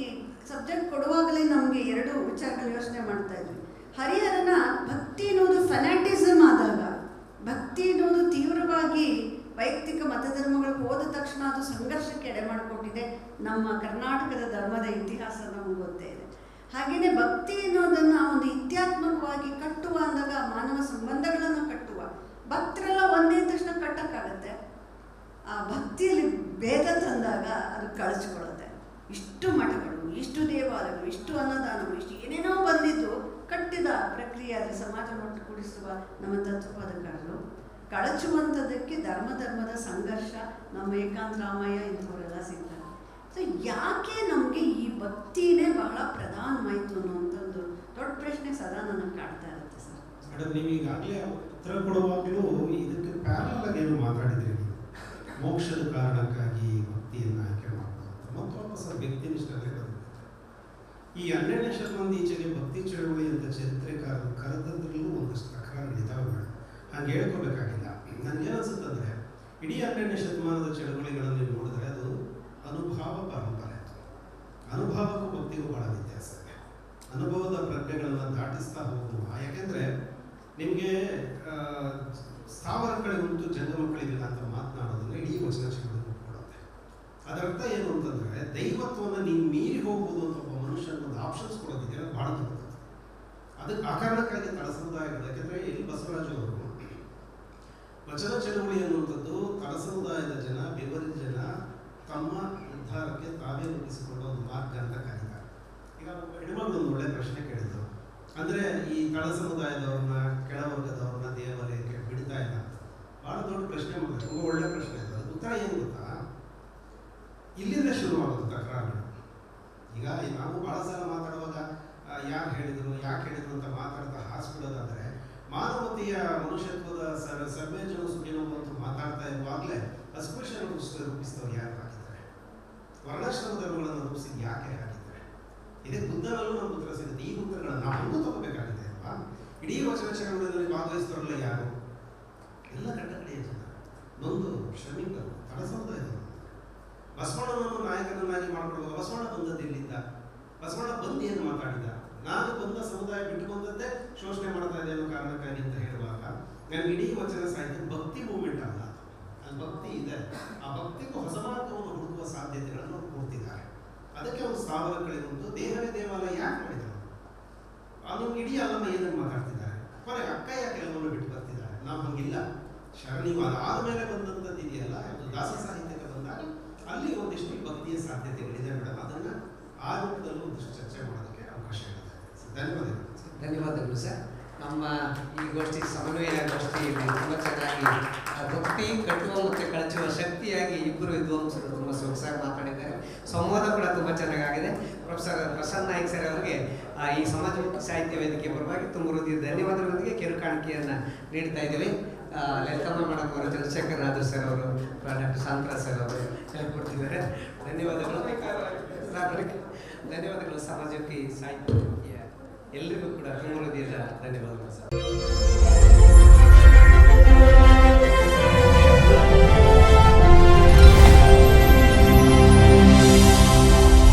ಸಬ್ಜೆಕ್ಟ್ ಕೊಡುವಾಗಲೇ ನಮಗೆ 2 ವಿಚಾರಗಳು ಯೋಚನೆ ಮಾಡ್ತಾ ಇದ್ವಿ. ಹರಿಹರನ ಭಕ್ತಿ ಅನ್ನೋದು ಫೆನಾಟಿಸಮ್ ಆದಾಗ, ಭಕ್ತಿ ಅನ್ನೋದು ತೀವ್ರವಾಗಿ ವೈಯಕ್ತಿಕ ಮತಧರ್ಮಗಳಿಗೆ ಹೋದ ತಕ್ಷಣ ಅದು ಸಂಘರ್ಷಕ್ಕೆ ಎಡೆ ಮಾಡಿಕೊಟ್ಟಿದೆ. ನಮ್ಮ ಕರ್ನಾಟಕದ ಧರ್ಮದ ಇತಿಹಾಸ ನಮಗೆ ಗೊತ್ತೇ ಇದೆ. ಹಾಗೆಯೇ ಭಕ್ತಿ ಅನ್ನೋದನ್ನು ಒಂದು ಇತ್ಯಾತ್ಮಕವಾಗಿ ಕಟ್ಟುವ ಅಂದಾಗ ಮಾನವ ಸಂಬಂಧಗಳನ್ನು ಕಟ್ಟುವ, ಭಕ್ತರೆಲ್ಲ ಒಂದೇ ತಕ್ಷಣ ಕಟ್ಟಕ್ಕಾಗತ್ತೆ. ಆ ಭಕ್ತಿಯಲ್ಲಿ ಭೇದ ತಂದಾಗ ಅದು ಕಳಿಸ್ಕೊಳ್ಳುತ್ತೆ. ಇಷ್ಟು ಮಠಗಳು, ಇಷ್ಟು ದೇವಾಲಯಗಳು, ಇಷ್ಟು ಅನ್ನದಾನಗಳು, ಇಷ್ಟು ಏನೇನೋ ಬಂದಿದ್ದು ಕಟ್ಟಿದ ಪ್ರಕ್ರಿಯೆ ಆದರೆ ಸಮಾಜ ಒಟ್ಟುಗೂಡಿಸುವ ನಮ್ಮ ತತ್ವಪದಕಾರರು ಕಳಚುವಂಥದ್ದಕ್ಕೆ ಧರ್ಮದ ಸಂಘರ್ಷ, ನಮ್ಮ ಏಕಾಂತ ರಾಮಯ್ಯ ಇಂಥವರೆಲ್ಲ ಸಿಗ್ತಾರೆ. ಸೊ ಯಾಕೆ ನಮಗೆ ಈ ಭಕ್ತಿನೇ ಬಹಳ ಪ್ರಧಾನವಾಯಿತು ಅನ್ನುವಂಥದ್ದು ದೊಡ್ಡ ಪ್ರಶ್ನೆ ಸದಾ ನನಗೆ ಕಾಡ್ತಾ ಇರುತ್ತೆ ಸರ್. ಮೇಡಮ್, ನೀವು ಈಗಾಗಲೇ ಉತ್ತರ ಕೊಡುವಾಗಲೂ ಇದಕ್ಕೆ ಪ್ಯಾರಲ್ ಆಗಿ ಏನು ಮಾತಾಡಿದ್ರಿ, ಮೋಕ್ಷದ ಕಾರಣಕ್ಕಾಗಿ ಭಕ್ತಿಯನ್ನು ಆಯ್ಕೆ ಮಾಡೋದು ಮತ್ತು ವಾಪಸ್ ವ್ಯಕ್ತಿನಿಷ್ಠರೇ ಬಂದಿದೆ. ಈ 12ನೇ ಶತಮಾನದ ಈಚೆಗೆ ಭಕ್ತಿ ಚಳವಳಿ ಅಂತ ಚರಿತ್ರೆಕಾರರು ಕರೆದದ್ರಲ್ಲೂ ಒಂದಷ್ಟು ತಕರಾರುಗಳಿದ್ದಾವೆ ಮೇಡಮ್, ಹಾಗೆ ಹೇಳ್ಕೋಬೇಕಾಗಿಲ್ಲ. ನನಗೇನಿಸುತ್ತಂದರೆ ಇಡೀ 12ನೇ ಶತಮಾನದ ಚಳವಳಿಗಳನ್ನು ನೀವು ನೋಡಿದ್ರೆ ಅದು ಅನುಭವ ಪರಂಪರೆ. ಅನುಭವಕ್ಕೂ ಭಕ್ತಿಗೂ ಭಾಳ ವ್ಯತ್ಯಾಸ ಇದೆ. ಅನುಭವದ ಪ್ರಜ್ಞೆಗಳನ್ನು ದಾಟಿಸ್ತಾ ಹೋಗುವ, ಯಾಕೆಂದರೆ ನಿಮಗೆ ಸ್ಥಾವರ ಕಡೆ ಉಂಟು ಜಂಗಮ ಕಳಿಗಿಲ್ಲ ಅಂತ ಮಾತನಾಡೋದನ್ನು ಇಡೀ ವಚನ ಚಳವಳಿ ಕೊಡುತ್ತೆ. ಅದರರ್ಥ ಏನು ಅಂತಂದರೆ ದೈವತ್ವವನ್ನು ನೀವು ಮೀರಿ ಹೋಗ್ಬೋದು ಅಂತ ಒಬ್ಬ ಮನುಷ್ಯನ ಒಂದು ಆಪ್ಷನ್ಸ್ ಕೊಡೋದಿದೆ, ಅದು ಭಾಳ ದೊಡ್ಡದು. ಅದಕ್ಕೆ ಆ ಕಾರಣಕ್ಕಾಗಿ ತಳ ಸಮುದಾಯಗಳು, ಯಾಕೆಂದರೆ ಇಲ್ಲಿ ಬಸವರಾಜು ಅವರು ವಚನ ಚಳವಳಿ ಅನ್ನುವಂಥದ್ದು ತಳ ಸಮುದಾಯದ ಜನ, ಬೆವರಿನ ಜನ ತಮ್ಮ ಉದ್ಧಾರಕ್ಕೆ ತಾವೇ ರೂಪಿಸಿಕೊಂಡ ಒಂದು ಮಾರ್ಗ ಅಂತ ಕರೀತಾರೆ. ಈಗ ಒಬ್ಬ ಹೆಣ್ಮಗಳು ಒಂದು ಒಳ್ಳೆ ಪ್ರಶ್ನೆ ಕೇಳಿದ್ರು, ಅಂದರೆ ಈ ತಳ ಸಮುದಾಯದವ್ರನ್ನ ಕೆಳವರ್ಗದವ್ರನ್ನ ದೇವಾಲಯಕ್ಕೆ ಬಿಡ್ತಾ ಇಲ್ಲ. ಭಾಳ ದೊಡ್ಡ ಪ್ರಶ್ನೆ ಮಾಡಿದ್ರು, ತುಂಬ ಒಳ್ಳೆ ಪ್ರಶ್ನೆ ಅದು. ಅದು ಉತ್ತರ ಏನು ಗೊತ್ತಾ? ಇಲ್ಲಿಂದ ಶುರುವಾಗೋದು ತಕರಾರುಗಳು. ಈಗ ನಾವು ಭಾಳ ಸಲ ಮಾತಾಡುವಾಗ ಯಾರು ಹೇಳಿದ್ರು ಯಾಕೆ ಹೇಳಿದ್ರು ಅಂತ ಮಾತಾಡ್ತಾ ಹಾಸ್ಬಿಡೋದಾದರೆ, ಮಾನವತೆಯ ಮನುಷ್ಯತ್ವದ ಸರ್ವೇಜನ ಸುಖಿನೋ ಅಂತ ಮಾತಾಡ್ತಾ ಇರುವಾಗಲೇ ಅಸ್ಪೃಶ್ಯ ರೂಪಿಸಿದವರು ಯಾರು ಹಾಕಿದ್ದಾರೆ? ವರ್ಣಾಶ್ರಮ ಧರ್ಮಗಳನ್ನು ರೂಪಿಸಿದ ಯಾಕೆ ಹಾಕಿದ್ದಾರೆ? ಇದೇ ಬುದ್ಧನಲ್ಲೂ ನಮ್ಗೆ ಉತ್ತರ ಸಿಗುತ್ತೆ. ಈ ಉತ್ತರಗಳನ್ನು ನಾವು ಹಂಗೂ ತಗೋಬೇಕಾಗಿದೆ ಅಲ್ವಾ? ಇಡೀ ವಚನ ಚಳವಳಿಯಲ್ಲಿ ಭಾಗವಹಿಸಿದವರಲ್ಲ ಯಾರು? ಎಲ್ಲ ಕಟ್ಟಕಡೆಯ ಜನ, ನೊಂದು ಶ್ರಮಿಕರು, ತಳ ಸಮುದಾಯದವರು. ಬಸವಣ್ಣನನ್ನು ನಾಯಕನನ್ನಾಗಿ ಮಾಡಿಕೊಳ್ಳುವಾಗ ಬಸವಣ್ಣ ಬಂದದ್ದು ಎಲ್ಲಿದ್ದ? ಬಸವಣ್ಣ ಬಂದು ಏನು ಮಾತಾಡಿದ? ನಾನು ಬಂದ ಸಮುದಾಯ ಬಿಟ್ಟು ಬಂದದ್ದೇ ಶೋಷಣೆ ಮಾಡ್ತಾ ಇದೆ ಅನ್ನೋ ಕಾರಣಕ್ಕಾಗಿ ಅಂತ ಹೇಳುವಾಗ ನನಗೆ ಇಡೀ ವಚನ ಸಾಹಿತ್ಯ ಭಕ್ತಿ ಮೂವ್ಮೆಂಟ್ ಅಲ್ಲ, ಅಲ್ಲಿ ಭಕ್ತಿ ಇದೆ. ಆ ಭಕ್ತಿಗೂ ಹೊಸ ಮಾರ್ಗವನ್ನು ಹುಡುಕುವ ಸಾಧ್ಯತೆಗಳನ್ನು ಅವರು ಕೊಡ್ತಿದ್ದಾರೆ. ಅದಕ್ಕೆ ಒಂದು ಸ್ಥಾವರ ಕಳೆದುಂಟು. ದೇಹವೇ ದೇವಾಲಯ ಯಾಕೆ ಮಾಡಿದರು? ಅದು ಇಡೀ ಅಲ್ಲಮ್ಮ ಏನನ್ನು ಮಾತಾಡ್ತಿದ್ದಾರೆ? ಕೊನೆಗೆ ಅಕ್ಕಯ್ಯ ಕೆಲವನ್ನು ಬಿಟ್ಟು ಬರ್ತಿದ್ದಾರೆ. ನಾವು ಹಂಗಿಲ್ಲ. ಶರಣಿವಾದ ಆದಮೇಲೆ ಬಂದಂಥದ್ದು ಇದೆಯಲ್ಲ, ಅದು ದಾಸ ಸಾಹಿತ್ಯಕ್ಕೆ ಬಂದಾಗ ಅಲ್ಲಿ ಒಂದಿಷ್ಟು ಭಕ್ತಿಯ ಸಾಧ್ಯತೆಗಳಿದೆ ಮೇಡಮ್. ಅದನ್ನು ಆ ರೂಪದಲ್ಲೂ ಒಂದಿಷ್ಟು ಚರ್ಚೆ ಮಾಡೋದಕ್ಕೆ ಅವಕಾಶ ಇದೆ. ಧನ್ಯವಾದಗಳು. ಧನ್ಯವಾದಗಳು ಸರ್. ನಮ್ಮ ಈ ಗೋಷ್ಠಿ ಸಮನ್ವಯ ಗೋಷ್ಠಿಯಲ್ಲಿ ತುಂಬ ಚೆನ್ನಾಗಿ ಭಕ್ತಿ ಕಟ್ಟುವ ಮತ್ತು ಕಳಚುವ ಶಕ್ತಿಯಾಗಿ ಇಬ್ಬರು ವಿದ್ವಾಂಸರು ತುಂಬ ಸೊಗಸಾಗಿ ಮಾತಾಡಿದ್ದಾರೆ. ಸಂವಾದ ಕೂಡ ತುಂಬ ಚೆನ್ನಾಗಿದೆ. ಪ್ರೊಫೆಸರ್ ಪ್ರಸನ್ನ ನಾಯ್ಕ್ ಸರ್ ಅವರಿಗೆ ಈ ಸಮಾಜಮುಖಿ ಸಾಹಿತ್ಯ ವೇದಿಕೆ ಪರವಾಗಿ ತುಂಬ ಹೃದಯ ಧನ್ಯವಾದಗಳೊಂದಿಗೆ ಕಿರುಕಾಣಿಕೆಯನ್ನು ನೀಡ್ತಾ ಇದ್ದೀವಿ. ಲಲಿತಮ್ಮ ಮೇಡಮ್ ಅವರು, ಚಂದ್ರಶೇಖರ್ ನಾಥ್ ಸರ್ ಅವರು, ಡಾಕ್ಟರ್ ಶಾಂತರಾಜ್ ಸರ್ ಅವರು ಹೇಳ್ಕೊಡ್ತಿದ್ದಾರೆ. ಧನ್ಯವಾದಗಳು. ಧನ್ಯವಾದಗಳು. ಸಮಾಜಮುಖಿ ಸಾಹಿತ್ಯ ಎಲ್ರಿಗೂ ಕೂಡ ತುಂಬ ಹೃದಯದ ಧನ್ಯವಾದಗಳು ಸರ್.